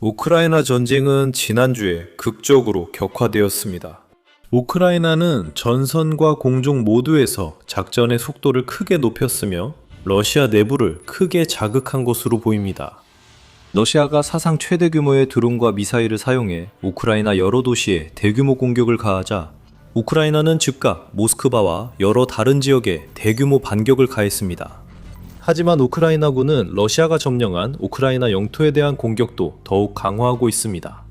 우크라이나 전쟁은 지난주에 극적으로 격화되었습니다. 우크라이나는 전선과 공중 모두에서 작전의 속도를 크게 높였으며 러시아 내부를 크게 자극한 것으로 보입니다. 러시아가 사상 최대 규모의 드론과 미사일을 사용해 우크라이나 여러 도시에 대규모 공격을 가하자 우크라이나는 즉각 모스크바와 여러 다른 지역에 대규모 반격을 가했습니다. 하지만 우크라이나군은 러시아가 점령한 우크라이나 영토에 대한 공격도 더욱 강화하고 있습니다.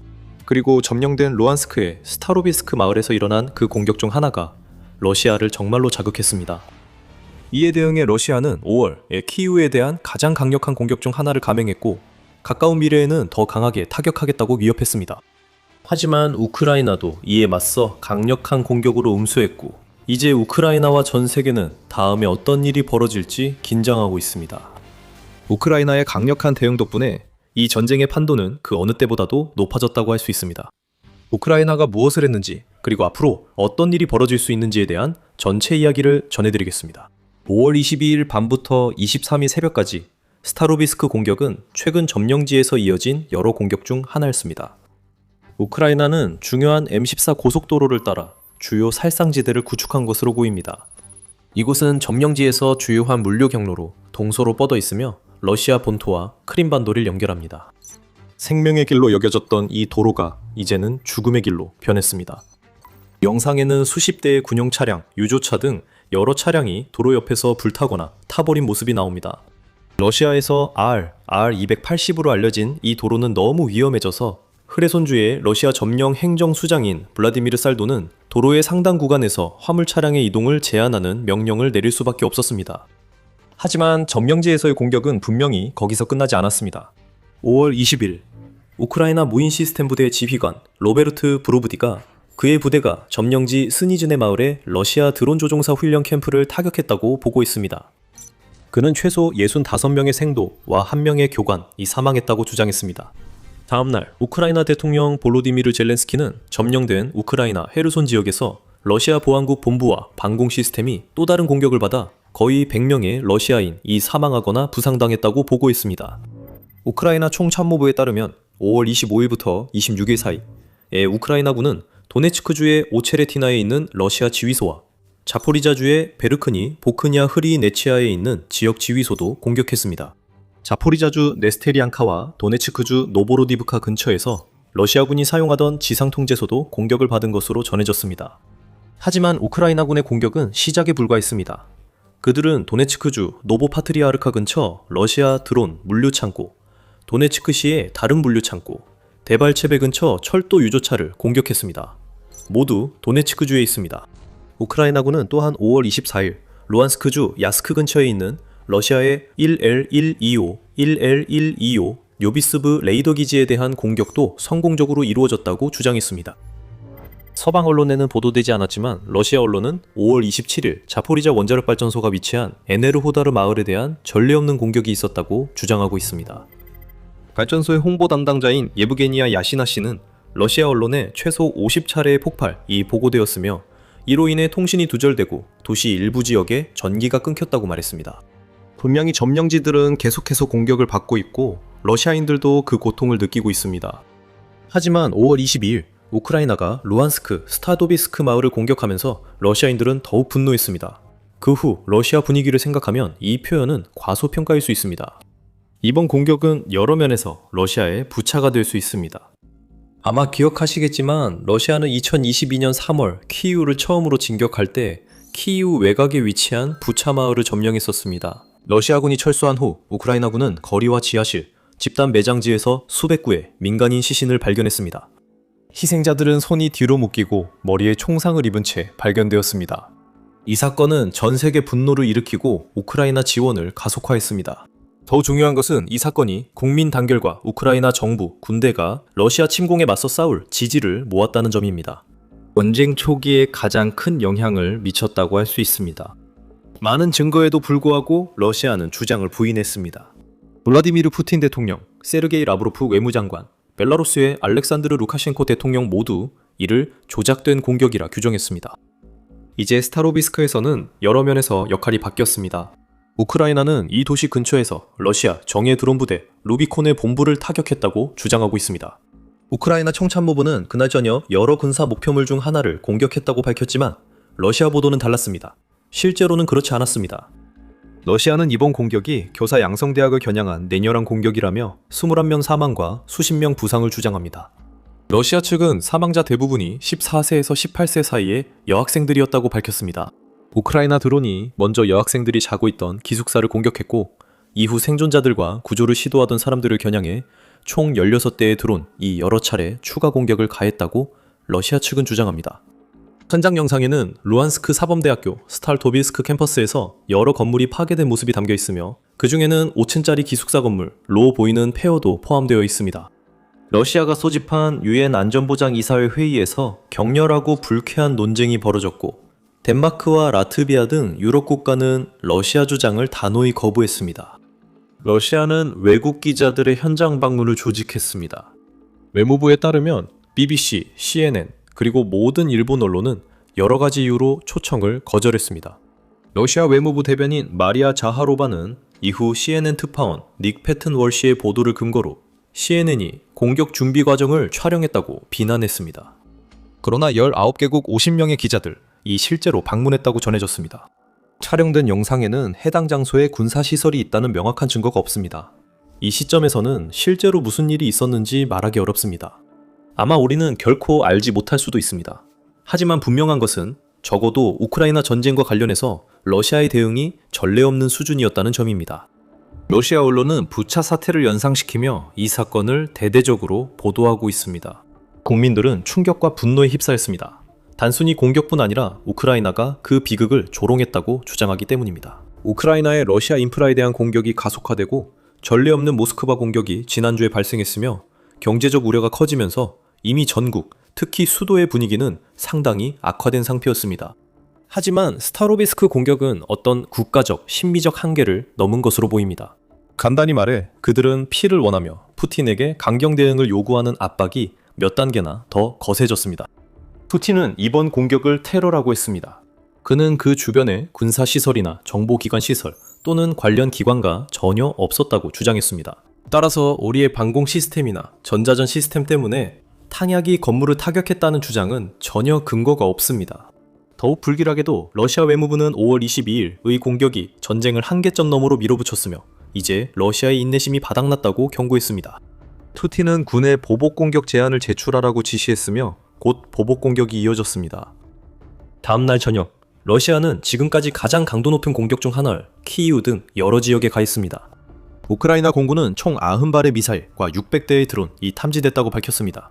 그리고 점령된 루안스크의 스타로비스크 마을에서 일어난 그 공격 중 하나가 러시아를 정말로 자극했습니다. 이에 대응해 러시아는 5월에 키이우에 대한 가장 강력한 공격 중 하나를 감행했고 가까운 미래에는 더 강하게 타격하겠다고 위협했습니다. 하지만 우크라이나도 이에 맞서 강력한 공격으로 응수했고 이제 우크라이나와 전 세계는 다음에 어떤 일이 벌어질지 긴장하고 있습니다. 우크라이나의 강력한 대응 덕분에 이 전쟁의 판도는 그 어느 때보다도 높아졌다고 할 수 있습니다. 우크라이나가 무엇을 했는지 그리고 앞으로 어떤 일이 벌어질 수 있는지에 대한 전체 이야기를 전해드리겠습니다. 5월 22일 밤부터 23일 새벽까지 스타로비스크 공격은 최근 점령지에서 이어진 여러 공격 중 하나였습니다. 우크라이나는 중요한 M14 고속도로를 따라 주요 살상지대를 구축한 것으로 보입니다. 이곳은 점령지에서 주요한 물류 경로로 동서로 뻗어 있으며 러시아 본토와 크림반도를 연결합니다. 생명의 길로 여겨졌던 이 도로가 이제는 죽음의 길로 변했습니다. 영상에는 수십 대의 군용 차량, 유조차 등 여러 차량이 도로 옆에서 불타거나 타버린 모습이 나옵니다. 러시아에서 R280으로 알려진 이 도로는 너무 위험해져서 흐레손주의 러시아 점령 행정수장인 블라디미르 살도는 도로의 상당 구간에서 화물 차량의 이동을 제한하는 명령을 내릴 수밖에 없었습니다. 하지만 점령지에서의 공격은 분명히 거기서 끝나지 않았습니다. 5월 20일, 우크라이나 무인 시스템 부대 지휘관 로베르트 브로브디가 그의 부대가 점령지 스니즈네 마을의 러시아 드론 조종사 훈련 캠프를 타격했다고 보고했습니다. 그는 최소 65명의 생도와 1명의 교관이 사망했다고 주장했습니다. 다음날 우크라이나 대통령 볼로디미르 젤렌스키는 점령된 우크라이나 헤르손 지역에서 러시아 보안국 본부와 방공 시스템이 또 다른 공격을 받아 거의 100명의 러시아인이 사망하거나 부상당했다고 보고했습니다. 우크라이나 총참모부에 따르면 5월 25일부터 26일 사이에 우크라이나군은 도네츠크주의 오체레티나에 있는 러시아 지휘소와 자포리자주의 베르크니 보크냐 흐리네치아에 있는 지역 지휘소도 공격했습니다. 자포리자주 네스테리안카와 도네츠크주 노보로디브카 근처에서 러시아군이 사용하던 지상통제소도 공격을 받은 것으로 전해졌습니다. 하지만 우크라이나군의 공격은 시작에 불과했습니다. 그들은 도네츠크주 노보파트리아르카 근처 러시아 드론 물류창고, 도네츠크시의 다른 물류창고, 데발체베 근처 철도 유조차를 공격했습니다. 모두 도네츠크주에 있습니다. 우크라이나군은 또한 5월 24일 루안스크주 야스크 근처에 있는 러시아의 1L125, 1L125 요비스브 레이더 기지에 대한 공격도 성공적으로 이루어졌다고 주장했습니다. 서방 언론에는 보도되지 않았지만 러시아 언론은 5월 27일 자포리자 원자력 발전소가 위치한 에네르호다르 마을에 대한 전례 없는 공격이 있었다고 주장하고 있습니다. 발전소의 홍보 담당자인 예브게니아 야시나 씨는 러시아 언론에 최소 50차례의 폭발이 보고되었으며 이로 인해 통신이 두절되고 도시 일부 지역에 전기가 끊겼다고 말했습니다. 분명히 점령지들은 계속해서 공격을 받고 있고 러시아인들도 그 고통을 느끼고 있습니다. 하지만 5월 22일 우크라이나가 루안스크, 스타도비스크 마을을 공격하면서 러시아인들은 더욱 분노했습니다. 그 후 러시아 분위기를 생각하면 이 표현은 과소평가일 수 있습니다. 이번 공격은 여러 면에서 러시아의 부차가 될 수 있습니다. 아마 기억하시겠지만 러시아는 2022년 3월 키이우를 처음으로 진격할 때 키이우 외곽에 위치한 부차 마을을 점령했었습니다. 러시아군이 철수한 후 우크라이나군은 거리와 지하실, 집단 매장지에서 수백 구의 민간인 시신을 발견했습니다. 희생자들은 손이 뒤로 묶이고 머리에 총상을 입은 채 발견되었습니다. 이 사건은 전 세계 분노를 일으키고 우크라이나 지원을 가속화했습니다. 더 중요한 것은 이 사건이 국민 단결과 우크라이나 정부, 군대가 러시아 침공에 맞서 싸울 지지를 모았다는 점입니다. 전쟁 초기에 가장 큰 영향을 미쳤다고 할 수 있습니다. 많은 증거에도 불구하고 러시아는 주장을 부인했습니다. 블라디미르 푸틴 대통령, 세르게이 라브로프 외무장관, 벨라루스의 알렉산드르 루카셴코 대통령 모두 이를 조작된 공격이라 규정했습니다. 이제 스타로비스크에서는 여러 면에서 역할이 바뀌었습니다. 우크라이나는 이 도시 근처에서 러시아 정예 드론 부대 루비콘의 본부를 타격했다고 주장하고 있습니다. 우크라이나 총참모부는 그날 저녁 여러 군사 목표물 중 하나를 공격했다고 밝혔지만 러시아 보도는 달랐습니다. 실제로는 그렇지 않았습니다. 러시아는 이번 공격이 교사 양성대학을 겨냥한 냉혈한 공격이라며 21명 사망과 수십 명 부상을 주장합니다. 러시아 측은 사망자 대부분이 14세에서 18세 사이의 여학생들이었다고 밝혔습니다. 우크라이나 드론이 먼저 여학생들이 자고 있던 기숙사를 공격했고 이후 생존자들과 구조를 시도하던 사람들을 겨냥해 총 16대의 드론이 여러 차례 추가 공격을 가했다고 러시아 측은 주장합니다. 현장 영상에는 루안스크 사범대학교 스탈토빌스크 캠퍼스에서 여러 건물이 파괴된 모습이 담겨 있으며 그 중에는 5층짜리 기숙사 건물, 로 보이는 폐허도 포함되어 있습니다. 러시아가 소집한 유엔 안전보장이사회 회의에서 격렬하고 불쾌한 논쟁이 벌어졌고 덴마크와 라트비아 등 유럽 국가는 러시아 주장을 단호히 거부했습니다. 러시아는 외국 기자들의 현장 방문을 조직했습니다. 외무부에 따르면 BBC, CNN, 그리고 모든 일본 언론은 여러 가지 이유로 초청을 거절했습니다. 러시아 외무부 대변인 마리아 자하로바는 이후 CNN 특파원 닉 패튼월시의 보도를 근거로 CNN이 공격 준비 과정을 촬영했다고 비난했습니다. 그러나 19개국 50명의 기자들이 실제로 방문했다고 전해졌습니다. 촬영된 영상에는 해당 장소에 군사시설이 있다는 명확한 증거가 없습니다. 이 시점에서는 실제로 무슨 일이 있었는지 말하기 어렵습니다. 아마 우리는 결코 알지 못할 수도 있습니다. 하지만 분명한 것은 적어도 우크라이나 전쟁과 관련해서 러시아의 대응이 전례 없는 수준이었다는 점입니다. 러시아 언론은 부차 사태를 연상시키며 이 사건을 대대적으로 보도하고 있습니다. 국민들은 충격과 분노에 휩싸였습니다. 단순히 공격뿐 아니라 우크라이나가 그 비극을 조롱했다고 주장하기 때문입니다. 우크라이나의 러시아 인프라에 대한 공격이 가속화되고 전례 없는 모스크바 공격이 지난주에 발생했으며 경제적 우려가 커지면서 이미 전국, 특히 수도의 분위기는 상당히 악화된 상태였습니다. 하지만 스타로비스크 공격은 어떤 국가적, 심미적 한계를 넘은 것으로 보입니다. 간단히 말해 그들은 피를 원하며 푸틴에게 강경 대응을 요구하는 압박이 몇 단계나 더 거세졌습니다. 푸틴은 이번 공격을 테러라고 했습니다. 그는 그 주변에 군사시설이나 정보기관 시설 또는 관련 기관과 전혀 없었다고 주장했습니다. 따라서 우리의 방공 시스템이나 전자전 시스템 때문에 탄약이 건물을 타격했다는 주장은 전혀 근거가 없습니다. 더욱 불길하게도 러시아 외무부는 5월 22일의 공격이 전쟁을 한계점 너머로 밀어붙였으며 이제 러시아의 인내심이 바닥났다고 경고했습니다. 푸틴은 군에 보복 공격 제안을 제출하라고 지시했으며 곧 보복 공격이 이어졌습니다. 다음날 저녁, 러시아는 지금까지 가장 강도 높은 공격 중 하나를 키이우 등 여러 지역에 가했습니다. 우크라이나 공군은 총 90발의 미사일과 600대의 드론이 탐지됐다고 밝혔습니다.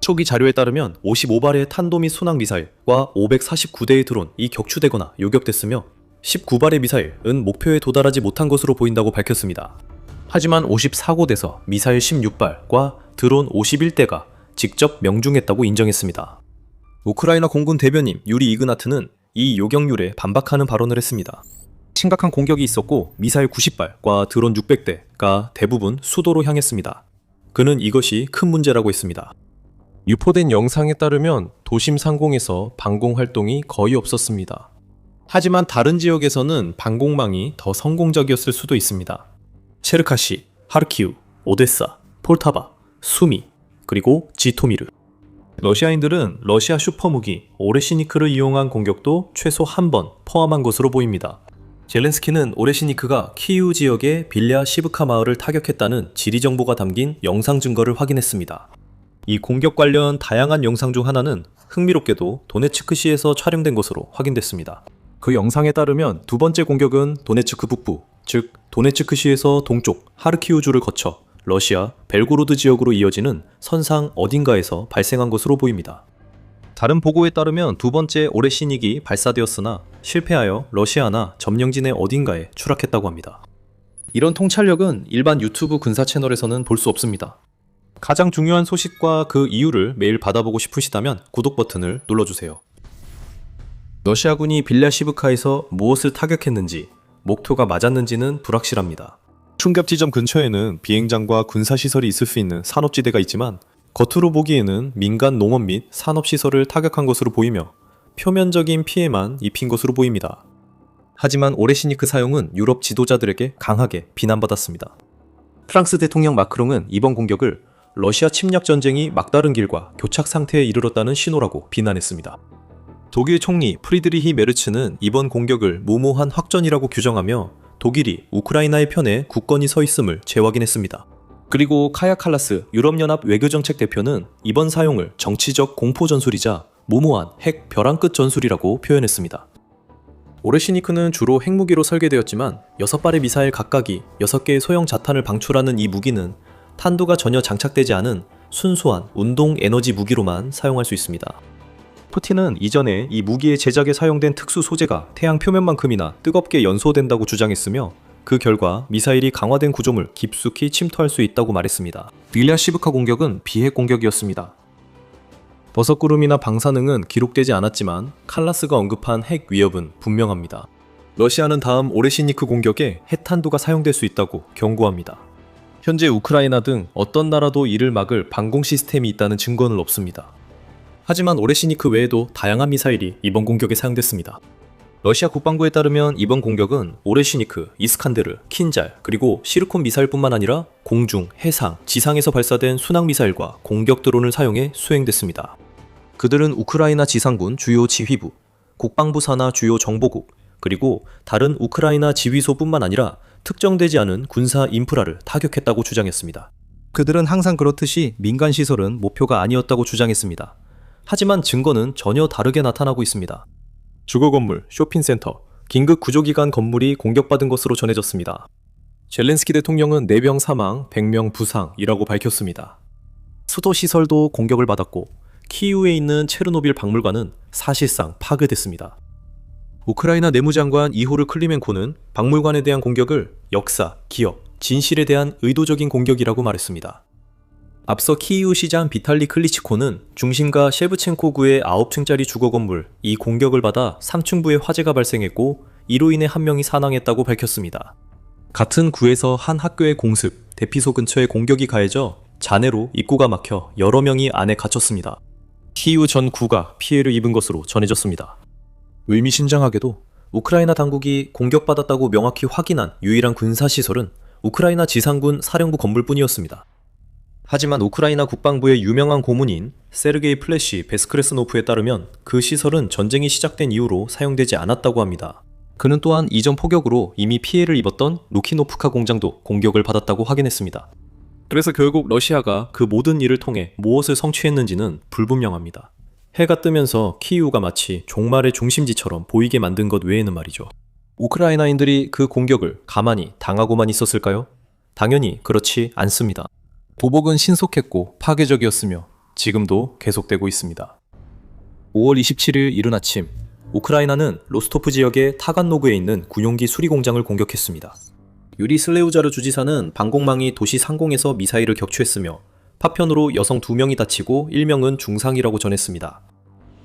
초기 자료에 따르면 55발의 탄도 및 순항 미사일과 549대의 드론이 격추되거나 요격됐으며 19발의 미사일은 목표에 도달하지 못한 것으로 보인다고 밝혔습니다. 하지만 54곳에서 미사일 16발과 드론 51대가 직접 명중했다고 인정했습니다. 우크라이나 공군 대변인 유리 이그나트는 이 요격률에 반박하는 발언을 했습니다. 심각한 공격이 있었고 미사일 90발과 드론 600대가 대부분 수도로 향했습니다. 그는 이것이 큰 문제라고 했습니다. 유포된 영상에 따르면 도심 상공에서 방공 활동이 거의 없었습니다. 하지만 다른 지역에서는 방공망이 더 성공적이었을 수도 있습니다. 체르카시, 하르키우, 오데사, 폴타바, 수미, 그리고 지토미르. 러시아인들은 러시아 슈퍼무기 오레시니크를 이용한 공격도 최소 한 번 포함한 것으로 보입니다. 젤렌스키는 오레시니크가 키이우 지역의 빌랴 시브카 마을을 타격했다는 지리 정보가 담긴 영상 증거를 확인했습니다. 이 공격 관련 다양한 영상 중 하나는 흥미롭게도 도네츠크시에서 촬영된 것으로 확인됐습니다. 그 영상에 따르면 두 번째 공격은 도네츠크 북부, 즉 도네츠크시에서 동쪽 하르키우주를 거쳐 러시아 벨고로드 지역으로 이어지는 선상 어딘가에서 발생한 것으로 보입니다. 다른 보고에 따르면 두 번째 오레시닉이 발사되었으나 실패하여 러시아나 점령진의 어딘가에 추락했다고 합니다. 이런 통찰력은 일반 유튜브 군사 채널에서는 볼 수 없습니다. 가장 중요한 소식과 그 이유를 매일 받아보고 싶으시다면 구독 버튼을 눌러주세요. 러시아군이 빌랴시브카에서 무엇을 타격했는지, 목표가 맞았는지는 불확실합니다. 충격 지점 근처에는 비행장과 군사시설이 있을 수 있는 산업지대가 있지만 겉으로 보기에는 민간 농업 및 산업시설을 타격한 것으로 보이며 표면적인 피해만 입힌 것으로 보입니다. 하지만 오레시니크 사용은 유럽 지도자들에게 강하게 비난받았습니다. 프랑스 대통령 마크롱은 이번 공격을 러시아 침략 전쟁이 막다른 길과 교착 상태에 이르렀다는 신호라고 비난했습니다. 독일 총리 프리드리히 메르츠는 이번 공격을 무모한 확전이라고 규정하며 독일이 우크라이나의 편에 굳건히 서 있음을 재확인했습니다. 그리고 카야 칼라스 유럽연합 외교정책 대표는 이번 사용을 정치적 공포 전술이자 무모한 핵 벼랑 끝 전술이라고 표현했습니다. 오레시니크는 주로 핵무기로 설계되었지만 6발의 미사일 각각이 6개의 소형 자탄을 방출하는 이 무기는 탄두가 전혀 장착되지 않은 순수한 운동 에너지 무기로만 사용할 수 있습니다. 푸틴은 이전에 이 무기의 제작에 사용된 특수 소재가 태양 표면만큼이나 뜨겁게 연소된다고 주장했으며 그 결과 미사일이 강화된 구조물 깊숙이 침투할 수 있다고 말했습니다. 릴야시브카 공격은 비핵 공격이었습니다. 버섯구름이나 방사능은 기록되지 않았지만 칼라스가 언급한 핵 위협은 분명합니다. 러시아는 다음 오레시니크 공격에 핵탄두가 사용될 수 있다고 경고합니다. 현재 우크라이나 등 어떤 나라도 이를 막을 방공 시스템이 있다는 증거는 없습니다. 하지만 오레시니크 외에도 다양한 미사일이 이번 공격에 사용됐습니다. 러시아 국방부에 따르면 이번 공격은 오레시니크, 이스칸데르, 킨잘, 그리고 시르콘 미사일뿐만 아니라 공중, 해상, 지상에서 발사된 순항 미사일과 공격 드론을 사용해 수행됐습니다. 그들은 우크라이나 지상군 주요 지휘부, 국방부 산하 주요 정보국, 그리고 다른 우크라이나 지휘소뿐만 아니라 특정되지 않은 군사 인프라를 타격했다고 주장했습니다. 그들은 항상 그렇듯이 민간 시설은 목표가 아니었다고 주장했습니다. 하지만 증거는 전혀 다르게 나타나고 있습니다. 주거 건물, 쇼핑센터, 긴급 구조기관 건물이 공격받은 것으로 전해졌습니다. 젤렌스키 대통령은 4명 사망, 100명 부상이라고 밝혔습니다. 수도 시설도 공격을 받았고 키이우에 있는 체르노빌 박물관은 사실상 파괴됐습니다. 우크라이나 내무장관 이호르 클리멘코는 박물관에 대한 공격을 역사, 기업, 진실에 대한 의도적인 공격이라고 말했습니다. 앞서 키이우 시장 비탈리 클리치코는 중심가 셰브첸코구의 9층짜리 주거 건물 이 공격을 받아 3층부에 화재가 발생했고 이로 인해 한 명이 사망했다고 밝혔습니다. 같은 구에서 한 학교의 공습, 대피소 근처에 공격이 가해져 잔해로 입구가 막혀 여러 명이 안에 갇혔습니다. 키이우 전 구가 피해를 입은 것으로 전해졌습니다. 의미심장하게도 우크라이나 당국이 공격받았다고 명확히 확인한 유일한 군사시설은 우크라이나 지상군 사령부 건물뿐이었습니다. 하지만 우크라이나 국방부의 유명한 고문인 세르게이 플래시 베스크레스노프에 따르면 그 시설은 전쟁이 시작된 이후로 사용되지 않았다고 합니다. 그는 또한 이전 포격으로 이미 피해를 입었던 루키노프카 공장도 공격을 받았다고 확인했습니다. 그래서 결국 러시아가 그 모든 일을 통해 무엇을 성취했는지는 불분명합니다. 해가 뜨면서 키이우가 마치 종말의 중심지처럼 보이게 만든 것 외에는 말이죠. 우크라이나인들이 그 공격을 가만히 당하고만 있었을까요? 당연히 그렇지 않습니다. 보복은 신속했고 파괴적이었으며 지금도 계속되고 있습니다. 5월 27일 이른 아침, 우크라이나는 로스토프 지역의 타간로그에 있는 군용기 수리공장을 공격했습니다. 유리 슬레우자르 주지사는 방공망이 도시 상공에서 미사일을 격추했으며 파편으로 여성 2명이 다치고 1명은 중상이라고 전했습니다.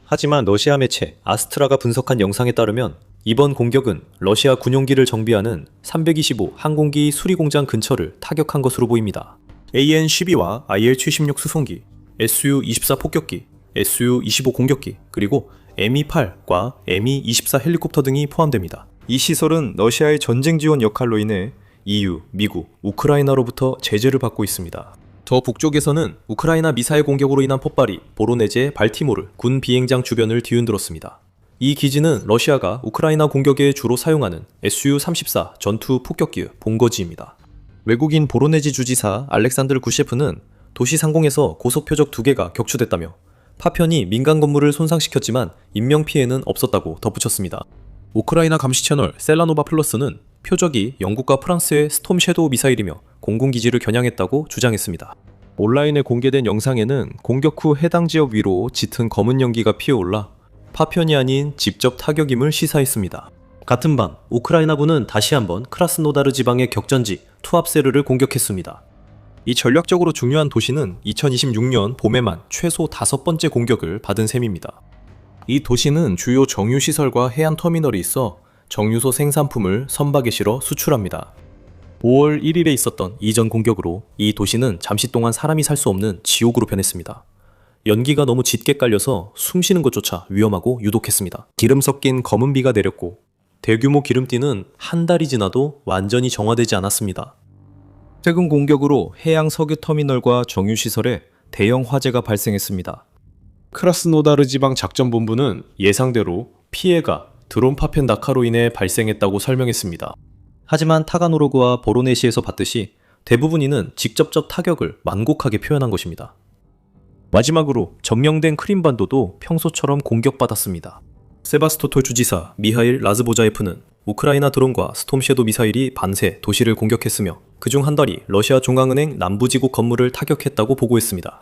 하지만 러시아 매체 아스트라가 분석한 영상에 따르면 이번 공격은 러시아 군용기를 정비하는 325 항공기 수리공장 근처를 타격한 것으로 보입니다. AN-12와 IL-76 수송기, Su-24 폭격기, Su-25 공격기, 그리고 Mi-8과 Mi-24 헬리콥터 등이 포함됩니다. 이 시설은 러시아의 전쟁 지원 역할로 인해 EU, 미국, 우크라이나로부터 제재를 받고 있습니다. 더 북쪽에서는 우크라이나 미사일 공격으로 인한 폭발이 보로네제 발티모르 군 비행장 주변을 뒤흔들었습니다. 이 기지는 러시아가 우크라이나 공격에 주로 사용하는 Su-34 전투 폭격기의 본거지입니다. 외국인 보로네지 주지사 알렉산드르 구셰프는 도시 상공에서 고속표적 2개가 격추됐다며 파편이 민간 건물을 손상시켰지만 인명피해는 없었다고 덧붙였습니다. 우크라이나 감시 채널 셀라노바 플러스는 표적이 영국과 프랑스의 스톰 섀도우 미사일이며 공군기지를 겨냥했다고 주장했습니다. 온라인에 공개된 영상에는 공격 후 해당 지역 위로 짙은 검은 연기가 피어올라 파편이 아닌 직접 타격임을 시사했습니다. 같은 밤, 우크라이나군은 다시 한번 크라스노다르 지방의 격전지 투압세르를 공격했습니다. 이 전략적으로 중요한 도시는 2026년 봄에만 최소 5번째 공격을 받은 셈입니다. 이 도시는 주요 정유시설과 해안 터미널이 있어 정유소 생산품을 선박에 실어 수출합니다. 5월 1일에 있었던 이전 공격으로 이 도시는 잠시 동안 사람이 살 수 없는 지옥으로 변했습니다. 연기가 너무 짙게 깔려서 숨쉬는 것조차 위험하고 유독했습니다. 기름 섞인 검은 비가 내렸고 대규모 기름띠는 한 달이 지나도 완전히 정화되지 않았습니다. 최근 공격으로 해양 석유 터미널과 정유시설에 대형 화재가 발생했습니다. 크라스노다르 지방 작전본부는 예상대로 피해가 드론 파편 낙하로 인해 발생했다고 설명했습니다. 하지만 타가노로그와 보로네시에서 봤듯이 대부분이는 직접적 타격을 만곡하게 표현한 것입니다. 마지막으로 점령된 크림반도도 평소처럼 공격받았습니다. 세바스토톨 주지사 미하일 라즈보자예프는 우크라이나 드론과 스톰섀도 미사일이 밤새 도시를 공격했으며 그중 한 달이 러시아 중앙은행 남부지구 건물을 타격했다고 보고했습니다.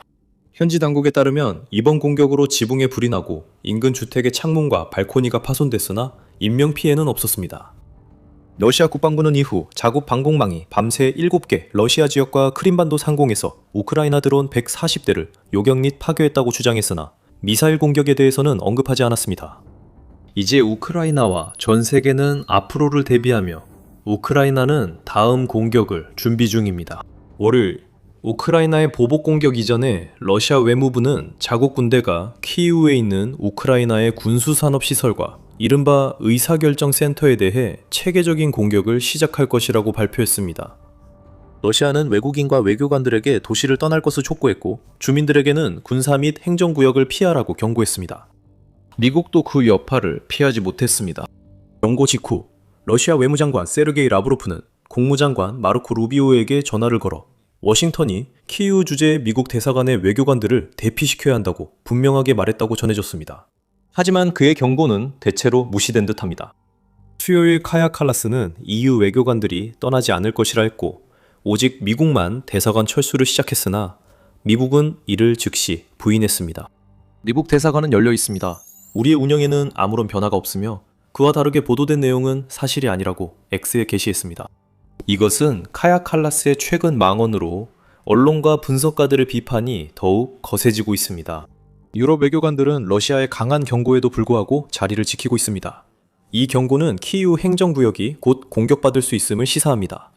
현지 당국에 따르면 이번 공격으로 지붕에 불이 나고 인근 주택의 창문과 발코니가 파손됐으나 인명피해는 없었습니다. 러시아 국방부는 이후 자국 방공망이 밤새 7개 러시아 지역과 크림반도 상공에서 우크라이나 드론 140대를 요격 및 파괴했다고 주장했으나 미사일 공격에 대해서는 언급하지 않았습니다. 이제 우크라이나와 전 세계는 앞으로를 대비하며 우크라이나는 다음 공격을 준비 중입니다. 월요일 우크라이나의 보복 공격 이전에 러시아 외무부는 자국 군대가 키이우에 있는 우크라이나의 군수산업시설과 이른바 의사결정센터에 대해 체계적인 공격을 시작할 것이라고 발표했습니다. 러시아는 외국인과 외교관들에게 도시를 떠날 것을 촉구했고 주민들에게는 군사 및 행정구역을 피하라고 경고했습니다. 미국도 그 여파를 피하지 못했습니다. 경고 직후 러시아 외무장관 세르게이 라브로프는 국무장관 마르코 루비오에게 전화를 걸어 워싱턴이 키이우 주재 미국 대사관의 외교관들을 대피시켜야 한다고 분명하게 말했다고 전해졌습니다. 하지만 그의 경고는 대체로 무시된 듯합니다. 수요일 카야 칼라스는 EU 외교관들이 떠나지 않을 것이라 했고 오직 미국만 대사관 철수를 시작했으나 미국은 이를 즉시 부인했습니다. 미국 대사관은 열려 있습니다. 우리의 운영에는 아무런 변화가 없으며 그와 다르게 보도된 내용은 사실이 아니라고 X에 게시했습니다. 이것은 카야 칼라스의 최근 망언으로 언론과 분석가들의 비판이 더욱 거세지고 있습니다. 유럽 외교관들은 러시아의 강한 경고에도 불구하고 자리를 지키고 있습니다. 이 경고는 키이우 행정구역이 곧 공격받을 수 있음을 시사합니다.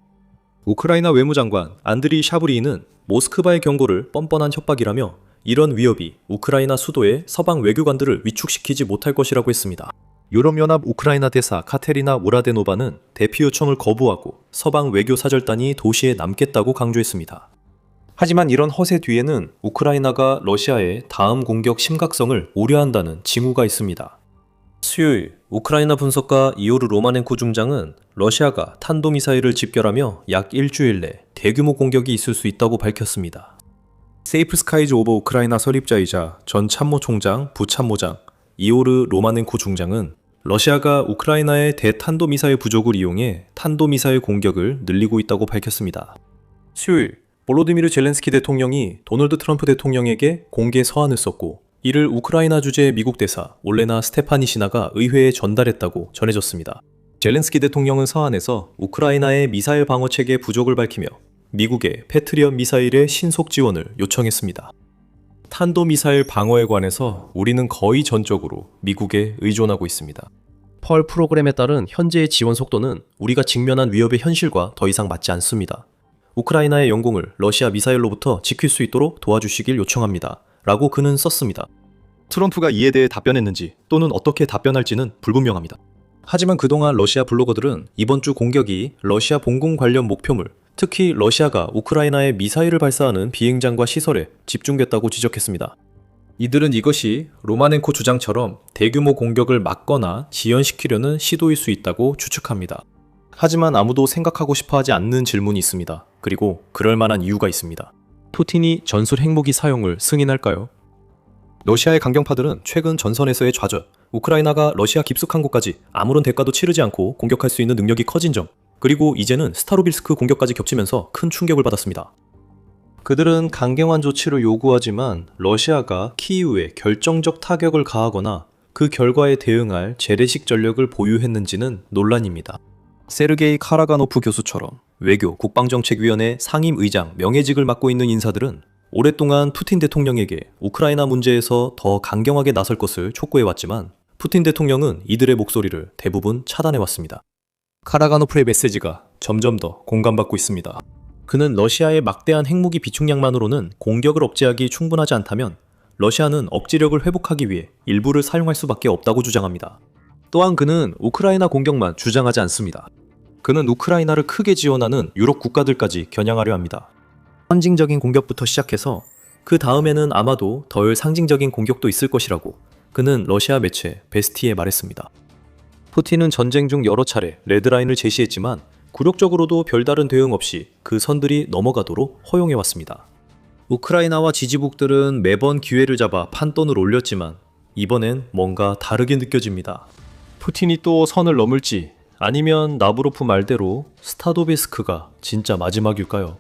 우크라이나 외무장관 안드리 샤브리이는 모스크바의 경고를 뻔뻔한 협박이라며 이런 위협이 우크라이나 수도의 서방 외교관들을 위축시키지 못할 것이라고 했습니다. 유럽연합 우크라이나 대사 카테리나 무라데노바는 대피 요청을 거부하고 서방 외교사절단이 도시에 남겠다고 강조했습니다. 하지만 이런 허세 뒤에는 우크라이나가 러시아의 다음 공격 심각성을 우려한다는 징후가 있습니다. 수요일 우크라이나 분석가 이오르 로마넨코 중장은 러시아가 탄도미사일을 집결하며 약 일주일 내 대규모 공격이 있을 수 있다고 밝혔습니다. 세이프 스카이즈 오버 우크라이나 설립자이자 전 참모총장, 부참모장 이오르 로마넨코 중장은 러시아가 우크라이나의 대탄도미사일 부족을 이용해 탄도미사일 공격을 늘리고 있다고 밝혔습니다. 수요일 볼로디미르 젤렌스키 대통령이 도널드 트럼프 대통령에게 공개 서한을 썼고 이를 우크라이나 주재 미국 대사 올레나 스테파니시나가 의회에 전달했다고 전해졌습니다. 젤렌스키 대통령은 서한에서 우크라이나의 미사일 방어 체계 부족을 밝히며 미국의 패트리엇 미사일의 신속 지원을 요청했습니다. 탄도미사일 방어에 관해서 우리는 거의 전적으로 미국에 의존하고 있습니다. 펄 프로그램에 따른 현재의 지원 속도는 우리가 직면한 위협의 현실과 더 이상 맞지 않습니다. 우크라이나의 영공을 러시아 미사일로부터 지킬 수 있도록 도와주시길 요청합니다. 라고 그는 썼습니다. 트럼프가 이에 대해 답변했는지 또는 어떻게 답변할지는 불분명합니다. 하지만 그동안 러시아 블로거들은 이번 주 공격이 러시아 본공 관련 목표물, 특히 러시아가 우크라이나에 미사일을 발사하는 비행장과 시설에 집중됐다고 지적했습니다. 이들은 이것이 로마넨코 주장처럼 대규모 공격을 막거나 지연시키려는 시도일 수 있다고 추측합니다. 하지만 아무도 생각하고 싶어하지 않는 질문이 있습니다. 그리고 그럴 만한 이유가 있습니다. 푸틴이 전술 핵무기 사용을 승인할까요? 러시아의 강경파들은 최근 전선에서의 좌절, 우크라이나가 러시아 깊숙한 곳까지 아무런 대가도 치르지 않고 공격할 수 있는 능력이 커진 점, 그리고 이제는 스타로빌스크 공격까지 겹치면서 큰 충격을 받았습니다. 그들은 강경한 조치를 요구하지만 러시아가 키이우에 결정적 타격을 가하거나 그 결과에 대응할 재래식 전력을 보유했는지는 논란입니다. 세르게이 카라가노프 교수처럼 외교 국방정책위원회 상임의장 명예직을 맡고 있는 인사들은 오랫동안 푸틴 대통령에게 우크라이나 문제에서 더 강경하게 나설 것을 촉구해왔지만 푸틴 대통령은 이들의 목소리를 대부분 차단해왔습니다. 카라가노프의 메시지가 점점 더 공감받고 있습니다. 그는 러시아의 막대한 핵무기 비축량만으로는 공격을 억제하기 충분하지 않다면 러시아는 억지력을 회복하기 위해 일부를 사용할 수밖에 없다고 주장합니다. 또한 그는 우크라이나 공격만 주장하지 않습니다. 그는 우크라이나를 크게 지원하는 유럽 국가들까지 겨냥하려 합니다. 상징적인 공격부터 시작해서 그 다음에는 아마도 덜 상징적인 공격도 있을 것이라고 그는 러시아 매체 베스티에 말했습니다. 푸틴은 전쟁 중 여러 차례 레드라인을 제시했지만 굴욕적으로도 별다른 대응 없이 그 선들이 넘어가도록 허용해왔습니다. 우크라이나와 지지북들은 매번 기회를 잡아 판돈을 올렸지만 이번엔 뭔가 다르게 느껴집니다. 푸틴이 또 선을 넘을지 아니면 나브로프 말대로 스타도베스크가 진짜 마지막일까요?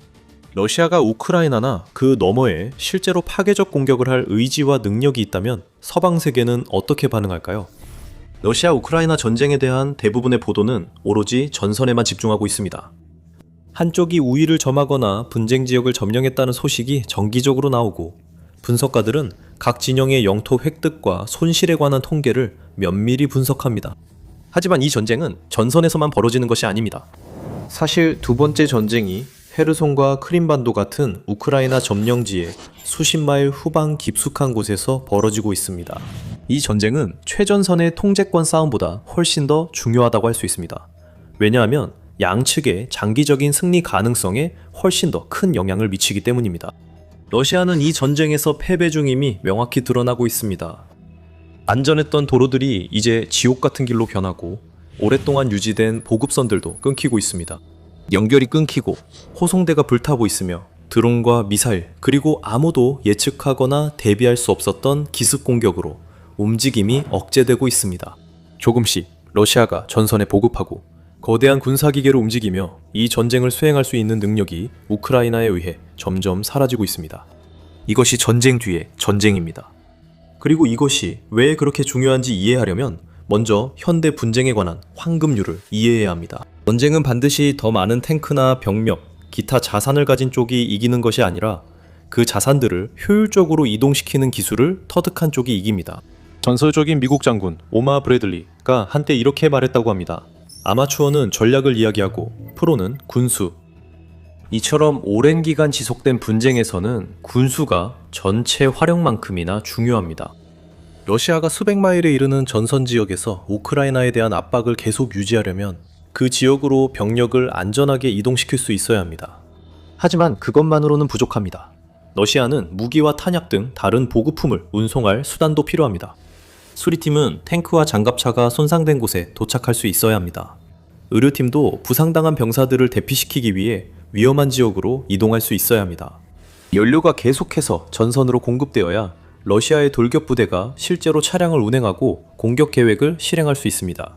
러시아가 우크라이나나 그 너머에 실제로 파괴적 공격을 할 의지와 능력이 있다면 서방 세계는 어떻게 반응할까요? 러시아 우크라이나 전쟁에 대한 대부분의 보도는 오로지 전선에만 집중하고 있습니다. 한쪽이 우위를 점하거나 분쟁 지역을 점령했다는 소식이 정기적으로 나오고 분석가들은 각 진영의 영토 획득과 손실에 관한 통계를 면밀히 분석합니다. 하지만 이 전쟁은 전선에서만 벌어지는 것이 아닙니다. 사실 두 번째 전쟁이 헤르손과 크림반도 같은 우크라이나 점령지의 수십 마일 후방 깊숙한 곳에서 벌어지고 있습니다. 이 전쟁은 최전선의 통제권 싸움보다 훨씬 더 중요하다고 할 수 있습니다. 왜냐하면 양측의 장기적인 승리 가능성에 훨씬 더 큰 영향을 미치기 때문입니다. 러시아는 이 전쟁에서 패배 중임이 명확히 드러나고 있습니다. 안전했던 도로들이 이제 지옥 같은 길로 변하고 오랫동안 유지된 보급선들도 끊기고 있습니다. 연결이 끊기고 호송대가 불타고 있으며 드론과 미사일 그리고 아무도 예측하거나 대비할 수 없었던 기습 공격으로 움직임이 억제되고 있습니다. 조금씩 러시아가 전선에 보급하고 거대한 군사기계로 움직이며 이 전쟁을 수행할 수 있는 능력이 우크라이나에 의해 점점 사라지고 있습니다. 이것이 전쟁 뒤의 전쟁입니다. 그리고 이것이 왜 그렇게 중요한지 이해하려면 먼저 현대 분쟁에 관한 황금률을 이해해야 합니다. 전쟁은 반드시 더 많은 탱크나 병력, 기타 자산을 가진 쪽이 이기는 것이 아니라 그 자산들을 효율적으로 이동시키는 기술을 터득한 쪽이 이깁니다. 전설적인 미국 장군 오마 브래들리가 한때 이렇게 말했다고 합니다. 아마추어는 전략을 이야기하고 프로는 군수. 이처럼 오랜 기간 지속된 분쟁에서는 군수가 전체 화력만큼이나 중요합니다. 러시아가 수백 마일에 이르는 전선 지역에서 우크라이나에 대한 압박을 계속 유지하려면 그 지역으로 병력을 안전하게 이동시킬 수 있어야 합니다. 하지만 그것만으로는 부족합니다. 러시아는 무기와 탄약 등 다른 보급품을 운송할 수단도 필요합니다. 수리팀은 탱크와 장갑차가 손상된 곳에 도착할 수 있어야 합니다. 의료팀도 부상당한 병사들을 대피시키기 위해 위험한 지역으로 이동할 수 있어야 합니다. 연료가 계속해서 전선으로 공급되어야 러시아의 돌격 부대가 실제로 차량을 운행하고 공격 계획을 실행할 수 있습니다.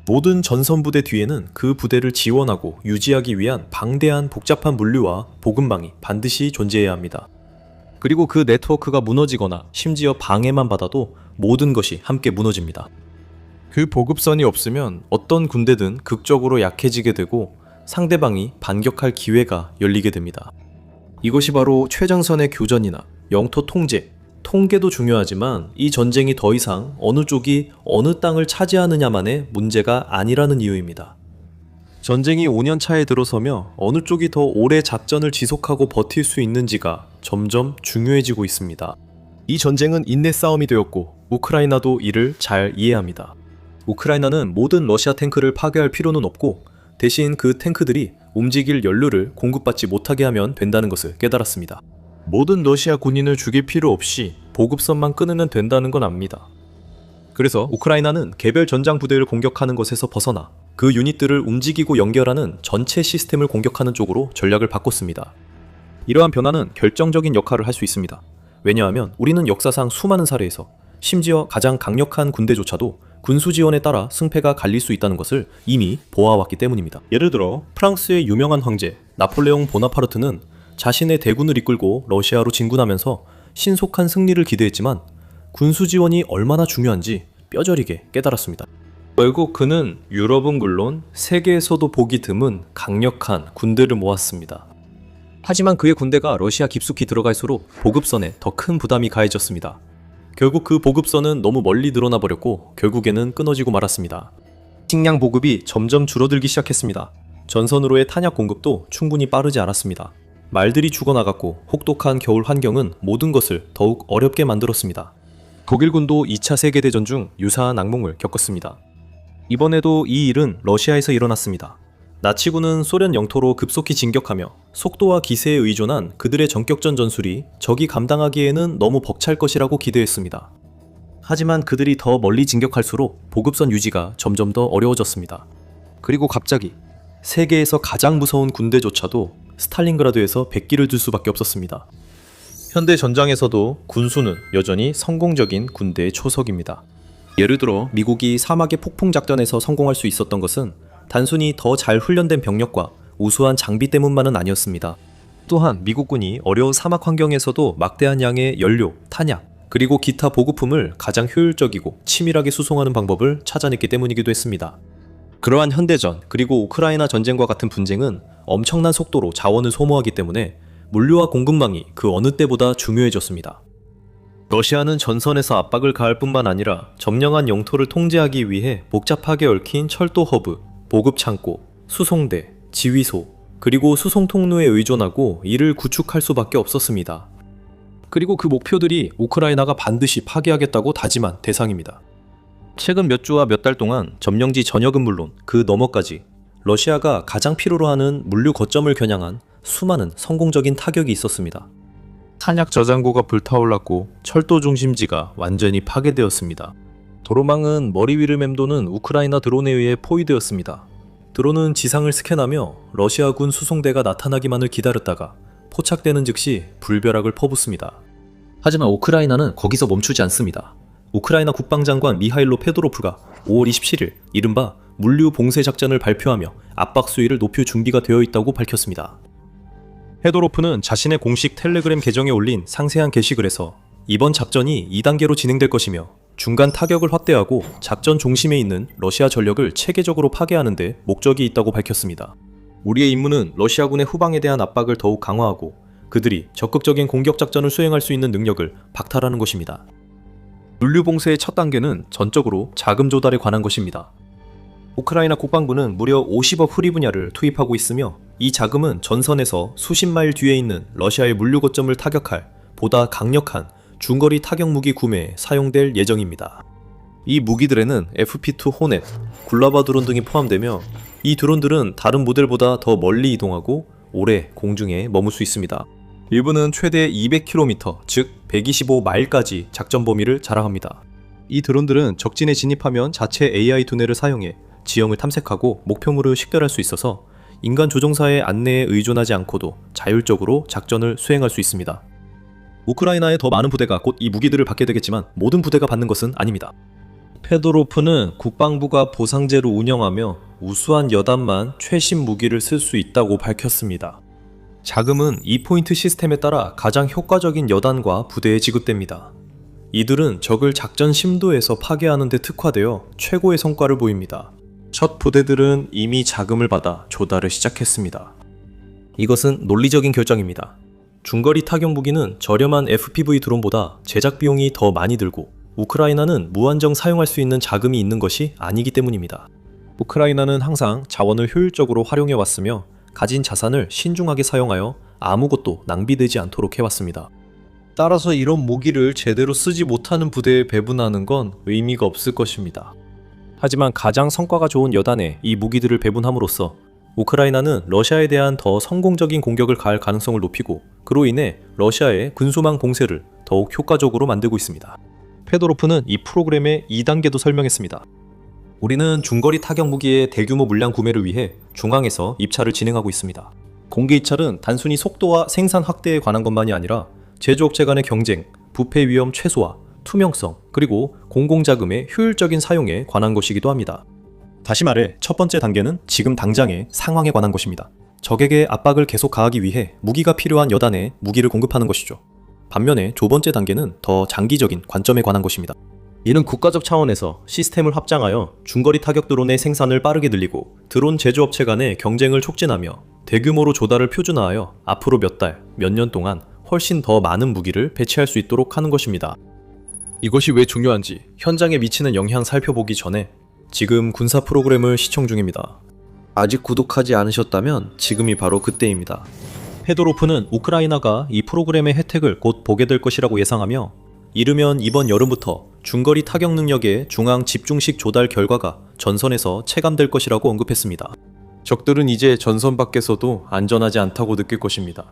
모든 전선 부대 뒤에는 그 부대를 지원하고 유지하기 위한 방대한 복잡한 물류와 보급망이 반드시 존재해야 합니다. 그리고 그 네트워크가 무너지거나 심지어 방해만 받아도 모든 것이 함께 무너집니다. 그 보급선이 없으면 어떤 군대든 극적으로 약해지게 되고 상대방이 반격할 기회가 열리게 됩니다. 이것이 바로 최전선의 교전이나 영토 통제, 통계도 중요하지만 이 전쟁이 더 이상 어느 쪽이 어느 땅을 차지하느냐만의 문제가 아니라는 이유입니다. 전쟁이 5년 차에 들어서며 어느 쪽이 더 오래 작전을 지속하고 버틸 수 있는지가 점점 중요해지고 있습니다. 이 전쟁은 인내 싸움이 되었고 우크라이나도 이를 잘 이해합니다. 우크라이나는 모든 러시아 탱크를 파괴할 필요는 없고 대신 그 탱크들이 움직일 연료를 공급받지 못하게 하면 된다는 것을 깨달았습니다. 모든 러시아 군인을 죽일 필요 없이 보급선만 끊으면 된다는 건 압니다. 그래서 우크라이나는 개별 전장 부대를 공격하는 것에서 벗어나 그 유닛들을 움직이고 연결하는 전체 시스템을 공격하는 쪽으로 전략을 바꿨습니다. 이러한 변화는 결정적인 역할을 할 수 있습니다. 왜냐하면 우리는 역사상 수많은 사례에서 심지어 가장 강력한 군대조차도 군수 지원에 따라 승패가 갈릴 수 있다는 것을 이미 보아왔기 때문입니다. 예를 들어 프랑스의 유명한 황제 나폴레옹 보나파르트는 자신의 대군을 이끌고 러시아로 진군하면서 신속한 승리를 기대했지만 군수 지원이 얼마나 중요한지 뼈저리게 깨달았습니다. 결국 그는 유럽은 물론 세계에서도 보기 드문 강력한 군대를 모았습니다. 하지만 그의 군대가 러시아 깊숙이 들어갈수록 보급선에 더 큰 부담이 가해졌습니다. 결국 그 보급선은 너무 멀리 늘어나 버렸고 결국에는 끊어지고 말았습니다. 식량 보급이 점점 줄어들기 시작했습니다. 전선으로의 탄약 공급도 충분히 빠르지 않았습니다. 말들이 죽어나갔고 혹독한 겨울 환경은 모든 것을 더욱 어렵게 만들었습니다. 독일군도 2차 세계대전 중 유사한 악몽을 겪었습니다. 이번에도 이 일은 러시아에서 일어났습니다. 나치군은 소련 영토로 급속히 진격하며 속도와 기세에 의존한 그들의 전격전 전술이 적이 감당하기에는 너무 벅찰 것이라고 기대했습니다. 하지만 그들이 더 멀리 진격할수록 보급선 유지가 점점 더 어려워졌습니다. 그리고 갑자기 세계에서 가장 무서운 군대조차도 스탈린그라드에서 백기를 들 수밖에 없었습니다. 현대 전장에서도 군수는 여전히 성공적인 군대의 초석입니다. 예를 들어 미국이 사막의 폭풍 작전에서 성공할 수 있었던 것은 단순히 더 잘 훈련된 병력과 우수한 장비 때문만은 아니었습니다. 또한 미국군이 어려운 사막 환경에서도 막대한 양의 연료, 탄약, 그리고 기타 보급품을 가장 효율적이고 치밀하게 수송하는 방법을 찾아냈기 때문이기도 했습니다. 그러한 현대전, 그리고 우크라이나 전쟁과 같은 분쟁은 엄청난 속도로 자원을 소모하기 때문에 물류와 공급망이 그 어느 때보다 중요해졌습니다. 러시아는 전선에서 압박을 가할 뿐만 아니라 점령한 영토를 통제하기 위해 복잡하게 얽힌 철도 허브, 보급 창고, 수송대, 지휘소, 그리고 수송 통로에 의존하고 이를 구축할 수밖에 없었습니다. 그리고 그 목표들이 우크라이나가 반드시 파괴하겠다고 다짐한 대상입니다. 최근 몇 주와 몇 달 동안 점령지 전역은 물론 그 너머까지 러시아가 가장 필요로 하는 물류 거점을 겨냥한 수많은 성공적인 타격이 있었습니다. 탄약 저장고가 불타올랐고 철도 중심지가 완전히 파괴되었습니다. 도로망은 머리 위를 맴도는 우크라이나 드론에 의해 포위되었습니다. 드론은 지상을 스캔하며 러시아군 수송대가 나타나기만을 기다렸다가 포착되는 즉시 불벼락을 퍼붓습니다. 하지만 우크라이나는 거기서 멈추지 않습니다. 우크라이나 국방장관 미하일로 페도로프가 5월 27일 이른바 물류 봉쇄 작전을 발표하며 압박 수위를 높일 준비가 되어 있다고 밝혔습니다. 페도로프는 자신의 공식 텔레그램 계정에 올린 상세한 게시글에서 이번 작전이 2단계로 진행될 것이며 중간 타격을 확대하고 작전 중심에 있는 러시아 전력을 체계적으로 파괴하는 데 목적이 있다고 밝혔습니다. 우리의 임무는 러시아군의 후방에 대한 압박을 더욱 강화하고 그들이 적극적인 공격 작전을 수행할 수 있는 능력을 박탈하는 것입니다. 물류 봉쇄의 첫 단계는 전적으로 자금 조달에 관한 것입니다. 우크라이나 국방부는 무려 50억 후리브냐를 투입하고 있으며 이 자금은 전선에서 수십 마일 뒤에 있는 러시아의 물류 거점을 타격할 보다 강력한 중거리 타격 무기 구매에 사용될 예정입니다. 이 무기들에는 FP2 호넷, 굴라바 드론 등이 포함되며 이 드론들은 다른 모델보다 더 멀리 이동하고 오래 공중에 머물 수 있습니다. 일부는 최대 200km, 즉 125마일까지 작전 범위를 자랑합니다. 이 드론들은 적진에 진입하면 자체 AI 두뇌를 사용해 지형을 탐색하고 목표물을 식별할 수 있어서 인간 조종사의 안내에 의존하지 않고도 자율적으로 작전을 수행할 수 있습니다. 우크라이나의 더 많은 부대가 곧 이 무기들을 받게 되겠지만 모든 부대가 받는 것은 아닙니다. 페도로프는 국방부가 보상제로 운영하며 우수한 여단만 최신 무기를 쓸 수 있다고 밝혔습니다. 자금은 2포인트 시스템에 따라 가장 효과적인 여단과 부대에 지급됩니다. 이들은 적을 작전 심도에서 파괴하는 데 특화되어 최고의 성과를 보입니다. 첫 부대들은 이미 자금을 받아 조달을 시작했습니다. 이것은 논리적인 결정입니다. 중거리 타격 무기는 저렴한 FPV 드론보다 제작 비용이 더 많이 들고 우크라이나는 무한정 사용할 수 있는 자금이 있는 것이 아니기 때문입니다. 우크라이나는 항상 자원을 효율적으로 활용해 왔으며 가진 자산을 신중하게 사용하여 아무것도 낭비되지 않도록 해왔습니다. 따라서 이런 무기를 제대로 쓰지 못하는 부대에 배분하는 건 의미가 없을 것입니다. 하지만 가장 성과가 좋은 여단에 이 무기들을 배분함으로써 우크라이나는 러시아에 대한 더 성공적인 공격을 가할 가능성을 높이고 그로 인해 러시아의 군수망 봉쇄를 더욱 효과적으로 만들고 있습니다. 페도로프는 이 프로그램의 2단계도 설명했습니다. 우리는 중거리 타격 무기의 대규모 물량 구매를 위해 중앙에서 입찰을 진행하고 있습니다. 공개 입찰은 단순히 속도와 생산 확대에 관한 것만이 아니라 제조업체 간의 경쟁, 부패 위험 최소화, 투명성, 그리고 공공자금의 효율적인 사용에 관한 것이기도 합니다. 다시 말해 첫 번째 단계는 지금 당장의 상황에 관한 것입니다. 적에게 압박을 계속 가하기 위해 무기가 필요한 여단에 무기를 공급하는 것이죠. 반면에 두 번째 단계는 더 장기적인 관점에 관한 것입니다. 이는 국가적 차원에서 시스템을 확장하여 중거리 타격 드론의 생산을 빠르게 늘리고 드론 제조업체 간의 경쟁을 촉진하며 대규모로 조달을 표준화하여 앞으로 몇 달, 몇 년 동안 훨씬 더 많은 무기를 배치할 수 있도록 하는 것입니다. 이것이 왜 중요한지 현장에 미치는 영향 살펴보기 전에 지금 군사 프로그램을 시청 중입니다. 아직 구독하지 않으셨다면 지금이 바로 그때입니다. 페도로프는 우크라이나가 이 프로그램의 혜택을 곧 보게 될 것이라고 예상하며 이르면 이번 여름부터 중거리 타격 능력의 중앙 집중식 조달 결과가 전선에서 체감될 것이라고 언급했습니다. 적들은 이제 전선 밖에서도 안전하지 않다고 느낄 것입니다.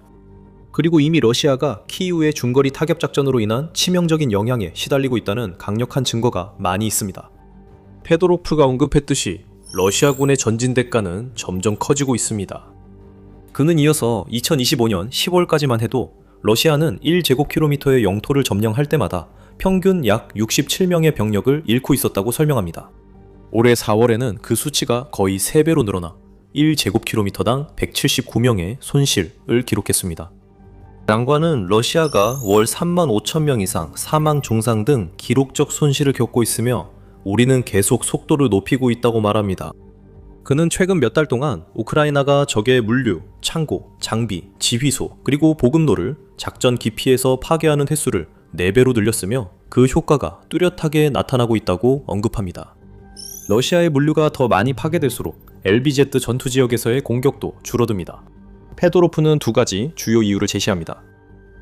그리고 이미 러시아가 키이우의 중거리 타격 작전으로 인한 치명적인 영향에 시달리고 있다는 강력한 증거가 많이 있습니다. 페도로프가 언급했듯이 러시아군의 전진 대가는 점점 커지고 있습니다. 그는 이어서 2025년 10월까지만 해도 러시아는 1제곱킬로미터의 영토를 점령할 때마다 평균 약 67명의 병력을 잃고 있었다고 설명합니다. 올해 4월에는 그 수치가 거의 3배로 늘어나 1제곱킬로미터당 179명의 손실을 기록했습니다. 장관은 러시아가 월 3만 5천 명 이상 사망 중상 등 기록적 손실을 겪고 있으며 우리는 계속 속도를 높이고 있다고 말합니다. 그는 최근 몇 달 동안 우크라이나가 적의 물류, 창고, 장비, 지휘소, 그리고 보급로를 작전 기피에서 파괴하는 횟수를 4배로 늘렸으며 그 효과가 뚜렷하게 나타나고 있다고 언급합니다. 러시아의 물류가 더 많이 파괴될수록 LBZ 전투 지역에서의 공격도 줄어듭니다. 페도로프는 2가지 주요 이유를 제시합니다.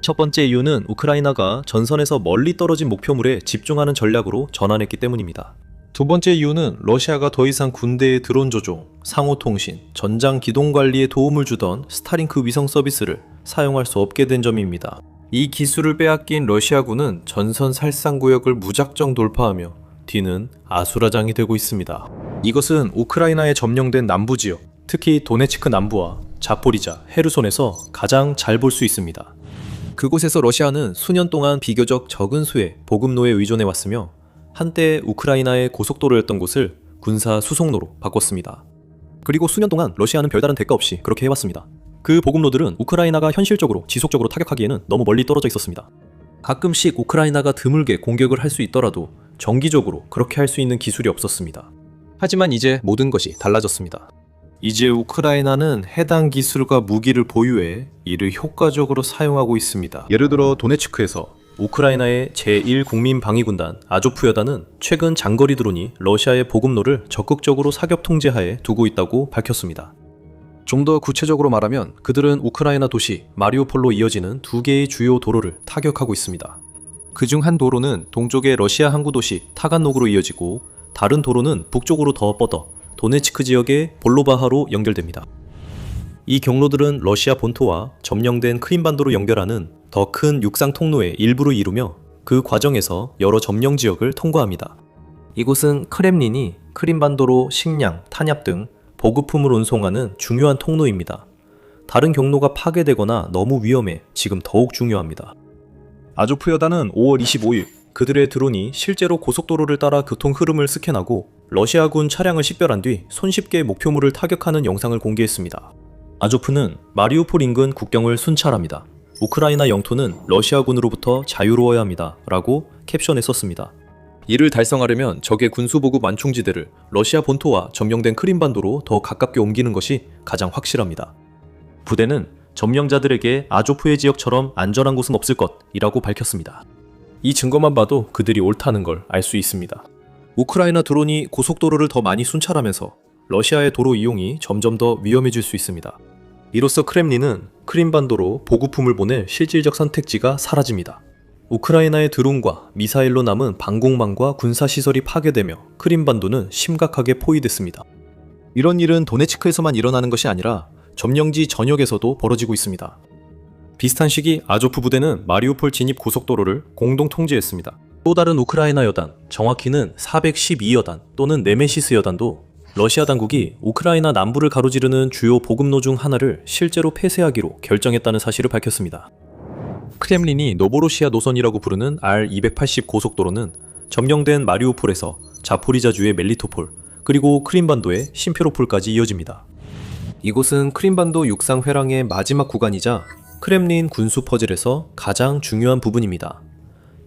첫 번째 이유는 우크라이나가 전선에서 멀리 떨어진 목표물에 집중하는 전략으로 전환했기 때문입니다. 두 번째 이유는 러시아가 더 이상 군대의 드론 조종, 상호통신, 전장 기동 관리에 도움을 주던 스타링크 위성 서비스를 사용할 수 없게 된 점입니다. 이 기술을 빼앗긴 러시아군은 전선 살상 구역을 무작정 돌파하며 뒤는 아수라장이 되고 있습니다. 이것은 우크라이나에 점령된 남부 지역, 특히 도네츠크 남부와 자포리자, 헤르손에서 가장 잘 볼 수 있습니다. 그곳에서 러시아는 수년 동안 비교적 적은 수의 보급로에 의존해 왔으며 한때 우크라이나의 고속도로였던 곳을 군사 수송로로 바꿨습니다. 그리고 수년 동안 러시아는 별다른 대가 없이 그렇게 해왔습니다. 그 보급로들은 우크라이나가 현실적으로 지속적으로 타격하기에는 너무 멀리 떨어져 있었습니다. 가끔씩 우크라이나가 드물게 공격을 할 수 있더라도 정기적으로 그렇게 할 수 있는 기술이 없었습니다. 하지만 이제 모든 것이 달라졌습니다. 이제 우크라이나는 해당 기술과 무기를 보유해 이를 효과적으로 사용하고 있습니다. 예를 들어 도네츠크에서 우크라이나의 제1국민방위군단 아조프 여단은 최근 장거리 드론이 러시아의 보급로를 적극적으로 사격 통제하에 두고 있다고 밝혔습니다. 좀 더 구체적으로 말하면 그들은 우크라이나 도시 마리우폴로 이어지는 2개의 주요 도로를 타격하고 있습니다. 그중 한 도로는 동쪽의 러시아 항구 도시 타간록으로 이어지고 다른 도로는 북쪽으로 더 뻗어 도네츠크 지역의 볼로바하로 연결됩니다. 이 경로들은 러시아 본토와 점령된 크림반도로 연결하는 더 큰 육상 통로의 일부를 이루며 그 과정에서 여러 점령 지역을 통과합니다. 이곳은 크렘린이 크림반도로 식량, 탄약 등 보급품을 운송하는 중요한 통로입니다. 다른 경로가 파괴되거나 너무 위험해 지금 더욱 중요합니다. 아조프 여단은 5월 25일 그들의 드론이 실제로 고속도로를 따라 교통 흐름을 스캔하고 러시아군 차량을 식별한 뒤 손쉽게 목표물을 타격하는 영상을 공개했습니다. 아조프는 마리우폴 인근 국경을 순찰합니다. 우크라이나 영토는 러시아군으로부터 자유로워야 합니다. 라고 캡션에 썼습니다. 이를 달성하려면 적의 군수보급 완충지대를 러시아 본토와 점령된 크림반도로 더 가깝게 옮기는 것이 가장 확실합니다. 부대는 점령자들에게 아조프의 지역처럼 안전한 곳은 없을 것이라고 밝혔습니다. 이 증거만 봐도 그들이 옳다는 걸 알 수 있습니다. 우크라이나 드론이 고속도로를 더 많이 순찰하면서 러시아의 도로 이용이 점점 더 위험해질 수 있습니다. 이로써 크렘린은 크림반도로 보급품을 보낼 실질적 선택지가 사라집니다. 우크라이나의 드론과 미사일로 남은 방공망과 군사시설이 파괴되며 크림반도는 심각하게 포위됐습니다. 이런 일은 도네츠크에서만 일어나는 것이 아니라 점령지 전역에서도 벌어지고 있습니다. 비슷한 시기 아조프 부대는 마리우폴 진입 고속도로를 공동 통제했습니다. 또 다른 우크라이나 여단, 정확히는 412여단 또는 네메시스 여단도 러시아 당국이 우크라이나 남부를 가로지르는 주요 보급로 중 하나를 실제로 폐쇄하기로 결정했다는 사실을 밝혔습니다. 크렘린이 노보로시아 노선이라고 부르는 R280 고속도로는 점령된 마리우폴에서 자포리자주의 멜리토폴, 그리고 크림반도의 심페로폴까지 이어집니다. 이곳은 크림반도 육상 회랑의 마지막 구간이자 크렘린 군수 퍼즐에서 가장 중요한 부분입니다.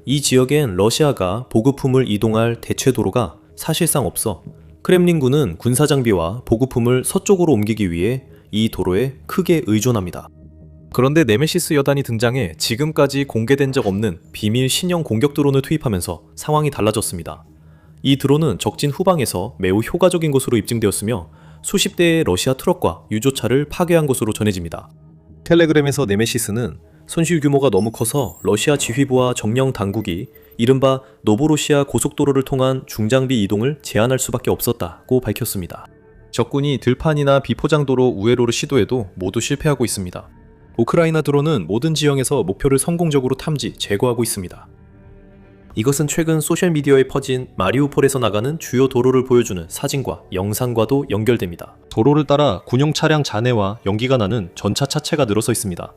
이 지역엔 러시아가 보급품을 이동할 대체 도로가 사실상 없어 크렘린군은 군사장비와 보급품을 서쪽으로 옮기기 위해 이 도로에 크게 의존합니다. 그런데 네메시스 여단이 등장해 지금까지 공개된 적 없는 비밀 신형 공격 드론을 투입하면서 상황이 달라졌습니다. 이 드론은 적진 후방에서 매우 효과적인 것으로 입증되었으며 수십 대의 러시아 트럭과 유조차를 파괴한 것으로 전해집니다. 텔레그램에서 네메시스는 손실 규모가 너무 커서 러시아 지휘부와 정령 당국이 이른바 노보로시아 고속도로를 통한 중장비 이동을 제한할 수밖에 없었다고 밝혔습니다. 적군이 들판이나 비포장도로 우회로를 시도해도 모두 실패하고 있습니다. 우크라이나 드론은 모든 지형에서 목표를 성공적으로 탐지, 제거하고 있습니다. 이것은 최근 소셜미디어에 퍼진 마리우폴에서 나가는 주요 도로를 보여주는 사진과 영상과도 연결됩니다. 도로를 따라 군용 차량 잔해와 연기가 나는 전차 차체가 늘어서 있습니다.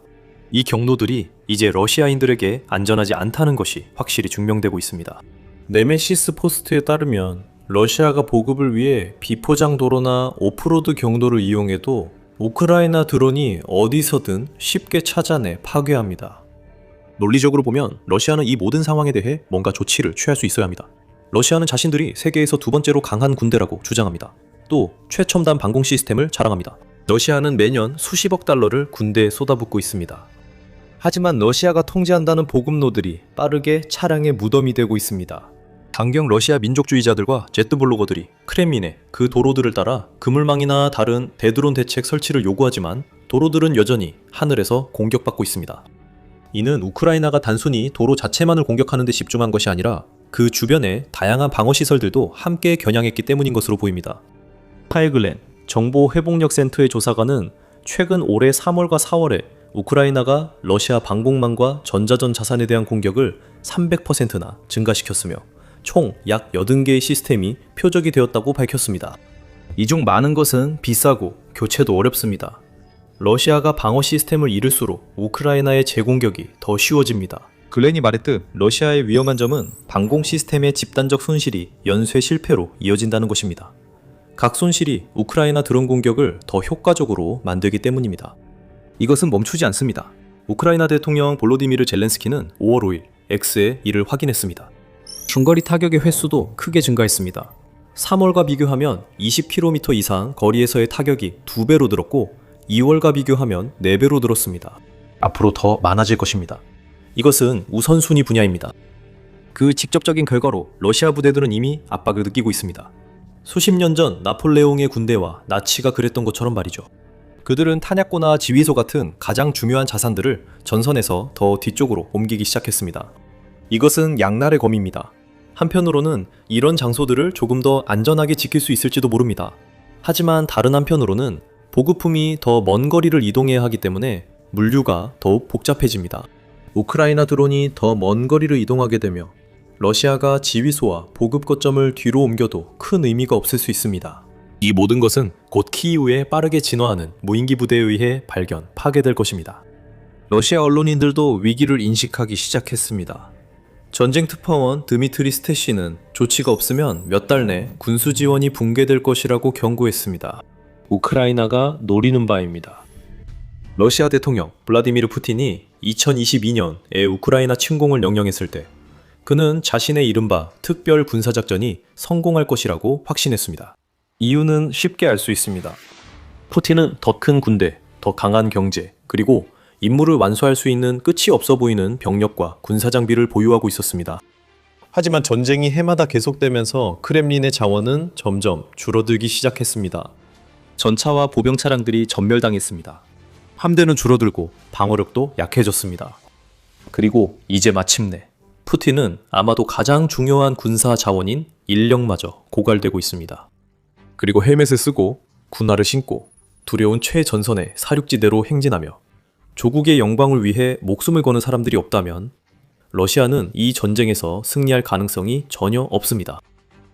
이 경로들이 이제 러시아인들에게 안전하지 않다는 것이 확실히 증명되고 있습니다. 네메시스 포스트에 따르면 러시아가 보급을 위해 비포장 도로나 오프로드 경로를 이용해도 우크라이나 드론이 어디서든 쉽게 찾아내 파괴합니다. 논리적으로 보면 러시아는 이 모든 상황에 대해 뭔가 조치를 취할 수 있어야 합니다. 러시아는 자신들이 세계에서 두 번째로 강한 군대라고 주장합니다. 또 최첨단 방공 시스템을 자랑합니다. 러시아는 매년 수십억 달러를 군대에 쏟아붓고 있습니다. 하지만 러시아가 통제한다는 보급로들이 빠르게 차량의 무덤이 되고 있습니다. 강경 러시아 민족주의자들과 제트 블로거들이 크렘린에 그 도로들을 따라 그물망이나 다른 대드론 대책 설치를 요구하지만 도로들은 여전히 하늘에서 공격받고 있습니다. 이는 우크라이나가 단순히 도로 자체만을 공격하는 데 집중한 것이 아니라 그 주변에 다양한 방어시설들도 함께 겨냥했기 때문인 것으로 보입니다. 파일글렌 정보회복력센터의 조사관은 최근 올해 3월과 4월에 우크라이나가 러시아 방공망과 전자전 자산에 대한 공격을 300%나 증가시켰으며 총 약 80개의 시스템이 표적이 되었다고 밝혔습니다. 이 중 많은 것은 비싸고 교체도 어렵습니다. 러시아가 방어 시스템을 잃을수록 우크라이나의 재공격이 더 쉬워집니다. 글렌이 말했듯 러시아의 위험한 점은 방공 시스템의 집단적 손실이 연쇄 실패로 이어진다는 것입니다. 각 손실이 우크라이나 드론 공격을 더 효과적으로 만들기 때문입니다. 이것은 멈추지 않습니다. 우크라이나 대통령 볼로디미르 젤렌스키는 5월 5일 X에 이를 확인했습니다. 중거리 타격의 횟수도 크게 증가했습니다. 3월과 비교하면 20km 이상 거리에서의 타격이 2배로 늘었고 2월과 비교하면 4배로 늘었습니다. 앞으로 더 많아질 것입니다. 이것은 우선순위 분야입니다. 그 직접적인 결과로 러시아 부대들은 이미 압박을 느끼고 있습니다. 수십 년 전 나폴레옹의 군대와 나치가 그랬던 것처럼 말이죠. 그들은 탄약고나 지휘소 같은 가장 중요한 자산들을 전선에서 더 뒤쪽으로 옮기기 시작했습니다. 이것은 양날의 검입니다. 한편으로는 이런 장소들을 조금 더 안전하게 지킬 수 있을지도 모릅니다. 하지만 다른 한편으로는 보급품이 더 먼 거리를 이동해야 하기 때문에 물류가 더욱 복잡해집니다. 우크라이나 드론이 더 먼 거리를 이동하게 되며 러시아가 지휘소와 보급 거점을 뒤로 옮겨도 큰 의미가 없을 수 있습니다. 이 모든 것은 곧 키이우에 빠르게 진화하는 무인기 부대에 의해 발견, 파괴될 것입니다. 러시아 언론인들도 위기를 인식하기 시작했습니다. 전쟁 특파원 드미트리 스테시는 조치가 없으면 몇 달 내 군수 지원이 붕괴될 것이라고 경고했습니다. 우크라이나가 노리는 바입니다. 러시아 대통령 블라디미르 푸틴이 2022년에 우크라이나 침공을 명령했을 때 그는 자신의 이른바 특별 군사작전이 성공할 것이라고 확신했습니다. 이유는 쉽게 알 수 있습니다. 푸틴은 더 큰 군대, 더 강한 경제, 그리고 임무를 완수할 수 있는 끝이 없어 보이는 병력과 군사장비를 보유하고 있었습니다. 하지만 전쟁이 해마다 계속되면서 크렘린의 자원은 점점 줄어들기 시작했습니다. 전차와 보병 차량들이 전멸당했습니다. 함대는 줄어들고 방어력도 약해졌습니다. 그리고 이제 마침내 푸틴은 아마도 가장 중요한 군사 자원인 인력마저 고갈되고 있습니다. 그리고 헬멧을 쓰고 군화를 신고 두려운 최전선의 사륙지대로 행진하며 조국의 영광을 위해 목숨을 거는 사람들이 없다면 러시아는 이 전쟁에서 승리할 가능성이 전혀 없습니다.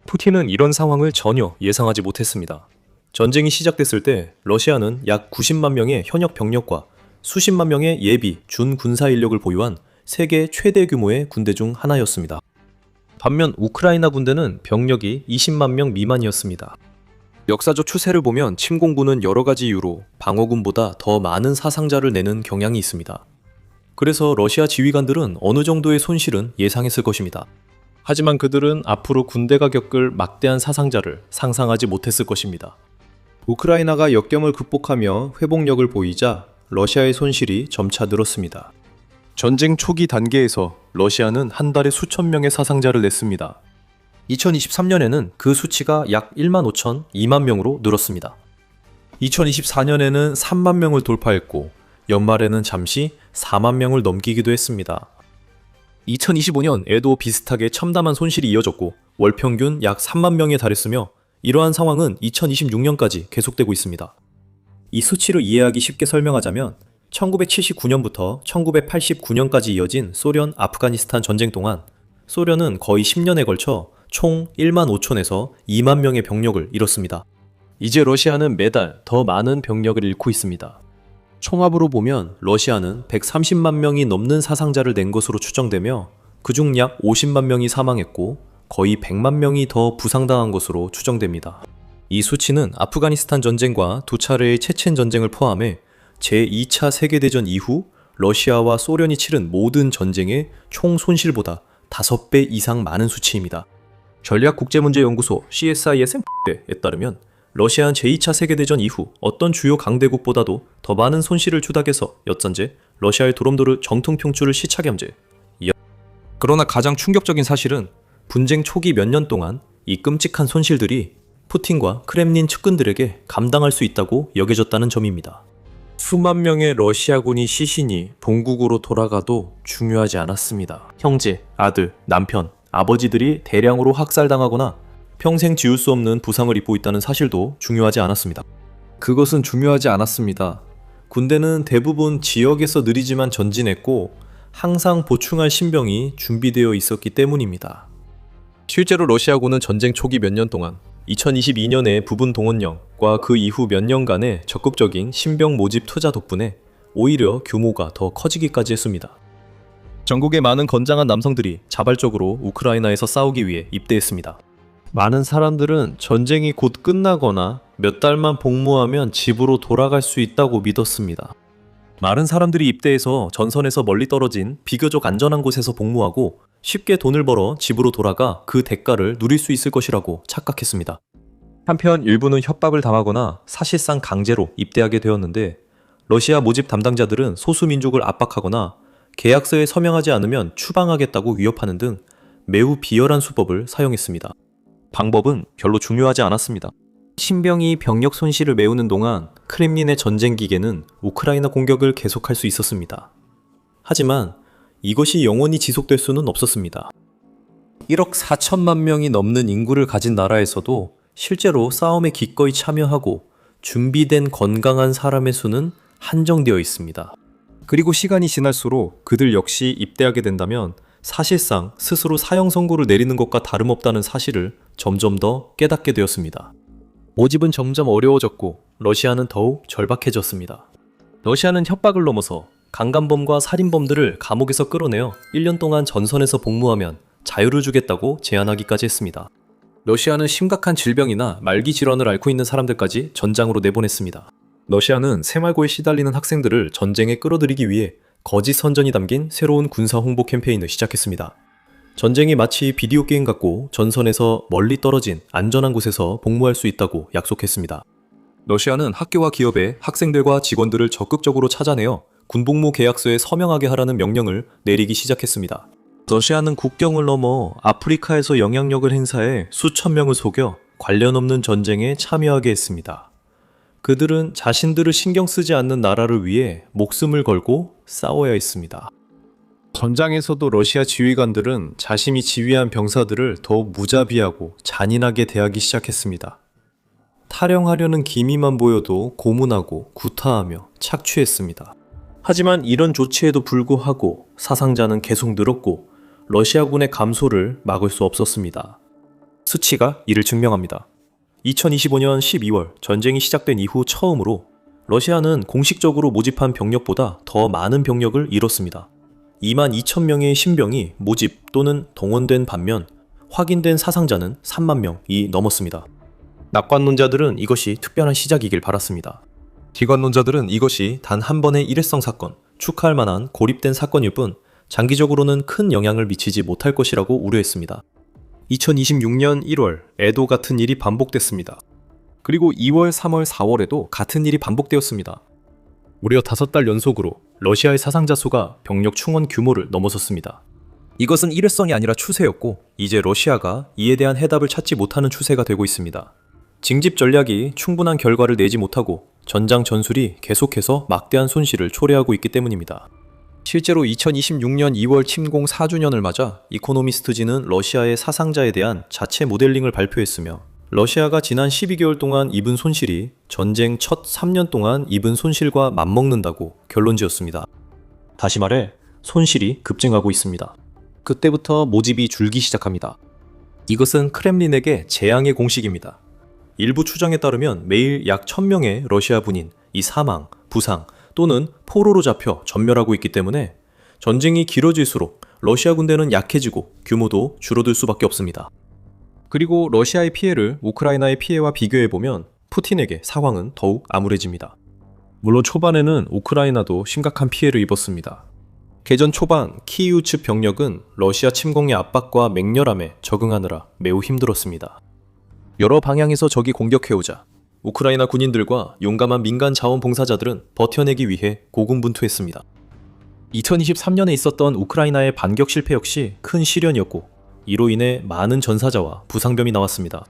푸틴은 이런 상황을 전혀 예상하지 못했습니다. 전쟁이 시작됐을 때 러시아는 약 90만 명의 현역 병력과 수십만 명의 예비 준군사 인력을 보유한 세계 최대 규모의 군대 중 하나였습니다. 반면 우크라이나 군대는 병력이 20만 명 미만이었습니다. 역사적 추세를 보면 침공군은 여러 가지 이유로 방어군보다 더 많은 사상자를 내는 경향이 있습니다. 그래서 러시아 지휘관들은 어느 정도의 손실은 예상했을 것입니다. 하지만 그들은 앞으로 군대가 겪을 막대한 사상자를 상상하지 못했을 것입니다. 우크라이나가 역경을 극복하며 회복력을 보이자 러시아의 손실이 점차 늘었습니다. 전쟁 초기 단계에서 러시아는 한 달에 수천 명의 사상자를 냈습니다. 2023년에는 그 수치가 약 1만 5천, 2만 명으로 늘었습니다. 2024년에는 3만 명을 돌파했고 연말에는 잠시 4만 명을 넘기기도 했습니다. 2025년에도 비슷하게 첨담한 손실이 이어졌고 월 평균 약 3만 명에 달했으며 이러한 상황은 2026년까지 계속되고 있습니다. 이 수치를 이해하기 쉽게 설명하자면 1979년부터 1989년까지 이어진 소련 아프가니스탄 전쟁 동안 소련은 거의 10년에 걸쳐 총 1만 5천에서 2만 명의 병력을 잃었습니다. 이제 러시아는 매달 더 많은 병력을 잃고 있습니다. 총합으로 보면 러시아는 130만 명이 넘는 사상자를 낸 것으로 추정되며 그중 약 50만 명이 사망했고 거의 100만 명이 더 부상당한 것으로 추정됩니다. 이 수치는 아프가니스탄 전쟁과 두 차례의 체첸 전쟁을 포함해 제2차 세계대전 이후 러시아와 소련이 치른 모든 전쟁의 총 손실보다 5배 이상 많은 수치입니다. 전략국제문제연구소 CSIS에 따르면 러시아는 제2차 세계대전 이후 어떤 주요 강대국보다도 더 많은 손실을 추닥해서 엿전제, 러시아의 드럼도르 정통평출을 시차겸제. 그러나 가장 충격적인 사실은 분쟁 초기 몇 년 동안 이 끔찍한 손실들이 푸틴과 크렘린 측근들에게 감당할 수 있다고 여겨졌다는 점입니다. 수만 명의 러시아군이 시신이 본국으로 돌아가도 중요하지 않았습니다. 형제, 아들, 남편, 아버지들이 대량으로 학살당하거나 평생 지울 수 없는 부상을 입고 있다는 사실도 중요하지 않았습니다. 그것은 중요하지 않았습니다. 군대는 대부분 지역에서 느리지만 전진했고 항상 보충할 신병이 준비되어 있었기 때문입니다. 실제로 러시아군은 전쟁 초기 몇 년 동안 2022년에 부분 동원령과 그 이후 몇 년간의 적극적인 신병 모집 투자 덕분에 오히려 규모가 더 커지기까지 했습니다. 전국의 많은 건장한 남성들이 자발적으로 우크라이나에서 싸우기 위해 입대했습니다. 많은 사람들은 전쟁이 곧 끝나거나 몇 달만 복무하면 집으로 돌아갈 수 있다고 믿었습니다. 많은 사람들이 입대해서 전선에서 멀리 떨어진 비교적 안전한 곳에서 복무하고 쉽게 돈을 벌어 집으로 돌아가 그 대가를 누릴 수 있을 것이라고 착각했습니다. 한편 일부는 협박을 당하거나 사실상 강제로 입대하게 되었는데 러시아 모집 담당자들은 소수민족을 압박하거나 계약서에 서명하지 않으면 추방하겠다고 위협하는 등 매우 비열한 수법을 사용했습니다. 방법은 별로 중요하지 않았습니다. 신병이 병력 손실을 메우는 동안 크렘린의 전쟁 기계는 우크라이나 공격을 계속할 수 있었습니다. 하지만 이것이 영원히 지속될 수는 없었습니다. 1억 4천만 명이 넘는 인구를 가진 나라에서도 실제로 싸움에 기꺼이 참여하고 준비된 건강한 사람의 수는 한정되어 있습니다. 그리고 시간이 지날수록 그들 역시 입대하게 된다면 사실상 스스로 사형 선고를 내리는 것과 다름없다는 사실을 점점 더 깨닫게 되었습니다. 모집은 점점 어려워졌고 러시아는 더욱 절박해졌습니다. 러시아는 협박을 넘어서 강간범과 살인범들을 감옥에서 끌어내어 1년 동안 전선에서 복무하면 자유를 주겠다고 제안하기까지 했습니다. 러시아는 심각한 질병이나 말기 질환을 앓고 있는 사람들까지 전장으로 내보냈습니다. 러시아는 새말고에 시달리는 학생들을 전쟁에 끌어들이기 위해 거짓 선전이 담긴 새로운 군사 홍보 캠페인을 시작했습니다. 전쟁이 마치 비디오 게임 같고 전선에서 멀리 떨어진 안전한 곳에서 복무할 수 있다고 약속했습니다. 러시아는 학교와 기업에 학생들과 직원들을 적극적으로 찾아내어 군복무 계약서에 서명하게 하라는 명령을 내리기 시작했습니다. 러시아는 국경을 넘어 아프리카에서 영향력을 행사해 수천 명을 속여 관련 없는 전쟁에 참여하게 했습니다. 그들은 자신들을 신경 쓰지 않는 나라를 위해 목숨을 걸고 싸워야 했습니다. 전장에서도 러시아 지휘관들은 자신이 지휘한 병사들을 더욱 무자비하고 잔인하게 대하기 시작했습니다. 탈영하려는 기미만 보여도 고문하고 구타하며 착취했습니다. 하지만 이런 조치에도 불구하고 사상자는 계속 늘었고 러시아군의 감소를 막을 수 없었습니다. 수치가 이를 증명합니다. 2025년 12월 전쟁이 시작된 이후 처음으로 러시아는 공식적으로 모집한 병력보다 더 많은 병력을 잃었습니다. 2만 2천 명의 신병이 모집 또는 동원된 반면 확인된 사상자는 3만 명이 넘었습니다. 낙관론자들은 이것이 특별한 시작이길 바랐습니다. 기관론자들은 이것이 단 한 번의 일회성 사건, 축하할 만한 고립된 사건일 뿐 장기적으로는 큰 영향을 미치지 못할 것이라고 우려했습니다. 2026년 1월 에도 같은 일이 반복됐습니다. 그리고 2월, 3월, 4월에도 같은 일이 반복되었습니다. 무려 5달 연속으로 러시아의 사상자 수가 병력 충원 규모를 넘어섰습니다. 이것은 일회성이 아니라 추세였고 이제 러시아가 이에 대한 해답을 찾지 못하는 추세가 되고 있습니다. 징집 전략이 충분한 결과를 내지 못하고 전장 전술이 계속해서 막대한 손실을 초래하고 있기 때문입니다. 실제로 2026년 2월 침공 4주년을 맞아 이코노미스트지는 러시아의 사상자에 대한 자체 모델링을 발표했으며 러시아가 지난 12개월 동안 입은 손실이 전쟁 첫 3년 동안 입은 손실과 맞먹는다고 결론지었습니다. 다시 말해 손실이 급증하고 있습니다. 그때부터 모집이 줄기 시작합니다. 이것은 크렘린에게 재앙의 공식입니다. 일부 추정에 따르면 매일 약 1000명의 러시아 군인 이 사망, 부상 또는 포로로 잡혀 전멸하고 있기 때문에 전쟁이 길어질수록 러시아 군대는 약해지고 규모도 줄어들 수밖에 없습니다. 그리고 러시아의 피해를 우크라이나의 피해와 비교해보면 푸틴에게 상황은 더욱 암울해집니다. 물론 초반에는 우크라이나도 심각한 피해를 입었습니다. 개전 초반 키이우 측 병력은 러시아 침공의 압박과 맹렬함에 적응하느라 매우 힘들었습니다. 여러 방향에서 적이 공격해오자 우크라이나 군인들과 용감한 민간 자원봉사자들은 버텨내기 위해 고군분투했습니다. 2023년에 있었던 우크라이나의 반격 실패 역시 큰 시련이었고 이로 인해 많은 전사자와 부상병이 나왔습니다.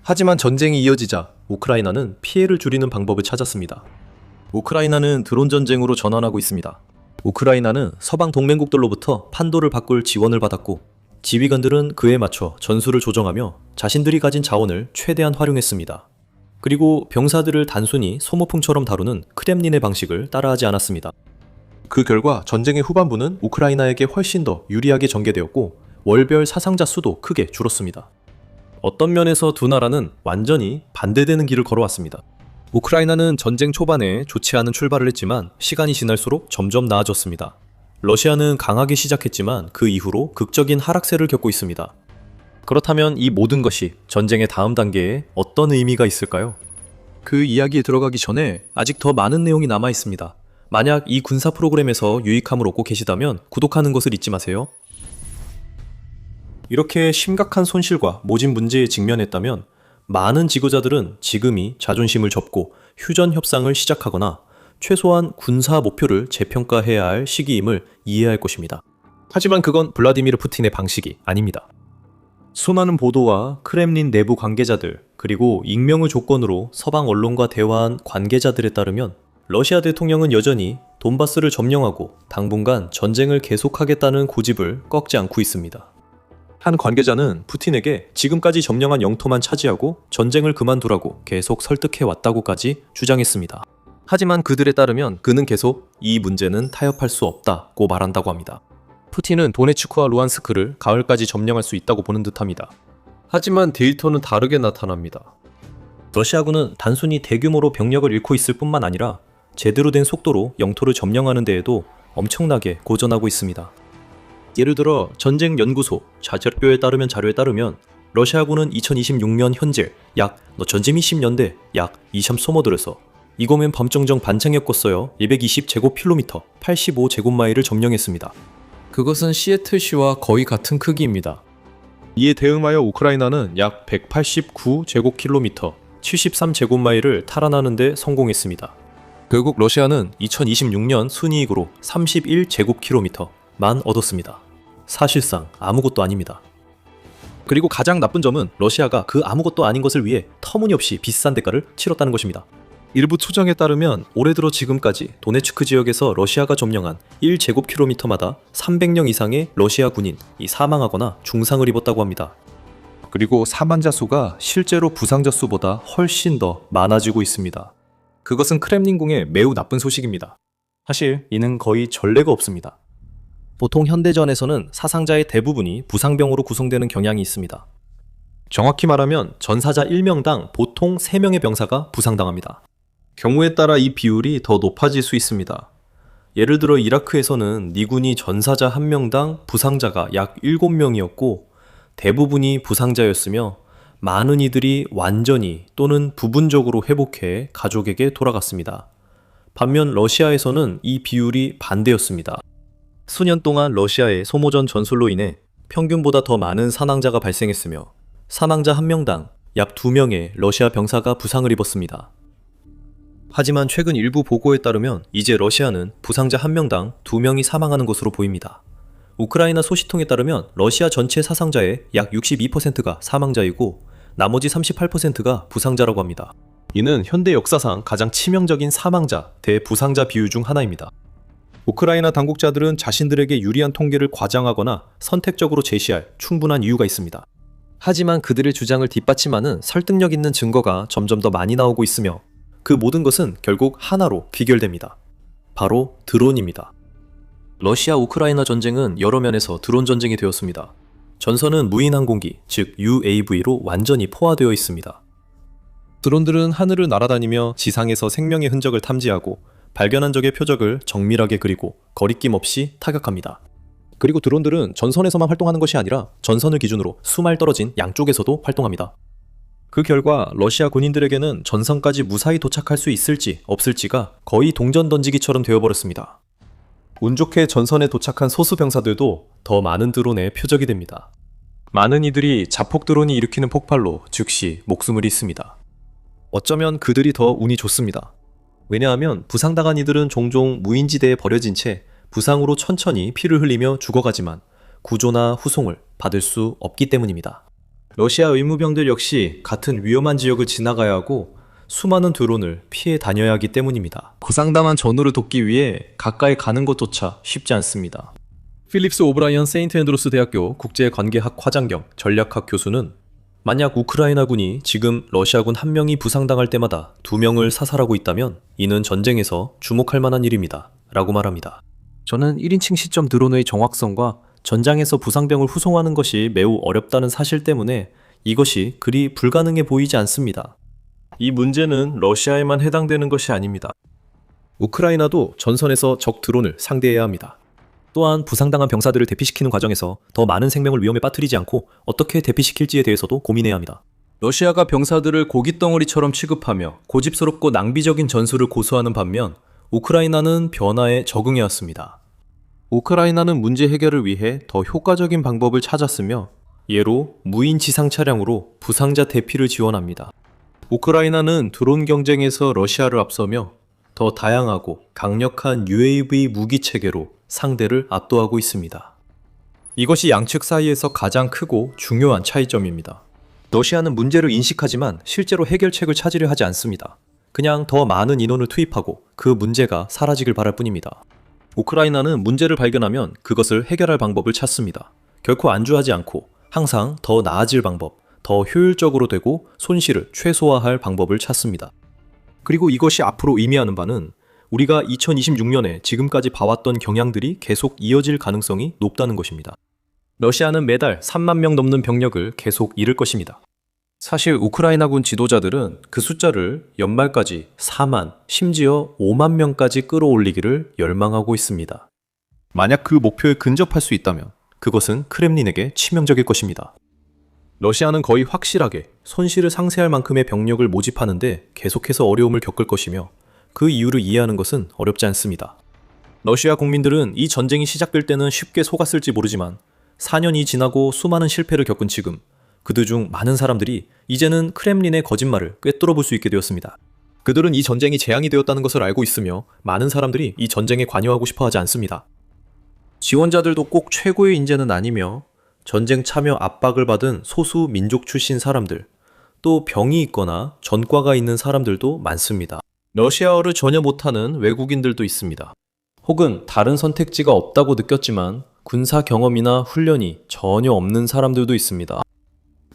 하지만 전쟁이 이어지자 우크라이나는 피해를 줄이는 방법을 찾았습니다. 우크라이나는 드론 전쟁으로 전환하고 있습니다. 우크라이나는 서방 동맹국들로부터 판도를 바꿀 지원을 받았고 지휘관들은 그에 맞춰 전술을 조정하며 자신들이 가진 자원을 최대한 활용했습니다. 그리고 병사들을 단순히 소모품처럼 다루는 크렘린의 방식을 따라하지 않았습니다. 그 결과 전쟁의 후반부는 우크라이나에게 훨씬 더 유리하게 전개되었고 월별 사상자 수도 크게 줄었습니다. 어떤 면에서 두 나라는 완전히 반대되는 길을 걸어왔습니다. 우크라이나는 전쟁 초반에 좋지 않은 출발을 했지만 시간이 지날수록 점점 나아졌습니다. 러시아는 강하게 시작했지만 그 이후로 극적인 하락세를 겪고 있습니다. 그렇다면 이 모든 것이 전쟁의 다음 단계에 어떤 의미가 있을까요? 그 이야기에 들어가기 전에 아직 더 많은 내용이 남아 있습니다. 만약 이 군사 프로그램에서 유익함을 얻고 계시다면 구독하는 것을 잊지 마세요. 이렇게 심각한 손실과 모진 문제에 직면했다면 많은 지도자들은 지금이 자존심을 접고 휴전 협상을 시작하거나 최소한 군사 목표를 재평가해야 할 시기임을 이해할 것입니다. 하지만 그건 블라디미르 푸틴의 방식이 아닙니다. 수많은 보도와 크렘린 내부 관계자들 그리고 익명을 조건으로 서방 언론과 대화한 관계자들에 따르면 러시아 대통령은 여전히 돈바스를 점령하고 당분간 전쟁을 계속하겠다는 고집을 꺾지 않고 있습니다. 한 관계자는 푸틴에게 지금까지 점령한 영토만 차지하고 전쟁을 그만두라고 계속 설득해 왔다고까지 주장했습니다. 하지만 그들에 따르면 그는 계속 이 문제는 타협할 수 없다고 말한다고 합니다. 푸틴은 도네츠크와 루안스크를 가을까지 점령할 수 있다고 보는 듯합니다. 하지만 데이터는 다르게 나타납니다. 러시아군은 단순히 대규모로 병력을 잃고 있을 뿐만 아니라 제대로 된 속도로 영토를 점령하는 데에도 엄청나게 고전하고 있습니다. 예를 들어 전쟁연구소 자료에 따르면 러시아군은 2026년 현재 전쟁 20년대 약 23소모들에서 이거면 밤정정 반창에 껐어요 220제곱킬로미터 85제곱마일을 점령했습니다. 그것은 시애틀시와 거의 같은 크기입니다. 이에 대응하여 우크라이나는 약 189제곱킬로미터 73제곱마일을 탈환하는 데 성공했습니다. 결국 러시아는 2026년 순이익으로 31제곱킬로미터만 얻었습니다. 사실상 아무것도 아닙니다. 그리고 가장 나쁜 점은 러시아가 그 아무것도 아닌 것을 위해 터무니없이 비싼 대가를 치렀다는 것입니다. 일부 추정에 따르면 올해 들어 지금까지 도네츠크 지역에서 러시아가 점령한 1제곱킬로미터마다 300명 이상의 러시아 군인이 사망하거나 중상을 입었다고 합니다. 그리고 사망자 수가 실제로 부상자 수보다 훨씬 더 많아지고 있습니다. 그것은 크렘린궁의 매우 나쁜 소식입니다. 사실 이는 거의 전례가 없습니다. 보통 현대전에서는 사상자의 대부분이 부상병으로 구성되는 경향이 있습니다. 정확히 말하면 전사자 1명당 보통 3명의 병사가 부상당합니다. 경우에 따라 이 비율이 더 높아질 수 있습니다. 예를 들어 이라크에서는 미군이 전사자 1명당 부상자가 약 7명이었고 대부분이 부상자였으며 많은 이들이 완전히 또는 부분적으로 회복해 가족에게 돌아갔습니다. 반면 러시아에서는 이 비율이 반대였습니다. 수년 동안 러시아의 소모전 전술로 인해 평균보다 더 많은 사망자가 발생했으며 사망자 1명당 약 2명의 러시아 병사가 부상을 입었습니다. 하지만 최근 일부 보고에 따르면 이제 러시아는 부상자 1명당 2명이 사망하는 것으로 보입니다. 우크라이나 소식통에 따르면 러시아 전체 사상자의 약 62%가 사망자이고 나머지 38%가 부상자라고 합니다. 이는 현대 역사상 가장 치명적인 사망자 대 부상자 비율 중 하나입니다. 우크라이나 당국자들은 자신들에게 유리한 통계를 과장하거나 선택적으로 제시할 충분한 이유가 있습니다. 하지만 그들의 주장을 뒷받침하는 설득력 있는 증거가 점점 더 많이 나오고 있으며 그 모든 것은 결국 하나로 귀결됩니다. 바로 드론입니다. 러시아 우크라이나 전쟁은 여러 면에서 드론 전쟁이 되었습니다. 전선은 무인 항공기, 즉 UAV로 완전히 포화되어 있습니다. 드론들은 하늘을 날아다니며 지상에서 생명의 흔적을 탐지하고 발견한 적의 표적을 정밀하게 그리고 거리낌 없이 타격합니다. 그리고 드론들은 전선에서만 활동하는 것이 아니라 전선을 기준으로 수마일 떨어진 양쪽에서도 활동합니다. 그 결과 러시아 군인들에게는 전선까지 무사히 도착할 수 있을지 없을지가 거의 동전 던지기처럼 되어버렸습니다. 운 좋게 전선에 도착한 소수 병사들도 더 많은 드론의 표적이 됩니다. 많은 이들이 자폭 드론이 일으키는 폭발로 즉시 목숨을 잃습니다. 어쩌면 그들이 더 운이 좋습니다. 왜냐하면 부상당한 이들은 종종 무인지대에 버려진 채 부상으로 천천히 피를 흘리며 죽어가지만 구조나 후송을 받을 수 없기 때문입니다. 러시아 의무병들 역시 같은 위험한 지역을 지나가야 하고 수많은 드론을 피해 다녀야 하기 때문입니다. 부상당한 전우를 돕기 위해 가까이 가는 것조차 쉽지 않습니다. 필립스 오브라이언 세인트 앤드루스 대학교 국제관계학 화장경 전략학 교수는 만약 우크라이나군이 지금 러시아군 한 명이 부상당할 때마다 2명을 사살하고 있다면 이는 전쟁에서 주목할 만한 일입니다. 라고 말합니다. 저는 1인칭 시점 드론의 정확성과 전장에서 부상병을 후송하는 것이 매우 어렵다는 사실 때문에 이것이 그리 불가능해 보이지 않습니다. 이 문제는 러시아에만 해당되는 것이 아닙니다. 우크라이나도 전선에서 적 드론을 상대해야 합니다. 또한 부상당한 병사들을 대피시키는 과정에서 더 많은 생명을 위험에 빠뜨리지 않고 어떻게 대피시킬지에 대해서도 고민해야 합니다. 러시아가 병사들을 고깃덩어리처럼 취급하며 고집스럽고 낭비적인 전술을 고수하는 반면 우크라이나는 변화에 적응해 왔습니다. 우크라이나는 문제 해결을 위해 더 효과적인 방법을 찾았으며 예로 무인 지상 차량으로 부상자 대피를 지원합니다. 우크라이나는 드론 경쟁에서 러시아를 앞서며 더 다양하고 강력한 UAV 무기 체계로 상대를 압도하고 있습니다. 이것이 양측 사이에서 가장 크고 중요한 차이점입니다. 러시아는 문제를 인식하지만 실제로 해결책을 찾으려 하지 않습니다. 그냥 더 많은 인원을 투입하고 그 문제가 사라지길 바랄 뿐입니다. 우크라이나는 문제를 발견하면 그것을 해결할 방법을 찾습니다. 결코 안주하지 않고 항상 더 나아질 방법, 더 효율적으로 되고 손실을 최소화할 방법을 찾습니다. 그리고 이것이 앞으로 의미하는 바는 우리가 2026년에 지금까지 봐왔던 경향들이 계속 이어질 가능성이 높다는 것입니다. 러시아는 매달 3만 명 넘는 병력을 계속 잃을 것입니다. 사실 우크라이나군 지도자들은 그 숫자를 연말까지 4만, 심지어 5만 명까지 끌어올리기를 열망하고 있습니다. 만약 그 목표에 근접할 수 있다면 그것은 크렘린에게 치명적일 것입니다. 러시아는 거의 확실하게 손실을 상쇄할 만큼의 병력을 모집하는데 계속해서 어려움을 겪을 것이며 그 이유를 이해하는 것은 어렵지 않습니다. 러시아 국민들은 이 전쟁이 시작될 때는 쉽게 속았을지 모르지만 4년이 지나고 수많은 실패를 겪은 지금 그들 중 많은 사람들이 이제는 크렘린의 거짓말을 꿰뚫어 볼 수 있게 되었습니다. 그들은 이 전쟁이 재앙이 되었다는 것을 알고 있으며 많은 사람들이 이 전쟁에 관여하고 싶어 하지 않습니다. 지원자들도 꼭 최고의 인재는 아니며 전쟁 참여 압박을 받은 소수 민족 출신 사람들, 또 병이 있거나 전과가 있는 사람들도 많습니다. 러시아어를 전혀 못하는 외국인들도 있습니다. 혹은 다른 선택지가 없다고 느꼈지만 군사 경험이나 훈련이 전혀 없는 사람들도 있습니다.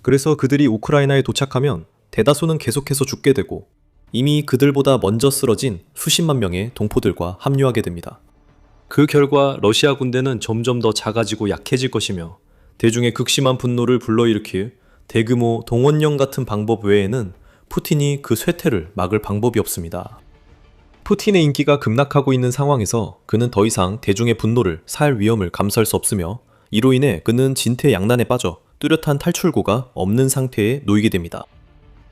그래서 그들이 우크라이나에 도착하면 대다수는 계속해서 죽게 되고 이미 그들보다 먼저 쓰러진 수십만 명의 동포들과 합류하게 됩니다. 그 결과 러시아 군대는 점점 더 작아지고 약해질 것이며 대중의 극심한 분노를 불러일으킬 대규모 동원령 같은 방법 외에는 푸틴이 그 쇠퇴를 막을 방법이 없습니다. 푸틴의 인기가 급락하고 있는 상황에서 그는 더 이상 대중의 분노를 살 위험을 감수할 수 없으며 이로 인해 그는 진퇴양난에 빠져 뚜렷한 탈출구가 없는 상태에 놓이게 됩니다.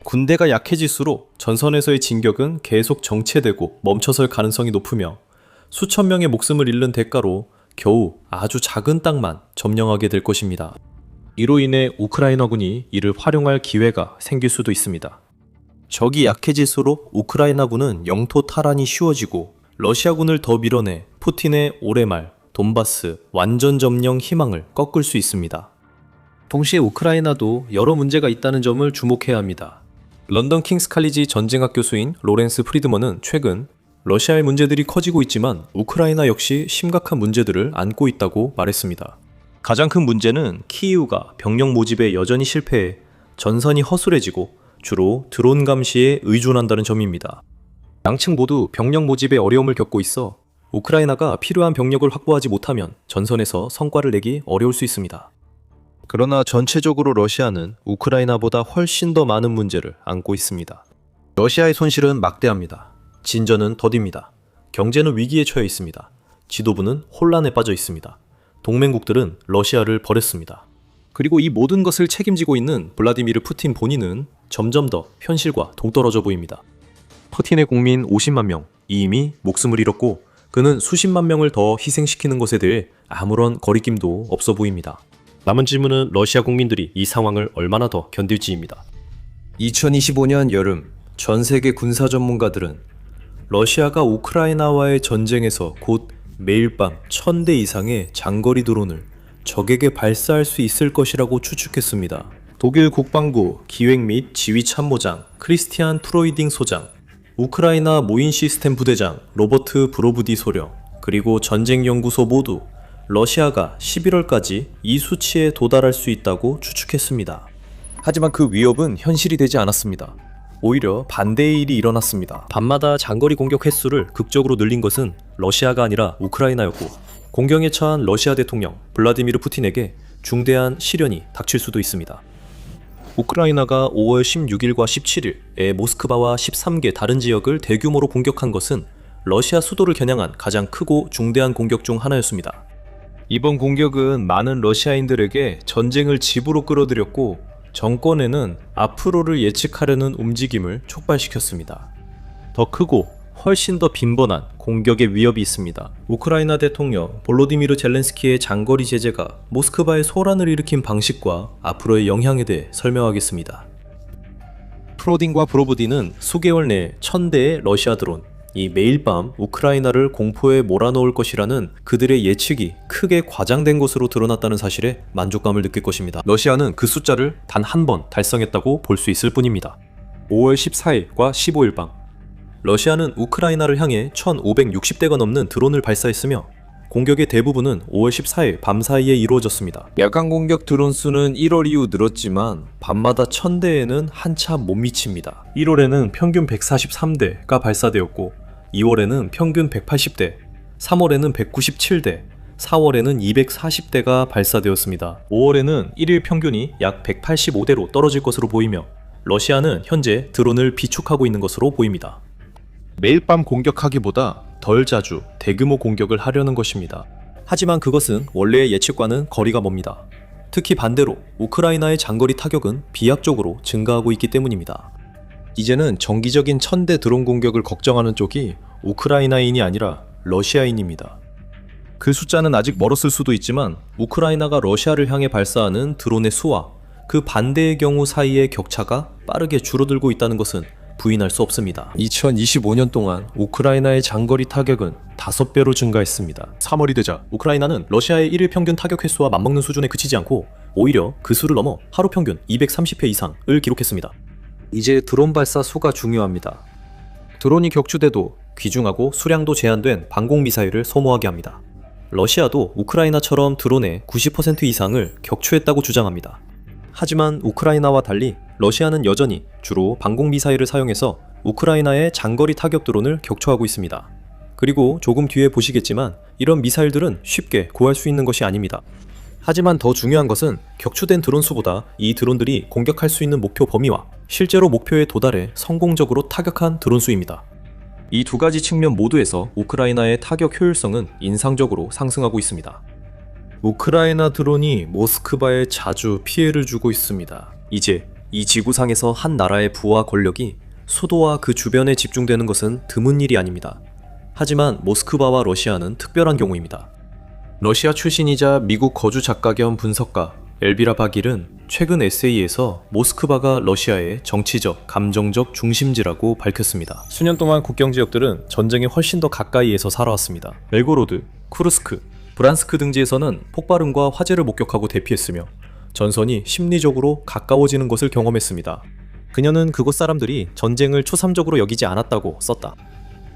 군대가 약해질수록 전선에서의 진격은 계속 정체되고 멈춰설 가능성이 높으며 수천 명의 목숨을 잃는 대가로 겨우 아주 작은 땅만 점령하게 될 것입니다. 이로 인해 우크라이나군이 이를 활용할 기회가 생길 수도 있습니다. 적이 약해질수록 우크라이나군은 영토 탈환이 쉬워지고 러시아군을 더 밀어내 푸틴의 올해 말 돈바스 완전 점령 희망을 꺾을 수 있습니다. 동시에 우크라이나도 여러 문제가 있다는 점을 주목해야 합니다. 런던 킹스 칼리지 전쟁학 교수인 로렌스 프리드먼은 최근 러시아의 문제들이 커지고 있지만 우크라이나 역시 심각한 문제들을 안고 있다고 말했습니다. 가장 큰 문제는 키이우가 병력 모집에 여전히 실패해 전선이 허술해지고 주로 드론 감시에 의존한다는 점입니다. 양측 모두 병력 모집에 어려움을 겪고 있어 우크라이나가 필요한 병력을 확보하지 못하면 전선에서 성과를 내기 어려울 수 있습니다. 그러나 전체적으로 러시아는 우크라이나보다 훨씬 더 많은 문제를 안고 있습니다. 러시아의 손실은 막대합니다. 진전은 더딥니다. 경제는 위기에 처해 있습니다. 지도부는 혼란에 빠져 있습니다. 동맹국들은 러시아를 버렸습니다. 그리고 이 모든 것을 책임지고 있는 블라디미르 푸틴 본인은 점점 더 현실과 동떨어져 보입니다. 푸틴의 국민 50만 명, 이미 목숨을 잃었고 그는 수십만 명을 더 희생시키는 것에 대해 아무런 거리낌도 없어 보입니다. 남은 질문은 러시아 국민들이 이 상황을 얼마나 더 견딜지입니다. 2025년 여름, 전 세계 군사 전문가들은 러시아가 우크라이나와의 전쟁에서 곧 매일 밤 1000대 이상의 장거리 드론을 적에게 발사할 수 있을 것이라고 추측했습니다. 독일 국방부 기획 및 지휘 참모장 크리스티안 프로이딩 소장, 우크라이나 모인 시스템 부대장 로버트 브로브디 소령, 그리고 전쟁연구소 모두 러시아가 11월까지 이 수치에 도달할 수 있다고 추측했습니다. 하지만 그 위협은 현실이 되지 않았습니다. 오히려 반대의 일이 일어났습니다. 밤마다 장거리 공격 횟수를 극적으로 늘린 것은 러시아가 아니라 우크라이나였고 공경에 처한 러시아 대통령 블라디미르 푸틴에게 중대한 시련이 닥칠 수도 있습니다. 우크라이나가 5월 16일과 17일에 모스크바와 13개 다른 지역을 대규모로 공격한 것은 러시아 수도를 겨냥한 가장 크고 중대한 공격 중 하나였습니다. 이번 공격은 많은 러시아인들에게 전쟁을 집으로 끌어들였고 정권에는 앞으로를 예측하려는 움직임을 촉발시켰습니다. 더 크고 훨씬 더 빈번한 공격의 위협이 있습니다. 우크라이나 대통령 볼로디미르 젤렌스키의 장거리 제재가 모스크바에 소란을 일으킨 방식과 앞으로의 영향에 대해 설명하겠습니다. 프로딩과 브로브디는 수개월 내에 1000대의 러시아 드론, 이 매일 밤 우크라이나를 공포에 몰아넣을 것이라는 그들의 예측이 크게 과장된 것으로 드러났다는 사실에 만족감을 느낄 것입니다. 러시아는 그 숫자를 단 한 번 달성했다고 볼 수 있을 뿐입니다. 5월 14일과 15일 밤, 러시아는 우크라이나를 향해 1560대가 넘는 드론을 발사했으며 공격의 대부분은 5월 14일 밤 사이에 이루어졌습니다. 야간 공격 드론 수는 1월 이후 늘었지만 밤마다 1000대에는 한참 못 미칩니다. 1월에는 평균 143대가 발사되었고 2월에는 평균 180대, 3월에는 197대, 4월에는 240대가 발사되었습니다. 5월에는 1일 평균이 약 185대로 떨어질 것으로 보이며 러시아는 현재 드론을 비축하고 있는 것으로 보입니다. 매일 밤 공격하기보다 덜 자주 대규모 공격을 하려는 것입니다. 하지만 그것은 원래의 예측과는 거리가 멉니다. 특히 반대로 우크라이나의 장거리 타격은 비약적으로 증가하고 있기 때문입니다. 이제는 정기적인 1000대 드론 공격을 걱정하는 쪽이 우크라이나인이 아니라 러시아인입니다. 그 숫자는 아직 멀었을 수도 있지만 우크라이나가 러시아를 향해 발사하는 드론의 수와 그 반대의 경우 사이의 격차가 빠르게 줄어들고 있다는 것은 부인할 수 없습니다. 2025년 동안 우크라이나의 장거리 타격은 5배로 증가했습니다. 3월이 되자 우크라이나는 러시아의 1일 평균 타격 횟수와 맞먹는 수준에 그치지 않고 오히려 그 수를 넘어 하루 평균 230회 이상을 기록했습니다. 이제 드론 발사 수가 중요합니다. 드론이 격추돼도 귀중하고 수량도 제한된 방공미사일을 소모하게 합니다. 러시아도 우크라이나처럼 드론의 90% 이상을 격추했다고 주장합니다. 하지만 우크라이나와 달리 러시아는 여전히 주로 방공미사일을 사용해서 우크라이나의 장거리 타격 드론을 격추하고 있습니다. 그리고 조금 뒤에 보시겠지만 이런 미사일들은 쉽게 구할 수 있는 것이 아닙니다. 하지만 더 중요한 것은 격추된 드론 수보다 이 드론들이 공격할 수 있는 목표 범위와 실제로 목표에 도달해 성공적으로 타격한 드론 수입니다. 이 두 가지 측면 모두에서 우크라이나의 타격 효율성은 인상적으로 상승하고 있습니다. 우크라이나 드론이 모스크바에 자주 피해를 주고 있습니다. 이제 이 지구상에서 한 나라의 부와 권력이 수도와 그 주변에 집중되는 것은 드문 일이 아닙니다. 하지만 모스크바와 러시아는 특별한 경우입니다. 러시아 출신이자 미국 거주 작가 겸 분석가 엘비라 바길은 최근 에세이에서 모스크바가 러시아의 정치적, 감정적 중심지라고 밝혔습니다. 수년 동안 국경 지역들은 전쟁에 훨씬 더 가까이에서 살아왔습니다. 벨고로드, 쿠르스크, 브란스크 등지에서는 폭발음과 화재를 목격하고 대피했으며 전선이 심리적으로 가까워지는 것을 경험했습니다. 그녀는 그곳 사람들이 전쟁을 초삼적으로 여기지 않았다고 썼다.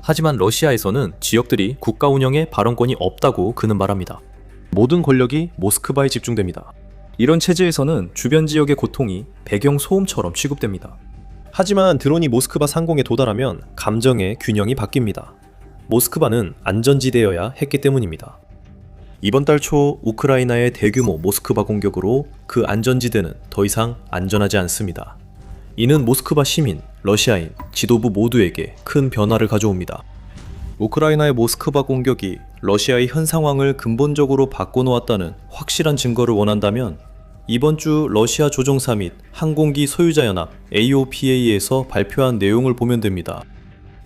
하지만 러시아에서는 지역들이 국가 운영에 발언권이 없다고 그는 말합니다. 모든 권력이 모스크바에 집중됩니다. 이런 체제에서는 주변 지역의 고통이 배경 소음처럼 취급됩니다. 하지만 드론이 모스크바 상공에 도달하면 감정의 균형이 바뀝니다. 모스크바는 안전지대여야 했기 때문입니다. 이번 달 초 우크라이나의 대규모 모스크바 공격으로 그 안전지대는 더 이상 안전하지 않습니다. 이는 모스크바 시민, 러시아인, 지도부 모두에게 큰 변화를 가져옵니다. 우크라이나의 모스크바 공격이 러시아의 현 상황을 근본적으로 바꿔놓았다는 확실한 증거를 원한다면 이번 주 러시아 조종사 및 항공기 소유자연합 AOPA에서 발표한 내용을 보면 됩니다.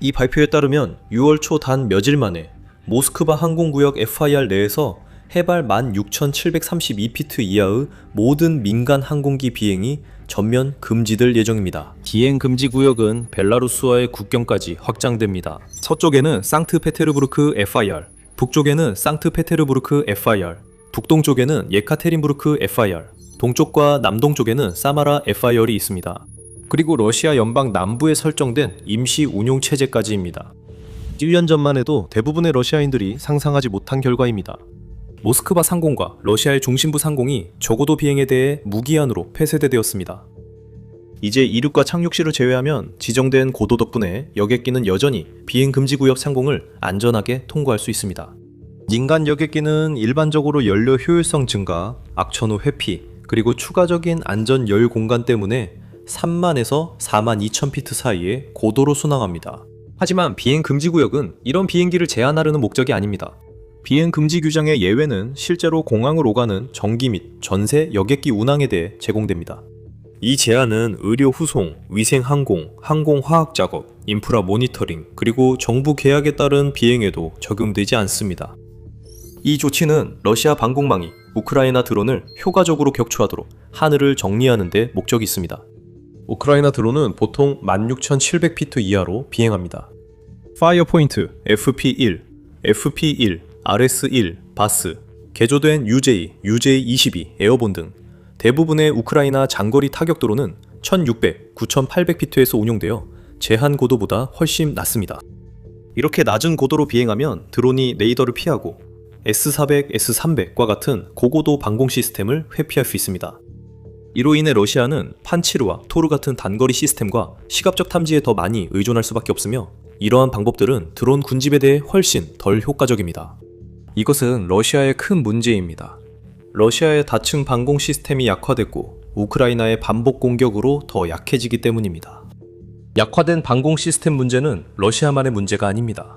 이 발표에 따르면 6월 초 단 며칠 만에 모스크바 항공구역 FIR 내에서 해발 16,732피트 이하의 모든 민간 항공기 비행이 전면 금지될 예정입니다. 비행 금지 구역은 벨라루스와의 국경까지 확장됩니다. 서쪽에는 상트페테르부르크 FIR, 북쪽에는 상트페테르부르크 FIR, 북동쪽에는 예카테린부르크 FIR, 동쪽과 남동쪽에는 사마라 FIR이 있습니다. 그리고 러시아 연방 남부에 설정된 임시 운용 체제까지입니다. 1년 전만 해도 대부분의 러시아인들이 상상하지 못한 결과입니다. 모스크바 상공과 러시아의 중심부 상공이 적어도 비행에 대해 무기한으로 폐쇄되었습니다. 이제 이륙과 착륙 시를 제외하면 지정된 고도 덕분에 여객기는 여전히 비행 금지 구역 상공을 안전하게 통과할 수 있습니다. 민간 여객기는 일반적으로 연료 효율성 증가, 악천후 회피, 그리고 추가적인 안전 열 공간 때문에 3만에서 4만 2천 피트 사이에 고도로 순항합니다. 하지만 비행 금지 구역은 이런 비행기를 제한하려는 목적이 아닙니다. 비행 금지 규정의 예외는 실제로 공항을 오가는 정기 및 전세 여객기 운항에 대해 제공됩니다. 이 제한은 의료 후송, 위생 항공, 항공화학 작업, 인프라 모니터링, 그리고 정부 계약에 따른 비행에도 적용되지 않습니다. 이 조치는 러시아 방공망이 우크라이나 드론을 효과적으로 격추하도록 하늘을 정리하는 데 목적이 있습니다. 우크라이나 드론은 보통 16,700피트 이하로 비행합니다. 파이어포인트, FP1, FP1, RS1, 바스, 개조된 UJ, UJ22, 에어본 등 대부분의 우크라이나 장거리 타격 드론은 1600, 9800피트에서 운용되어 제한 고도보다 훨씬 낮습니다. 이렇게 낮은 고도로 비행하면 드론이 레이더를 피하고 S400, S300과 같은 고고도 방공 시스템을 회피할 수 있습니다. 이로 인해 러시아는 판치르와 토르 같은 단거리 시스템과 시각적 탐지에 더 많이 의존할 수밖에 없으며 이러한 방법들은 드론 군집에 대해 훨씬 덜 효과적입니다. 이것은 러시아의 큰 문제입니다. 러시아의 다층 방공 시스템이 약화됐고 우크라이나의 반복 공격으로 더 약해지기 때문입니다. 약화된 방공 시스템 문제는 러시아만의 문제가 아닙니다.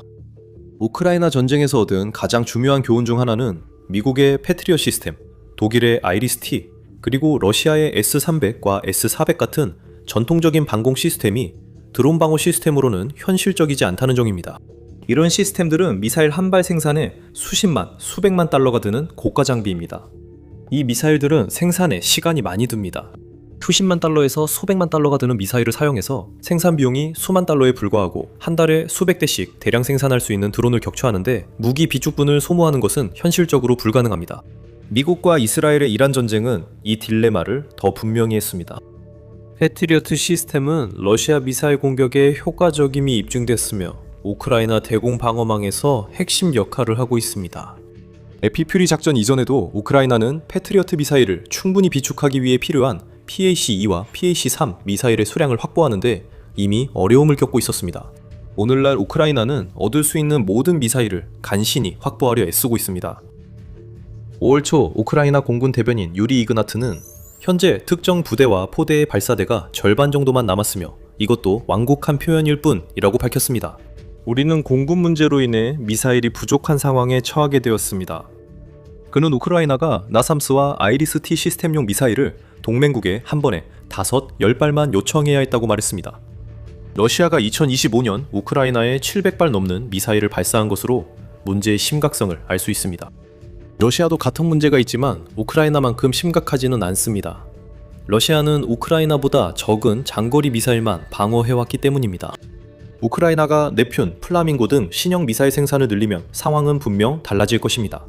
우크라이나 전쟁에서 얻은 가장 중요한 교훈 중 하나는 미국의 패트리엇 시스템, 독일의 아이리스-T, 그리고 러시아의 S300과 S400 같은 전통적인 방공 시스템이 드론 방어 시스템으로는 현실적이지 않다는 점입니다. 이런 시스템들은 미사일 한 발 생산에 수십만, 수백만 달러가 드는 고가 장비입니다. 이 미사일들은 생산에 시간이 많이 듭니다. 수십만 달러에서 수백만 달러가 드는 미사일을 사용해서 생산 비용이 수만 달러에 불과하고 한 달에 수백 대씩 대량 생산할 수 있는 드론을 격추하는데 무기 비축분을 소모하는 것은 현실적으로 불가능합니다. 미국과 이스라엘의 이란 전쟁은 이 딜레마를 더 분명히 했습니다. 패트리어트 시스템은 러시아 미사일 공격에 효과적임이 입증됐으며 우크라이나 대공 방어망에서 핵심 역할을 하고 있습니다. 에피퓨리 작전 이전에도 우크라이나는 패트리어트 미사일을 충분히 비축하기 위해 필요한 PAC-2와 PAC-3 미사일의 수량을 확보하는데 이미 어려움을 겪고 있었습니다. 오늘날 우크라이나는 얻을 수 있는 모든 미사일을 간신히 확보하려 애쓰고 있습니다. 5월 초 우크라이나 공군 대변인 유리 이그나트는 현재 특정 부대와 포대의 발사대가 절반 정도만 남았으며 이것도 완곡한 표현일 뿐이라고 밝혔습니다. 우리는 공군 문제로 인해 미사일이 부족한 상황에 처하게 되었습니다. 그는 우크라이나가 나삼스와 아이리스-T 시스템용 미사일을 동맹국에 한 번에 10발만 요청해야 했다고 말했습니다. 러시아가 2025년 우크라이나에 700발 넘는 미사일을 발사한 것으로 문제의 심각성을 알 수 있습니다. 러시아도 같은 문제가 있지만 우크라이나만큼 심각하지는 않습니다. 러시아는 우크라이나보다 적은 장거리 미사일만 방어해왔기 때문입니다. 우크라이나가 네튠, 플라밍고 등 신형 미사일 생산을 늘리면 상황은 분명 달라질 것입니다.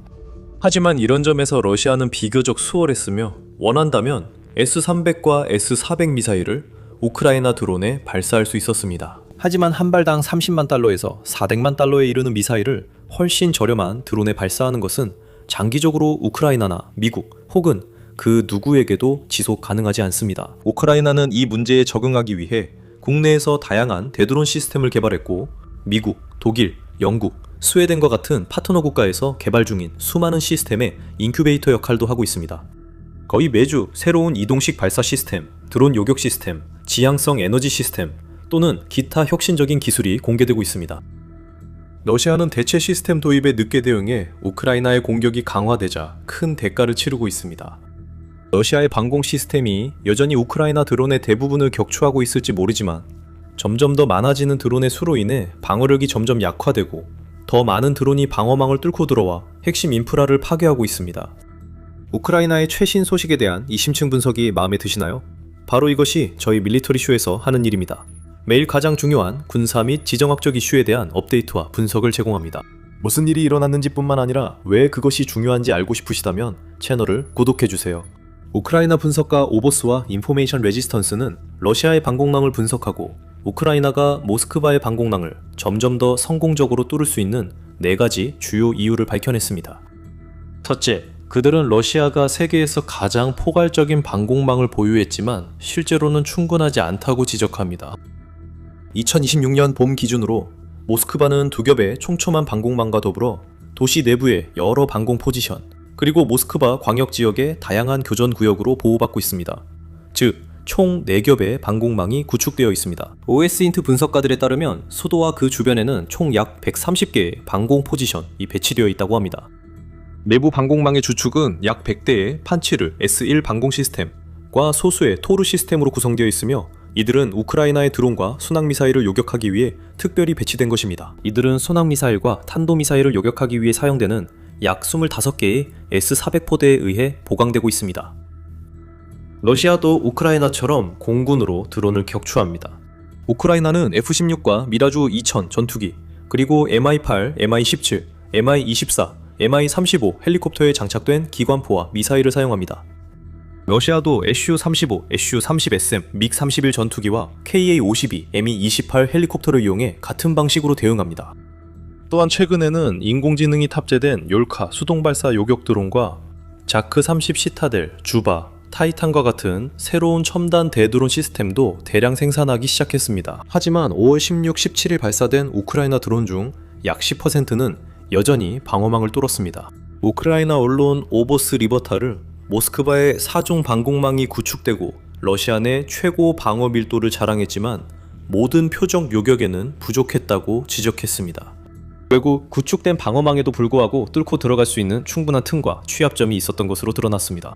하지만 이런 점에서 러시아는 비교적 수월했으며 원한다면 S-300과 S-400 미사일을 우크라이나 드론에 발사할 수 있었습니다. 하지만 한 발당 30만 달러에서 400만 달러에 이르는 미사일을 훨씬 저렴한 드론에 발사하는 것은 장기적으로 우크라이나나 미국 혹은 그 누구에게도 지속 가능하지 않습니다. 우크라이나는 이 문제에 적응하기 위해 국내에서 다양한 대드론 시스템을 개발했고 미국, 독일, 영국, 스웨덴과 같은 파트너 국가에서 개발 중인 수많은 시스템의 인큐베이터 역할도 하고 있습니다. 거의 매주 새로운 이동식 발사 시스템, 드론 요격 시스템, 지향성 에너지 시스템 또는 기타 혁신적인 기술이 공개되고 있습니다. 러시아는 대체 시스템 도입에 늦게 대응해 우크라이나의 공격이 강화되자 큰 대가를 치르고 있습니다. 러시아의 방공 시스템이 여전히 우크라이나 드론의 대부분을 격추하고 있을지 모르지만 점점 더 많아지는 드론의 수로 인해 방어력이 점점 약화되고 더 많은 드론이 방어망을 뚫고 들어와 핵심 인프라를 파괴하고 있습니다. 우크라이나의 최신 소식에 대한 이 심층 분석이 마음에 드시나요? 바로 이것이 저희 밀리터리 쇼에서 하는 일입니다. 매일 가장 중요한 군사 및 지정학적 이슈에 대한 업데이트와 분석을 제공합니다. 무슨 일이 일어났는지 뿐만 아니라 왜 그것이 중요한지 알고 싶으시다면 채널을 구독해주세요. 우크라이나 분석가 오보스와 인포메이션 레지스턴스는 러시아의 방공망을 분석하고 우크라이나가 모스크바의 방공망을 점점 더 성공적으로 뚫을 수 있는 4가지 주요 이유를 밝혀냈습니다. 첫째, 그들은 러시아가 세계에서 가장 포괄적인 방공망을 보유했지만 실제로는 충분하지 않다고 지적합니다. 2026년 봄 기준으로 모스크바는 2겹의 촘촘한 방공망과 더불어 도시 내부의 여러 방공 포지션, 그리고 모스크바 광역 지역의 다양한 교전 구역으로 보호받고 있습니다. 즉, 총 4겹의 방공망이 구축되어 있습니다. OS인트 분석가들에 따르면 수도와 그 주변에는 총 약 130개의 방공 포지션이 배치되어 있다고 합니다. 내부 방공망의 주축은 약 100대의 판치르 S1 방공 시스템과 소수의 토르 시스템으로 구성되어 있으며 이들은 우크라이나의 드론과 순항미사일을 요격하기 위해 특별히 배치된 것입니다. 이들은 순항미사일과 탄도미사일을 요격하기 위해 사용되는 약 25개의 S-400포대에 의해 보강되고 있습니다. 러시아도 우크라이나처럼 공군으로 드론을 격추합니다. 우크라이나는 F-16과 미라주 2000 전투기, 그리고 Mi-8, Mi-17, Mi-24, Mi-35 헬리콥터에 장착된 기관포와 미사일을 사용합니다. 러시아도 SU-35, SU-30SM, 믹-31 전투기와 KA-52, Mi-28 헬리콥터를 이용해 같은 방식으로 대응합니다. 또한 최근에는 인공지능이 탑재된 욜카 수동발사 요격 드론과 자크-30 시타델, 주바, 타이탄과 같은 새로운 첨단 대드론 시스템도 대량 생산하기 시작했습니다. 하지만 5월 16, 17일 발사된 우크라이나 드론 중 약 10%는 여전히 방어망을 뚫었습니다. 우크라이나 언론 오보스 리버타를 모스크바의 4중 방공망이 구축되고 러시아 내 최고 방어 밀도를 자랑했지만 모든 표적 요격에는 부족했다고 지적했습니다. 결국 구축된 방어망에도 불구하고 뚫고 들어갈 수 있는 충분한 틈과 취약점이 있었던 것으로 드러났습니다.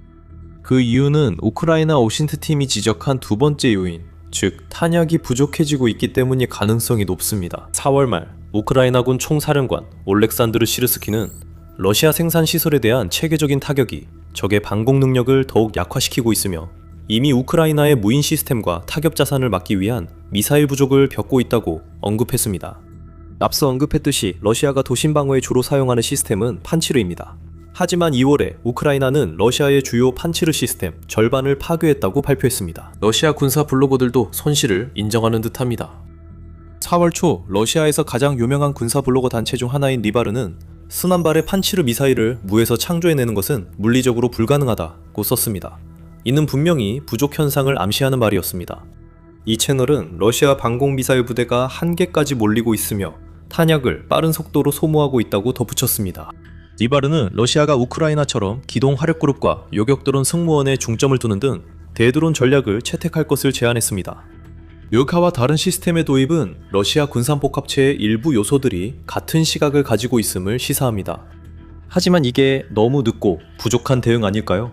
그 이유는 우크라이나 오신트 팀이 지적한 두 번째 요인, 즉 탄약이 부족해지고 있기 때문일 가능성이 높습니다. 4월 말 우크라이나군 총사령관 올렉산드르 시르스키는 러시아 생산 시설에 대한 체계적인 타격이 적의 방공 능력을 더욱 약화시키고 있으며 이미 우크라이나의 무인 시스템과 타격 자산을 막기 위한 미사일 부족을 겪고 있다고 언급했습니다. 앞서 언급했듯이 러시아가 도심 방어에 주로 사용하는 시스템은 판치르입니다. 하지만 2월에 우크라이나는 러시아의 주요 판치르 시스템 절반을 파괴했다고 발표했습니다. 러시아 군사 블로거들도 손실을 인정하는 듯합니다. 4월 초 러시아에서 가장 유명한 군사 블로거 단체 중 하나인 리바르는 스난발의 판치르 미사일을 무에서 창조해내는 것은 물리적으로 불가능하다고 썼습니다. 이는 분명히 부족 현상을 암시하는 말이었습니다. 이 채널은 러시아 방공 미사일 부대가 한계까지 몰리고 있으며 탄약을 빠른 속도로 소모하고 있다고 덧붙였습니다. 리바르는 러시아가 우크라이나처럼 기동 화력그룹과 요격드론 승무원에 중점을 두는 등 대드론 전략을 채택할 것을 제안했습니다. 요카와 다른 시스템의 도입은 러시아 군산복합체의 일부 요소들이 같은 시각을 가지고 있음을 시사합니다. 하지만 이게 너무 늦고 부족한 대응 아닐까요?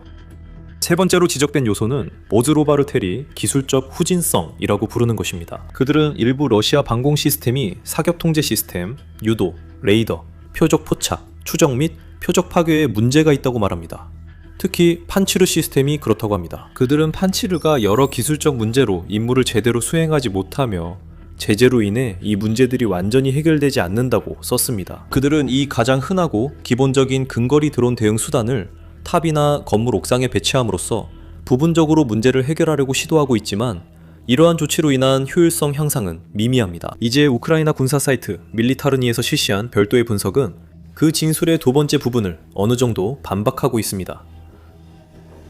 세 번째로 지적된 요소는 모즈로바르텔이 기술적 후진성이라고 부르는 것입니다. 그들은 일부 러시아 방공 시스템이 사격 통제 시스템, 유도, 레이더, 표적 포착, 추적 및 표적 파괴에 문제가 있다고 말합니다. 특히 판치르 시스템이 그렇다고 합니다. 그들은 판치르가 여러 기술적 문제로 임무를 제대로 수행하지 못하며 제재로 인해 이 문제들이 완전히 해결되지 않는다고 썼습니다. 그들은 이 가장 흔하고 기본적인 근거리 드론 대응 수단을 탑이나 건물 옥상에 배치함으로써 부분적으로 문제를 해결하려고 시도하고 있지만 이러한 조치로 인한 효율성 향상은 미미합니다. 이제 우크라이나 군사 사이트 밀리타르니에서 실시한 별도의 분석은 그 진술의 두 번째 부분을 어느 정도 반박하고 있습니다.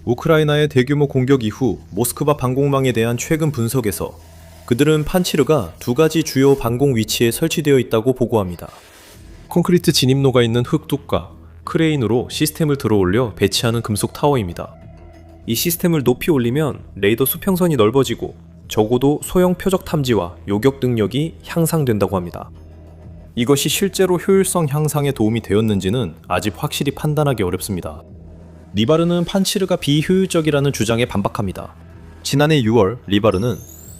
우크라이나의 대규모 공격 이후 모스크바 방공망에 대한 최근 분석에서 그들은 판치르가 두 가지 주요 방공 위치에 설치되어 있다고 보고합니다. 콘크리트 진입로가 있는 흙둑과 크레인으로 시스템을 들어올려 배치하는 금속 타워입니다. 이 시스템을 높이 올리면 레이더 수평선이 넓어지고 적어도 소형 표적 탐지와 요격 능력이 향상된다고 합니다. 이것이 실제로 효율성 향상에 도움이 되었는지는 아직 확실히 판단하기 어렵습니다. 리바르는 판치르가 비효율적이라는 주장에 반박합니다. 지난해 6월 리바르는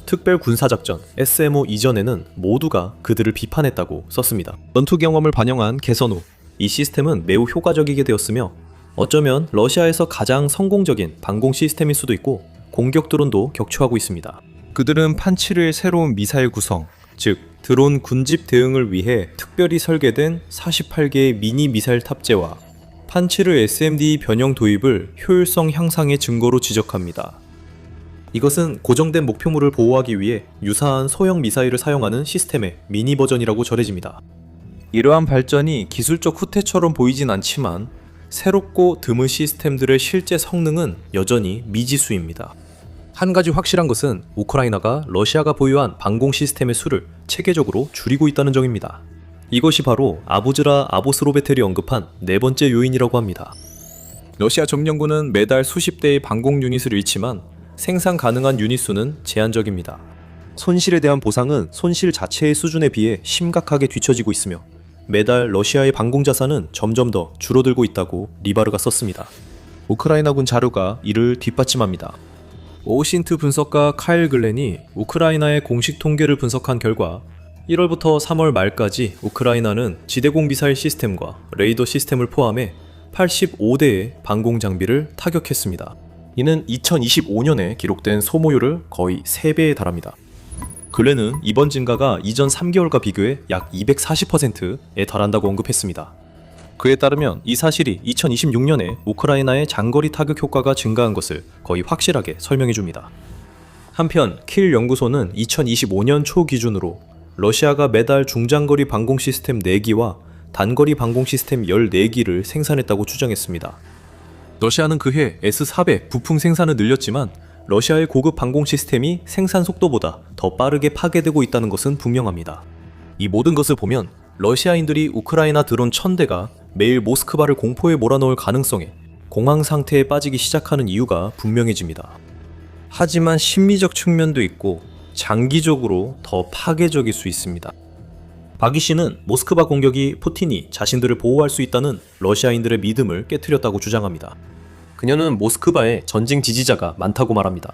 특별 군사작전 SMO 이전에는 모두가 그들을 비판했다고 썼습니다. 전투 경험을 반영한 개선 후 이 시스템은 매우 효과적이게 되었으며 어쩌면 러시아에서 가장 성공적인 방공 시스템일 수도 있고 공격 드론도 격추하고 있습니다. 그들은 판치르의 새로운 미사일 구성, 즉 드론 군집 대응을 위해 특별히 설계된 48개의 미니 미사일 탑재와 판치르 SMD 변형 도입을 효율성 향상의 증거로 지적합니다. 이것은 고정된 목표물을 보호하기 위해 유사한 소형 미사일을 사용하는 시스템의 미니 버전이라고 전해집니다. 이러한 발전이 기술적 후퇴처럼 보이진 않지만 새롭고 드문 시스템들의 실제 성능은 여전히 미지수입니다. 한 가지 확실한 것은 우크라이나가 러시아가 보유한 방공 시스템의 수를 체계적으로 줄이고 있다는 점입니다. 이것이 바로 아부즈라 아보스로베텔이 언급한 네 번째 요인이라고 합니다. 러시아 점령군은 매달 수십 대의 방공 유닛을 잃지만 생산 가능한 유닛 수는 제한적입니다. 손실에 대한 보상은 손실 자체의 수준에 비해 심각하게 뒤처지고 있으며 매달 러시아의 방공 자산은 점점 더 줄어들고 있다고 리바르가 썼습니다. 우크라이나군 자료가 이를 뒷받침합니다. 오신트 분석가 카일 글렌이 우크라이나의 공식 통계를 분석한 결과 1월부터 3월 말까지 우크라이나는 지대공 미사일 시스템과 레이더 시스템을 포함해 85대의 방공 장비를 타격했습니다. 이는 2025년에 기록된 소모율을 거의 3배에 달합니다. 글렌은 이번 증가가 이전 3개월과 비교해 약 240%에 달한다고 언급했습니다. 그에 따르면 이 사실이 2026년에 우크라이나의 장거리 타격 효과가 증가한 것을 거의 확실하게 설명해줍니다. 한편 킬 연구소는 2025년 초 기준으로 러시아가 매달 중장거리 방공 시스템 4기와 단거리 방공 시스템 14기를 생산했다고 추정했습니다. 러시아는 그해 S-400 부품 생산을 늘렸지만 러시아의 고급 방공 시스템이 생산 속도보다 더 빠르게 파괴되고 있다는 것은 분명합니다. 이 모든 것을 보면 러시아인들이 우크라이나 드론 1000대가 매일 모스크바를 공포에 몰아넣을 가능성에 공황 상태에 빠지기 시작하는 이유가 분명해집니다. 하지만 심리적 측면도 있고 장기적으로 더 파괴적일 수 있습니다. 바기 씨는 모스크바 공격이 푸틴이 자신들을 보호할 수 있다는 러시아인들의 믿음을 깨트렸다고 주장합니다. 그녀는 모스크바에 전쟁 지지자가 많다고 말합니다.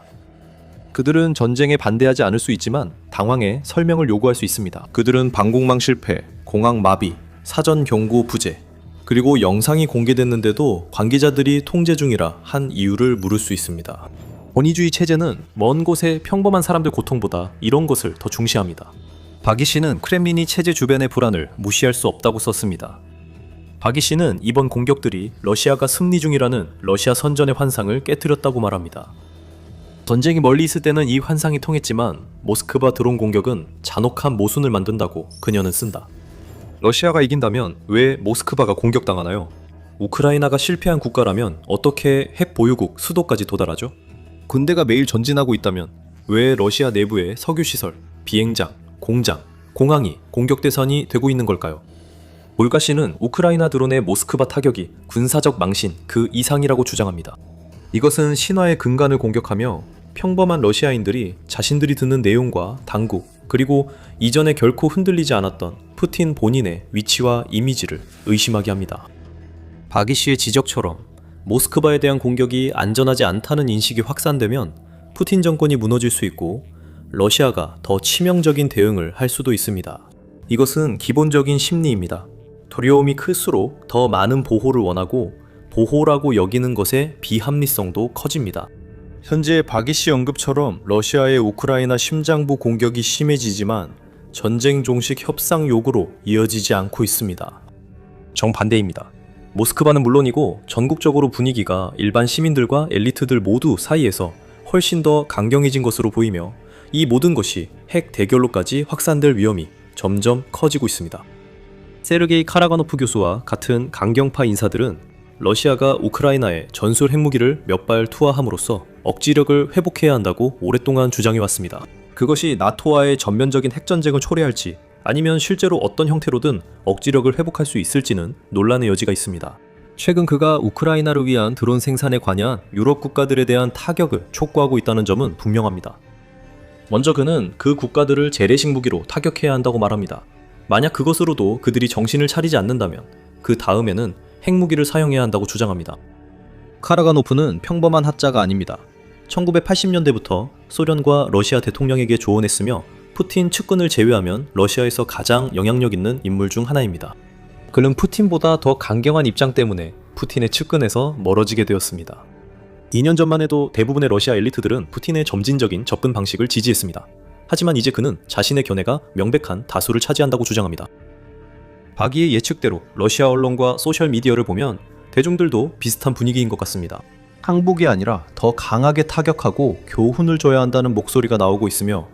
그들은 전쟁에 반대하지 않을 수 있지만 당황해 설명을 요구할 수 있습니다. 그들은 방공망 실패, 공항 마비, 사전 경고 부재, 그리고 영상이 공개됐는데도 관계자들이 통제 중이라 한 이유를 물을 수 있습니다. 권위주의 체제는 먼 곳의 평범한 사람들 고통보다 이런 것을 더 중시합니다. 바기 씨는 크렘린이 체제 주변의 불안을 무시할 수 없다고 썼습니다. 바기 씨는 이번 공격들이 러시아가 승리 중이라는 러시아 선전의 환상을 깨트렸다고 말합니다. 전쟁이 멀리 있을 때는 이 환상이 통했지만 모스크바 드론 공격은 잔혹한 모순을 만든다고 그녀는 쓴다. 러시아가 이긴다면 왜 모스크바가 공격당하나요? 우크라이나가 실패한 국가라면 어떻게 핵 보유국 수도까지 도달하죠? 군대가 매일 전진하고 있다면 왜 러시아 내부의 석유시설, 비행장, 공장, 공항이 공격 대상이 되고 있는 걸까요? 올가 씨는 우크라이나 드론의 모스크바 타격이 군사적 망신 그 이상이라고 주장합니다. 이것은 신화의 근간을 공격하며 평범한 러시아인들이 자신들이 듣는 내용과 당국, 그리고 이전에 결코 흔들리지 않았던 푸틴 본인의 위치와 이미지를 의심하게 합니다. 바기 씨의 지적처럼 모스크바에 대한 공격이 안전하지 않다는 인식이 확산되면 푸틴 정권이 무너질 수 있고 러시아가 더 치명적인 대응을 할 수도 있습니다. 이것은 기본적인 심리입니다. 두려움이 클수록 더 많은 보호를 원하고 보호라고 여기는 것의 비합리성도 커집니다. 현재 바기 씨 언급처럼 러시아의 우크라이나 심장부 공격이 심해지지만 전쟁 종식 협상 요구로 이어지지 않고 있습니다. 정반대입니다. 모스크바는 물론이고 전국적으로 분위기가 일반 시민들과 엘리트들 모두 사이에서 훨씬 더 강경해진 것으로 보이며 이 모든 것이 핵 대결로까지 확산될 위험이 점점 커지고 있습니다. 세르게이 카라가노프 교수와 같은 강경파 인사들은 러시아가 우크라이나에 전술 핵무기를 몇 발 투하함으로써 억지력을 회복해야 한다고 오랫동안 주장해왔습니다. 그것이 나토와의 전면적인 핵전쟁을 초래할지 아니면 실제로 어떤 형태로든 억지력을 회복할 수 있을지는 논란의 여지가 있습니다. 최근 그가 우크라이나를 위한 드론 생산에 관여한 유럽 국가들에 대한 타격을 촉구하고 있다는 점은 분명합니다. 먼저 그는 그 국가들을 재래식 무기로 타격해야 한다고 말합니다. 만약 그것으로도 그들이 정신을 차리지 않는다면 그 다음에는 핵무기를 사용해야 한다고 주장합니다. 카라가노프는 평범한 학자가 아닙니다. 1980년대부터 소련과 러시아 대통령에게 조언했으며 푸틴 측근을 제외하면 러시아에서 가장 영향력 있는 인물 중 하나입니다. 그는 푸틴보다 더 강경한 입장 때문에 푸틴의 측근에서 멀어지게 되었습니다. 2년 전만 해도 대부분의 러시아 엘리트들은 푸틴의 점진적인 접근 방식을 지지했습니다. 하지만 이제 그는 자신의 견해가 명백한 다수를 차지한다고 주장합니다. 박이의 예측대로 러시아 언론과 소셜미디어를 보면 대중들도 비슷한 분위기인 것 같습니다. 항복이 아니라 더 강하게 타격하고 교훈을 줘야 한다는 목소리가 나오고 있으며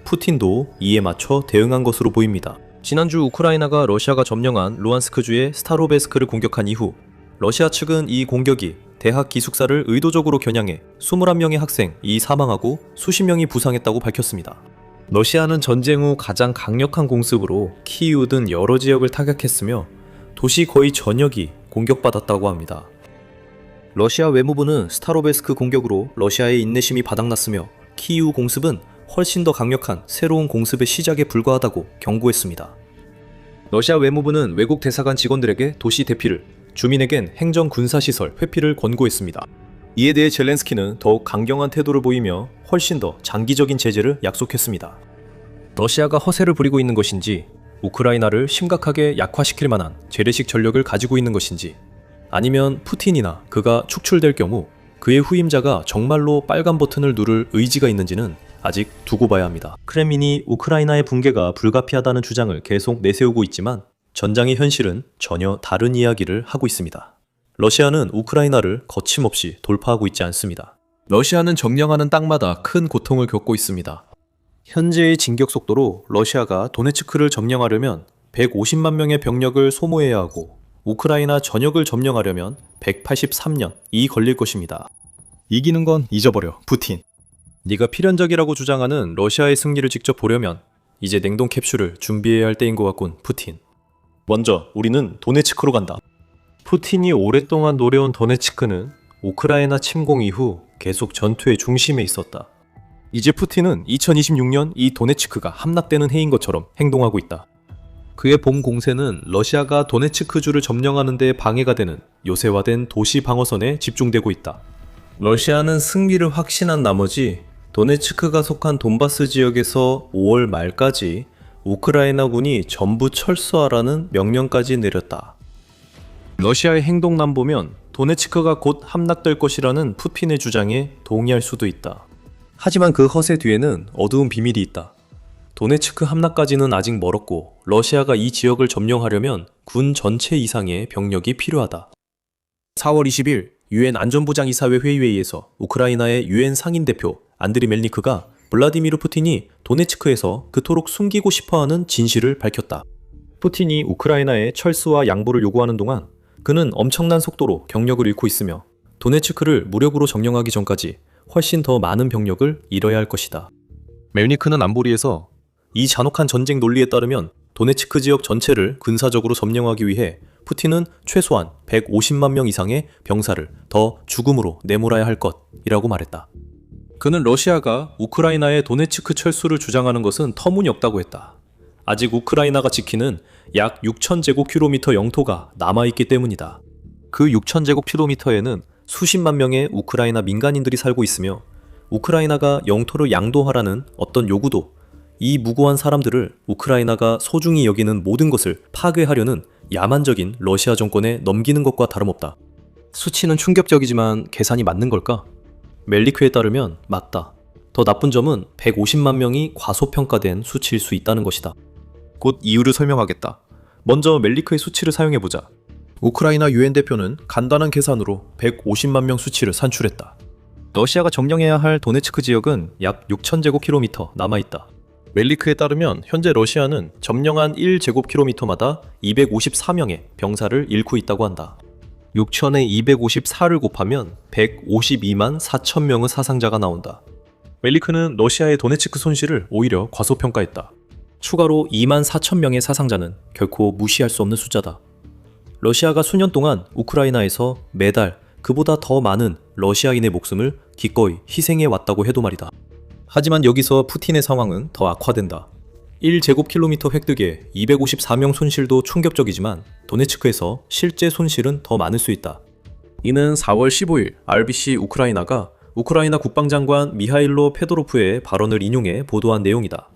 푸틴도 이에 맞춰 대응한 것으로 보입니다. 지난주 우크라이나가 러시아가 점령한 루안스크주의 스타로베스크를 공격한 이후 러시아 측은 이 공격이 대학 기숙사를 의도적으로 겨냥해 21명의 학생이 사망하고 수십 명이 부상했다고 밝혔습니다. 러시아는 전쟁 후 가장 강력한 공습으로 키이우 등 여러 지역을 타격했으며 도시 거의 전역이 공격받았다고 합니다. 러시아 외무부는 스타로베스크 공격으로 러시아의 인내심이 바닥났으며 키이우 공습은 훨씬 더 강력한 새로운 공습의 시작에 불과하다고 경고했습니다. 러시아 외무부는 외국 대사관 직원들에게 도시 대피를, 주민에겐 행정 군사시설 회피를 권고했습니다. 이에 대해 젤렌스키는 더욱 강경한 태도를 보이며 훨씬 더 장기적인 제재를 약속했습니다. 러시아가 허세를 부리고 있는 것인지, 우크라이나를 심각하게 약화시킬 만한 재래식 전력을 가지고 있는 것인지, 아니면 푸틴이나 그가 축출될 경우 그의 후임자가 정말로 빨간 버튼을 누를 의지가 있는지는 아직 두고 봐야 합니다. 크렘린이 우크라이나의 붕괴가 불가피하다는 주장을 계속 내세우고 있지만 전장의 현실은 전혀 다른 이야기를 하고 있습니다. 러시아는 우크라이나를 거침없이 돌파하고 있지 않습니다. 러시아는 점령하는 땅마다 큰 고통을 겪고 있습니다. 현재의 진격 속도로 러시아가 도네츠크를 점령하려면 150만 명의 병력을 소모해야 하고 우크라이나 전역을 점령하려면 183년이 걸릴 것입니다. 이기는 건 잊어버려, 푸틴. 네가 필연적이라고 주장하는 러시아의 승리를 직접 보려면 이제 냉동 캡슐을 준비해야 할 때인 것 같군, 푸틴. 먼저 우리는 도네츠크로 간다. 푸틴이 오랫동안 노려온 도네츠크는 우크라이나 침공 이후 계속 전투의 중심에 있었다. 이제 푸틴은 2026년 이 도네츠크가 함락되는 해인 것처럼 행동하고 있다. 그의 본 공세는 러시아가 도네츠크주를 점령하는 데 방해가 되는 요새화된 도시 방어선에 집중되고 있다. 러시아는 승리를 확신한 나머지 도네츠크가 속한 돈바스 지역에서 5월 말까지 우크라이나군이 전부 철수하라는 명령까지 내렸다. 러시아의 행동만 보면 도네츠크가 곧 함락될 것이라는 푸틴의 주장에 동의할 수도 있다. 하지만 그 허세 뒤에는 어두운 비밀이 있다. 도네츠크 함락까지는 아직 멀었고 러시아가 이 지역을 점령하려면 군 전체 이상의 병력이 필요하다. 4월 20일 유엔 안전보장이사회 회의에서 우크라이나의 유엔 상임대표 안드리 멜니크가 블라디미르 푸틴이 도네츠크에서 그토록 숨기고 싶어하는 진실을 밝혔다. 푸틴이 우크라이나의 철수와 양보를 요구하는 동안 그는 엄청난 속도로 경력을 잃고 있으며 도네츠크를 무력으로 점령하기 전까지 훨씬 더 많은 병력을 잃어야 할 것이다. 멜니크는 안보리에서 이 잔혹한 전쟁 논리에 따르면 도네츠크 지역 전체를 군사적으로 점령하기 위해 푸틴은 최소한 150만 명 이상의 병사를 더 죽음으로 내몰아야 할 것이라고 말했다. 그는 러시아가 우크라이나의 도네츠크 철수를 주장하는 것은 터무니없다고 했다. 아직 우크라이나가 지키는 약 6,000제곱킬로미터 영토가 남아있기 때문이다. 그 6,000제곱킬로미터에는 수십만 명의 우크라이나 민간인들이 살고 있으며 우크라이나가 영토를 양도하라는 어떤 요구도 이 무고한 사람들을 우크라이나가 소중히 여기는 모든 것을 파괴하려는 야만적인 러시아 정권에 넘기는 것과 다름없다. 수치는 충격적이지만 계산이 맞는 걸까? 멜리크에 따르면 맞다. 더 나쁜 점은 150만 명이 과소평가된 수치일 수 있다는 것이다. 곧 이유를 설명하겠다. 먼저 멜리크의 수치를 사용해보자. 우크라이나 유엔 대표는 간단한 계산으로 150만 명 수치를 산출했다. 러시아가 점령해야 할 도네츠크 지역은 약 6,000제곱킬로미터 남아있다. 멜리크에 따르면 현재 러시아는 점령한 1제곱킬로미터마다 254명의 병사를 잃고 있다고 한다. 6천에 254를 곱하면 152만 4천 명의 사상자가 나온다. 멜리크는 러시아의 도네츠크 손실을 오히려 과소평가했다. 추가로 2만 4천 명의 사상자는 결코 무시할 수 없는 숫자다. 러시아가 수년 동안 우크라이나에서 매달 그보다 더 많은 러시아인의 목숨을 기꺼이 희생해 왔다고 해도 말이다. 하지만 여기서 푸틴의 상황은 더 악화된다. 1제곱킬로미터 획득에 254명 손실도 충격적이지만 도네츠크에서 실제 손실은 더 많을 수 있다. 이는 4월 15일 RBC 우크라이나가 우크라이나 국방장관 미하일로 페도로프의 발언을 인용해 보도한 내용이다.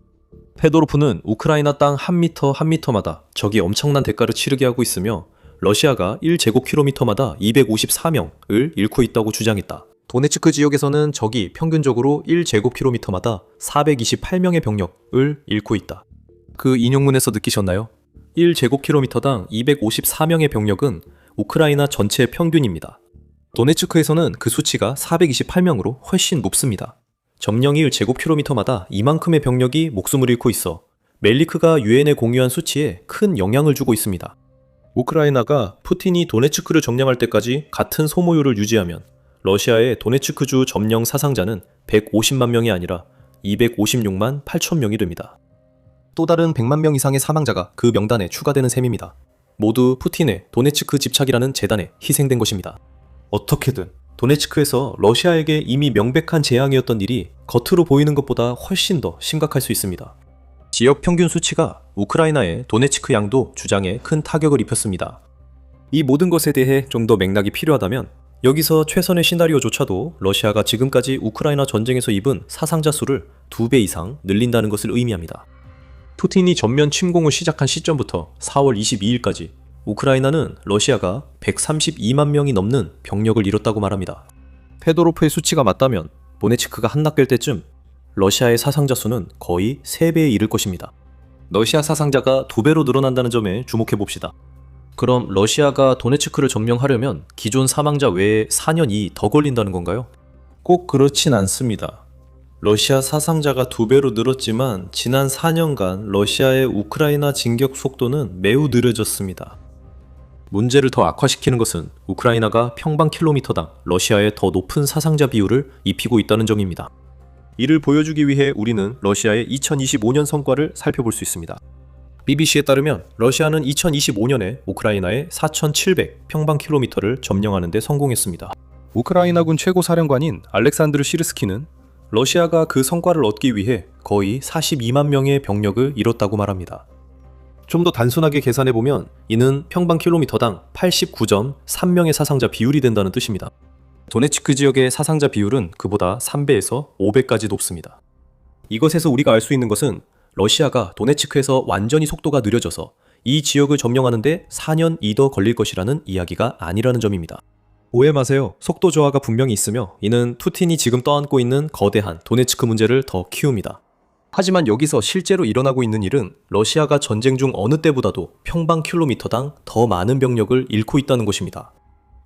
페도로프는 우크라이나 땅 한 미터마다 적이 엄청난 대가를 치르게 하고 있으며 러시아가 1제곱킬로미터마다 254명을 잃고 있다고 주장했다. 도네츠크 지역에서는 적이 평균적으로 1제곱킬로미터마다 428명의 병력을 잃고 있다. 그 인용문에서 느끼셨나요? 1제곱킬로미터당 254명의 병력은 우크라이나 전체 평균입니다. 도네츠크에서는 그 수치가 428명으로 훨씬 높습니다. 점령이 1제곱킬로미터마다 이만큼의 병력이 목숨을 잃고 있어 멜리크가 유엔에 공유한 수치에 큰 영향을 주고 있습니다. 우크라이나가 푸틴이 도네츠크를 점령할 때까지 같은 소모율을 유지하면 러시아의 도네츠크주 점령 사상자는 150만 명이 아니라 256만 8천 명이 됩니다. 또 다른 100만 명 이상의 사망자가 그 명단에 추가되는 셈입니다. 모두 푸틴의 도네츠크 집착이라는 재단에 희생된 것입니다. 어떻게든 도네츠크에서 러시아에게 이미 명백한 재앙이었던 일이 겉으로 보이는 것보다 훨씬 더 심각할 수 있습니다. 지역 평균 수치가 우크라이나의 도네츠크 양도 주장에 큰 타격을 입혔습니다. 이 모든 것에 대해 좀 더 맥락이 필요하다면 여기서 최선의 시나리오조차도 러시아가 지금까지 우크라이나 전쟁에서 입은 사상자 수를 2배 이상 늘린다는 것을 의미합니다. 푸틴이 전면 침공을 시작한 시점부터 4월 22일까지 우크라이나는 러시아가 132만 명이 넘는 병력을 잃었다고 말합니다. 페도로프의 수치가 맞다면 도네츠크가 한낱될 때쯤 러시아의 사상자 수는 거의 3배에 이를 것입니다. 러시아 사상자가 2배로 늘어난다는 점에 주목해봅시다. 그럼 러시아가 도네츠크를 점령하려면 기존 사망자 외에 4년이 더 걸린다는 건가요? 꼭 그렇진 않습니다. 러시아 사상자가 2배로 늘었지만 지난 4년간 러시아의 우크라이나 진격 속도는 매우 느려졌습니다. 문제를 더 악화시키는 것은 우크라이나가 평방킬로미터당 러시아의 더 높은 사상자 비율을 입히고 있다는 점입니다. 이를 보여주기 위해 우리는 러시아의 2025년 성과를 살펴볼 수 있습니다. BBC에 따르면 러시아는 2025년에 우크라이나의 4,700 평방킬로미터를 점령하는 데 성공했습니다. 우크라이나군 최고사령관인 알렉산드르 시르스키는 러시아가 그 성과를 얻기 위해 거의 42만 명의 병력을 잃었다고 말합니다. 좀 더 단순하게 계산해보면 이는 평방킬로미터당 89.3명의 사상자 비율이 된다는 뜻입니다. 도네츠크 지역의 사상자 비율은 그보다 3배에서 5배까지 높습니다. 이것에서 우리가 알 수 있는 것은 러시아가 도네츠크에서 완전히 속도가 느려져서 이 지역을 점령하는데 4년이 더 걸릴 것이라는 이야기가 아니라는 점입니다. 오해 마세요. 속도 저하가 분명히 있으며 이는 푸틴이 지금 떠안고 있는 거대한 도네츠크 문제를 더 키웁니다. 하지만 여기서 실제로 일어나고 있는 일은 러시아가 전쟁 중 어느 때보다도 평방킬로미터당 더 많은 병력을 잃고 있다는 것입니다.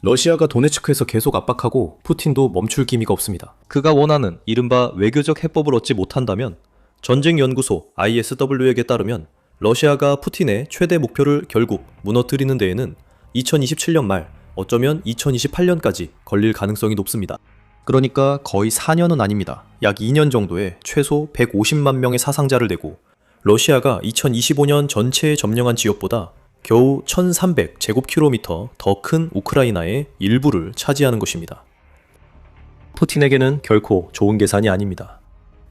러시아가 도네츠크에서 계속 압박하고 푸틴도 멈출 기미가 없습니다. 그가 원하는 이른바 외교적 해법을 얻지 못한다면 전쟁연구소 ISW에게 따르면 러시아가 푸틴의 최대 목표를 결국 무너뜨리는 데에는 2027년 말 어쩌면 2028년까지 걸릴 가능성이 높습니다. 그러니까 거의 4년은 아닙니다. 약 2년 정도에 최소 150만 명의 사상자를 내고 러시아가 2025년 전체에 점령한 지역보다 겨우 1300제곱킬로미터 더 큰 우크라이나의 일부를 차지하는 것입니다. 푸틴에게는 결코 좋은 계산이 아닙니다.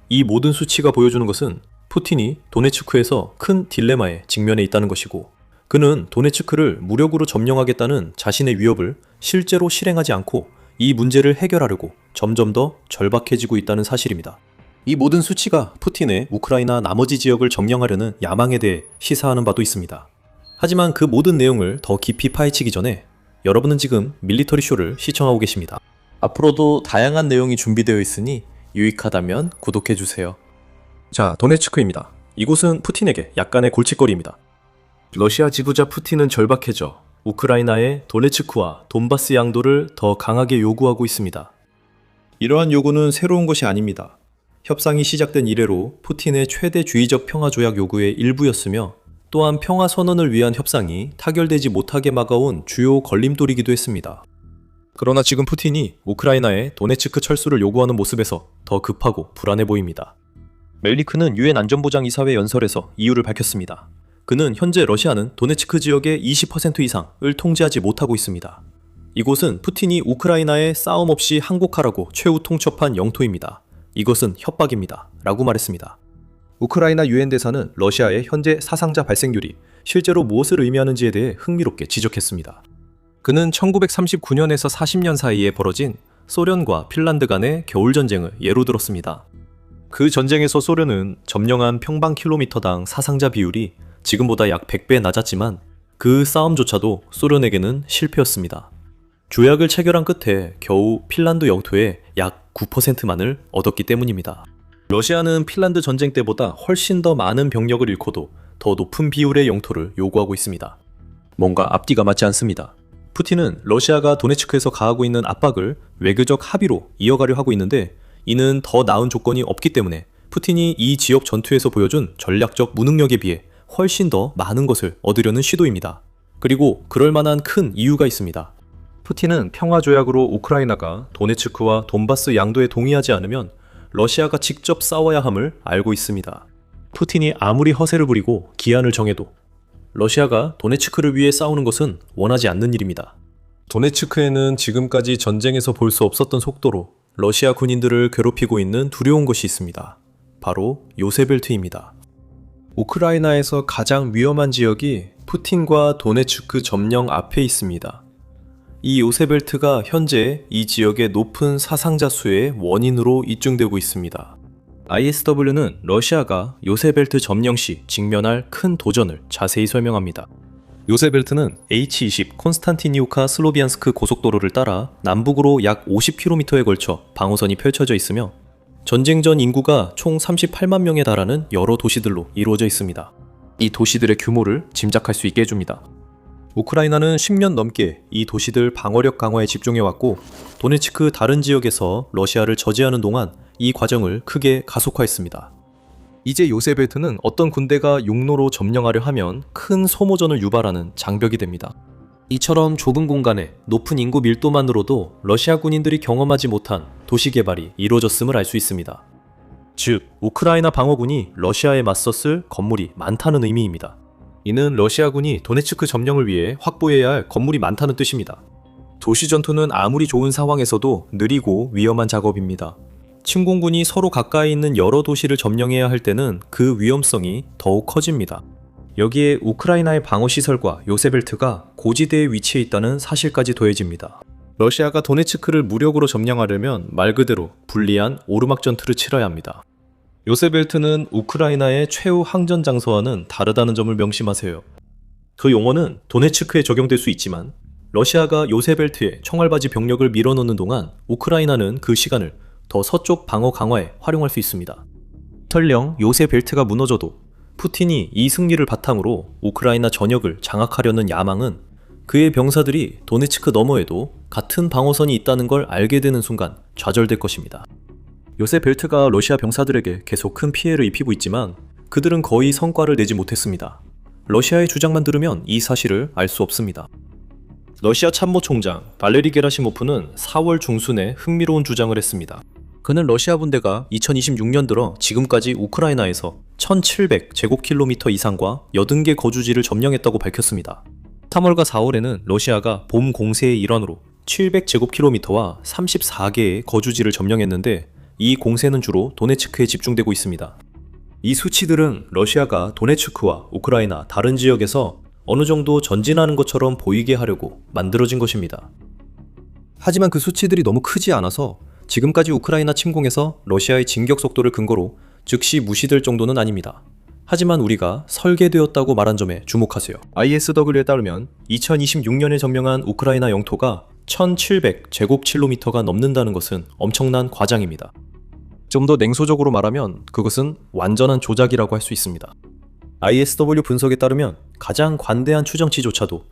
이 모든 수치가 보여주는 것은 푸틴이 도네츠크에서 큰 딜레마에 직면해 있다는 것이고 그는 도네츠크를 무력으로 점령하겠다는 자신의 위협을 실제로 실행하지 않고 이 문제를 해결하려고 점점 더 절박해지고 있다는 사실입니다. 이 모든 수치가 푸틴의 우크라이나 나머지 지역을 점령하려는 야망에 대해 시사하는 바도 있습니다. 하지만 그 모든 내용을 더 깊이 파헤치기 전에 여러분은 지금 밀리터리 쇼를 시청하고 계십니다. 앞으로도 다양한 내용이 준비되어 있으니 유익하다면 구독해주세요. 자, 도네츠크입니다. 이곳은 푸틴에게 약간의 골칫거리입니다. 러시아 지도자 푸틴은 절박해져 우크라이나의 도네츠크와 돈바스 양도를 더 강하게 요구하고 있습니다. 이러한 요구는 새로운 것이 아닙니다. 협상이 시작된 이래로 푸틴의 최대주의적 평화조약 요구의 일부였으며 또한 평화선언을 위한 협상이 타결되지 못하게 막아온 주요 걸림돌이기도 했습니다. 그러나 지금 푸틴이 우크라이나의 도네츠크 철수를 요구하는 모습에서 더 급하고 불안해 보입니다. 멜리크는 유엔 안전보장 이사회 연설에서 이유를 밝혔습니다. 그는 현재 러시아는 도네츠크 지역의 20% 이상을 통제하지 못하고 있습니다. 이곳은 푸틴이 우크라이나에 싸움 없이 항복하라고 최후 통첩한 영토입니다. 이것은 협박입니다. 라고 말했습니다. 우크라이나 유엔 대사는 러시아의 현재 사상자 발생률이 실제로 무엇을 의미하는지에 대해 흥미롭게 지적했습니다. 그는 1939년에서 40년 사이에 벌어진 소련과 핀란드 간의 겨울전쟁을 예로 들었습니다. 그 전쟁에서 소련은 점령한 평방킬로미터당 사상자 비율이 지금보다 약 100배 낮았지만 그 싸움조차도 소련에게는 실패였습니다. 조약을 체결한 끝에 겨우 핀란드 영토의 약 9%만을 얻었기 때문입니다. 러시아는 핀란드 전쟁 때보다 훨씬 더 많은 병력을 잃고도 더 높은 비율의 영토를 요구하고 있습니다. 뭔가 앞뒤가 맞지 않습니다. 푸틴은 러시아가 도네츠크에서 가하고 있는 압박을 외교적 합의로 이어가려 하고 있는데 이는 더 나은 조건이 없기 때문에 푸틴이 이 지역 전투에서 보여준 전략적 무능력에 비해 훨씬 더 많은 것을 얻으려는 시도입니다. 그리고 그럴 만한 큰 이유가 있습니다. 푸틴은 평화조약으로 우크라이나가 도네츠크와 돈바스 양도에 동의하지 않으면 러시아가 직접 싸워야 함을 알고 있습니다. 푸틴이 아무리 허세를 부리고 기한을 정해도 러시아가 도네츠크를 위해 싸우는 것은 원하지 않는 일입니다. 도네츠크에는 지금까지 전쟁에서 볼 수 없었던 속도로 러시아 군인들을 괴롭히고 있는 두려운 것이 있습니다. 바로 요세벨트입니다. 우크라이나에서 가장 위험한 지역이 푸틴과 도네츠크 점령 앞에 있습니다. 이 요세벨트가 현재 이 지역의 높은 사상자 수의 원인으로 입증되고 있습니다. ISW는 러시아가 요세벨트 점령 시 직면할 큰 도전을 자세히 설명합니다. 요세벨트는 H-20 콘스탄티니우카 슬로비안스크 고속도로를 따라 남북으로 약 50km에 걸쳐 방어선이 펼쳐져 있으며 전쟁 전 인구가 총 38만 명에 달하는 여러 도시들로 이루어져 있습니다. 이 도시들의 규모를 짐작할 수 있게 해줍니다. 우크라이나는 10년 넘게 이 도시들 방어력 강화에 집중해왔고 도네츠크 다른 지역에서 러시아를 저지하는 동안 이 과정을 크게 가속화했습니다. 이제 요세벨트는 어떤 군대가 용로로 점령하려 하면 큰 소모전을 유발하는 장벽이 됩니다. 이처럼 좁은 공간에 높은 인구 밀도만으로도 러시아 군인들이 경험하지 못한 도시 개발이 이루어졌음을 알 수 있습니다. 즉, 우크라이나 방어군이 러시아에 맞섰을 건물이 많다는 의미입니다. 이는 러시아군이 도네츠크 점령을 위해 확보해야 할 건물이 많다는 뜻입니다. 도시 전투는 아무리 좋은 상황에서도 느리고 위험한 작업입니다. 침공군이 서로 가까이 있는 여러 도시를 점령해야 할 때는 그 위험성이 더욱 커집니다. 여기에 우크라이나의 방어시설과 요세벨트가 고지대에 위치해 있다는 사실까지 더해집니다. 러시아가 도네츠크를 무력으로 점령하려면 말 그대로 불리한 오르막 전투를 치러야 합니다. 요세벨트는 우크라이나의 최후 항전 장소와는 다르다는 점을 명심하세요. 그 용어는 도네츠크에 적용될 수 있지만 러시아가 요세벨트에 총알바지 병력을 밀어넣는 동안 우크라이나는 그 시간을 더 서쪽 방어 강화에 활용할 수 있습니다. 설령 요세벨트가 무너져도 푸틴이 이 승리를 바탕으로 우크라이나 전역을 장악하려는 야망은 그의 병사들이 도네츠크 너머에도 같은 방어선이 있다는 걸 알게 되는 순간 좌절될 것입니다. 요세벨트가 러시아 병사들에게 계속 큰 피해를 입히고 있지만 그들은 거의 성과를 내지 못했습니다. 러시아의 주장만 들으면 이 사실을 알 수 없습니다. 러시아 참모총장 발레리 게라시모프는 4월 중순에 흥미로운 주장을 했습니다. 그는 러시아 분대가 2026년 들어 지금까지 우크라이나에서 1700제곱킬로미터 이상과 80개 거주지를 점령했다고 밝혔습니다. 3월과 4월에는 러시아가 봄 공세의 일환으로 700제곱킬로미터와 34개의 거주지를 점령했는데 이 공세는 주로 도네츠크에 집중되고 있습니다. 이 수치들은 러시아가 도네츠크와 우크라이나 다른 지역에서 어느 정도 전진하는 것처럼 보이게 하려고 만들어진 것입니다. 하지만 그 수치들이 너무 크지 않아서 지금까지 우크라이나 침공에서 러시아의 진격 속도를 근거로 즉시 무시될 정도는 아닙니다. 하지만 우리가 설계되었다고 말한 점에 주목하세요. ISW에 따르면 2026년에 점령한 우크라이나 영토가 1700제곱킬로미터가 넘는다는 것은 엄청난 과장입니다. 좀 더 냉소적으로 말하면 그것은 완전한 조작이라고 할 수 있습니다. ISW 분석에 따르면 가장 관대한 추정치조차도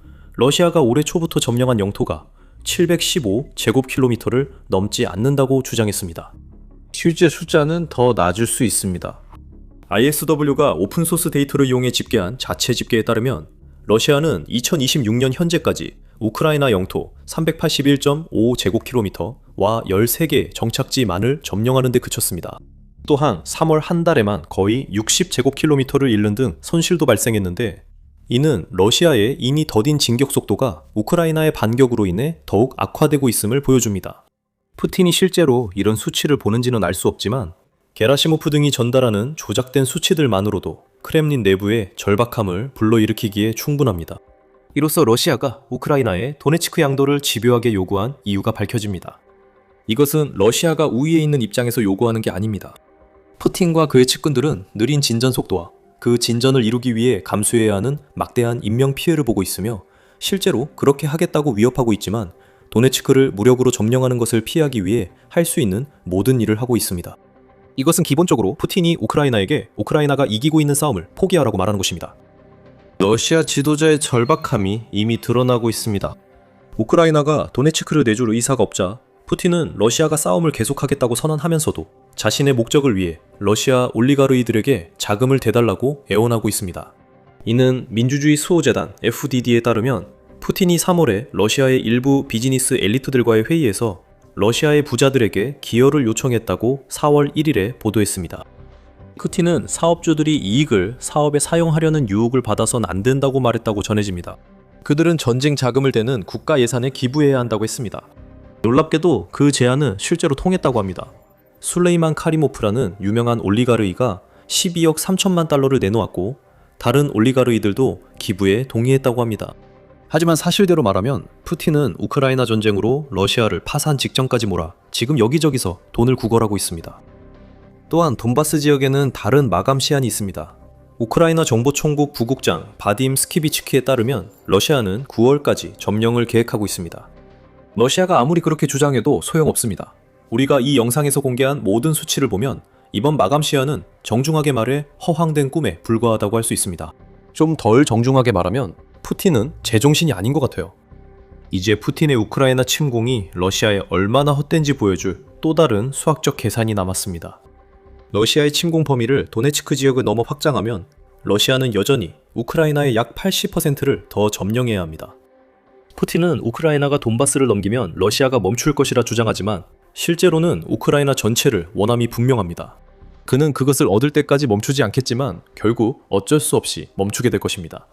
러시아가 올해 초부터 점령한 영토가 715제곱킬로미터를 넘지 않는다고 주장했습니다. 실제 숫자는 더 낮을 수 있습니다. ISW가 오픈소스 데이터를 이용해 집계한 자체 집계에 따르면 러시아는 2026년 현재까지 우크라이나 영토 381.5제곱킬로미터와 13개 정착지만을 점령하는 데 그쳤습니다. 또한 3월 한 달에만 거의 60제곱킬로미터를 잃는 등 손실도 발생했는데, 이는 러시아의 이미 더딘 진격 속도가 우크라이나의 반격으로 인해 더욱 악화되고 있음을 보여줍니다. 푸틴이 실제로 이런 수치를 보는지는 알 수 없지만 게라시모프 등이 전달하는 조작된 수치들만으로도 크렘린 내부의 절박함을 불러일으키기에 충분합니다. 이로써 러시아가 우크라이나의 도네츠크 양도를 집요하게 요구한 이유가 밝혀집니다. 이것은 러시아가 우위에 있는 입장에서 요구하는 게 아닙니다. 푸틴과 그의 측근들은 느린 진전 속도와 그 진전을 이루기 위해 감수해야 하는 막대한 인명 피해를 보고 있으며, 실제로 그렇게 하겠다고 위협하고 있지만 도네츠크를 무력으로 점령하는 것을 피하기 위해 할 수 있는 모든 일을 하고 있습니다. 이것은 기본적으로 푸틴이 우크라이나에게 우크라이나가 이기고 있는 싸움을 포기하라고 말하는 것입니다. 러시아 지도자의 절박함이 이미 드러나고 있습니다. 우크라이나가 도네츠크를 내줄 의사가 없자 푸틴은 러시아가 싸움을 계속하겠다고 선언하면서도 자신의 목적을 위해 러시아 올리가르이들에게 자금을 대달라고 애원하고 있습니다. 이는 민주주의 수호재단 FDD에 따르면 푸틴이 3월에 러시아의 일부 비즈니스 엘리트들과의 회의에서 러시아의 부자들에게 기여를 요청했다고 4월 1일에 보도했습니다. 푸틴은 사업주들이 이익을 사업에 사용하려는 유혹을 받아선 안 된다고 말했다고 전해집니다. 그들은 전쟁 자금을 대는 국가 예산에 기부해야 한다고 했습니다. 놀랍게도 그 제안은 실제로 통했다고 합니다. 술레이만 카리모프라는 유명한 올리가르이가 12억 3천만 달러를 내놓았고, 다른 올리가르이들도 기부에 동의했다고 합니다. 하지만 사실대로 말하면 푸틴은 우크라이나 전쟁으로 러시아를 파산 직전까지 몰아 지금 여기저기서 돈을 구걸하고 있습니다. 또한 돈바스 지역에는 다른 마감 시한이 있습니다. 우크라이나 정보총국 부국장 바딤 스키비츠키에 따르면 러시아는 9월까지 점령을 계획하고 있습니다. 러시아가 아무리 그렇게 주장해도 소용없습니다. 우리가 이 영상에서 공개한 모든 수치를 보면 이번 마감 시한은 정중하게 말해 허황된 꿈에 불과하다고 할 수 있습니다. 좀 덜 정중하게 말하면 푸틴은 제정신이 아닌 것 같아요. 이제 푸틴의 우크라이나 침공이 러시아에 얼마나 헛된지 보여줄 또 다른 수학적 계산이 남았습니다. 러시아의 침공 범위를 도네츠크 지역을 넘어 확장하면 러시아는 여전히 우크라이나의 약 80%를 더 점령해야 합니다. 푸틴은 우크라이나가 돈바스를 넘기면 러시아가 멈출 것이라 주장하지만 실제로는 우크라이나 전체를 원함이 분명합니다. 그는 그것을 얻을 때까지 멈추지 않겠지만 결국 어쩔 수 없이 멈추게 될 것입니다.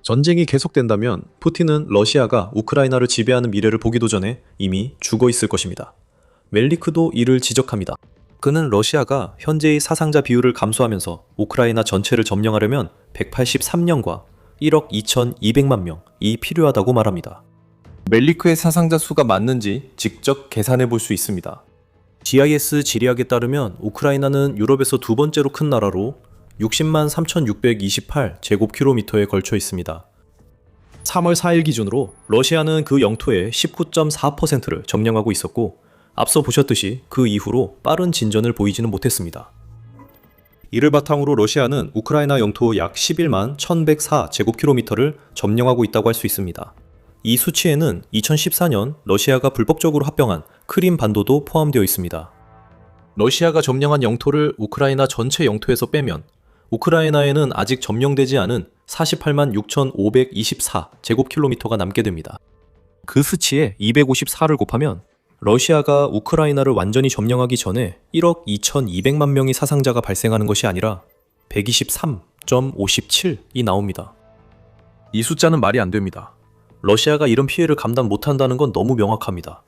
전쟁이 계속된다면 푸틴은 러시아가 우크라이나를 지배하는 미래를 보기도 전에 이미 죽어 있을 것입니다. 멜리크도 이를 지적합니다. 그는 러시아가 현재의 사상자 비율을 감소하면서 우크라이나 전체를 점령하려면 183년과 1억 2,200만 명이 필요하다고 말합니다. 멜리크의 사상자 수가 맞는지 직접 계산해 볼 수 있습니다. GIS 지리학에 따르면 우크라이나는 유럽에서 두 번째로 큰 나라로 60만 3,628제곱킬로미터에 걸쳐 있습니다. 3월 4일 기준으로 러시아는 그 영토의 19.4%를 점령하고 있었고, 앞서 보셨듯이 그 이후로 빠른 진전을 보이지는 못했습니다. 이를 바탕으로 러시아는 우크라이나 영토 약 11만 1,104제곱킬로미터를 점령하고 있다고 할 수 있습니다. 이 수치에는 2014년 러시아가 불법적으로 합병한 크림 반도도 포함되어 있습니다. 러시아가 점령한 영토를 우크라이나 전체 영토에서 빼면 우크라이나에는 아직 점령되지 않은 48만 6,524제곱킬로미터가 남게 됩니다. 그 수치에 254를 곱하면 러시아가 우크라이나를 완전히 점령하기 전에 1억 2,200만 명의 사상자가 발생하는 것이 아니라 123.57이 나옵니다. 이 숫자는 말이 안 됩니다. 러시아가 이런 피해를 감당 못한다는 건 너무 명확합니다.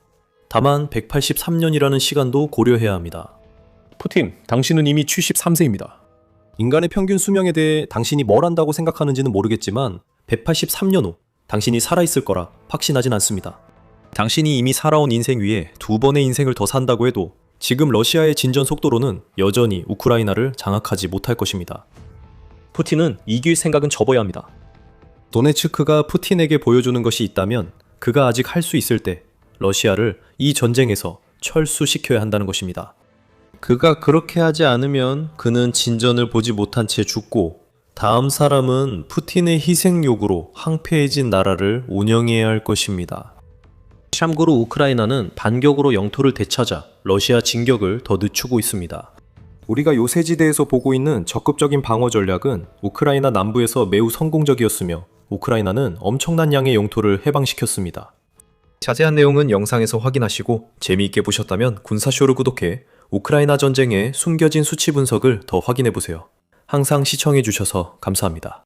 다만 183년이라는 시간도 고려해야 합니다. 푸틴, 당신은 이미 73세입니다. 인간의 평균 수명에 대해 당신이 뭘 안다고 생각하는지는 모르겠지만 183년 후 당신이 살아있을 거라 확신하진 않습니다. 당신이 이미 살아온 인생 위에 두 번의 인생을 더 산다고 해도 지금 러시아의 진전 속도로는 여전히 우크라이나를 장악하지 못할 것입니다. 푸틴은 이길 생각은 접어야 합니다. 도네츠크가 푸틴에게 보여주는 것이 있다면 그가 아직 할 수 있을 때 러시아를 이 전쟁에서 철수시켜야 한다는 것입니다. 그가 그렇게 하지 않으면 그는 진전을 보지 못한 채 죽고 다음 사람은 푸틴의 희생욕으로 황폐해진 나라를 운영해야 할 것입니다. 참고로 우크라이나는 반격으로 영토를 되찾아 러시아 진격을 더 늦추고 있습니다. 우리가 요새지대에서 보고 있는 적극적인 방어 전략은 우크라이나 남부에서 매우 성공적이었으며 우크라이나는 엄청난 양의 영토를 해방시켰습니다. 자세한 내용은 영상에서 확인하시고 재미있게 보셨다면 군사쇼를 구독해 우크라이나 전쟁의 숨겨진 수치 분석을 더 확인해보세요. 항상 시청해주셔서 감사합니다.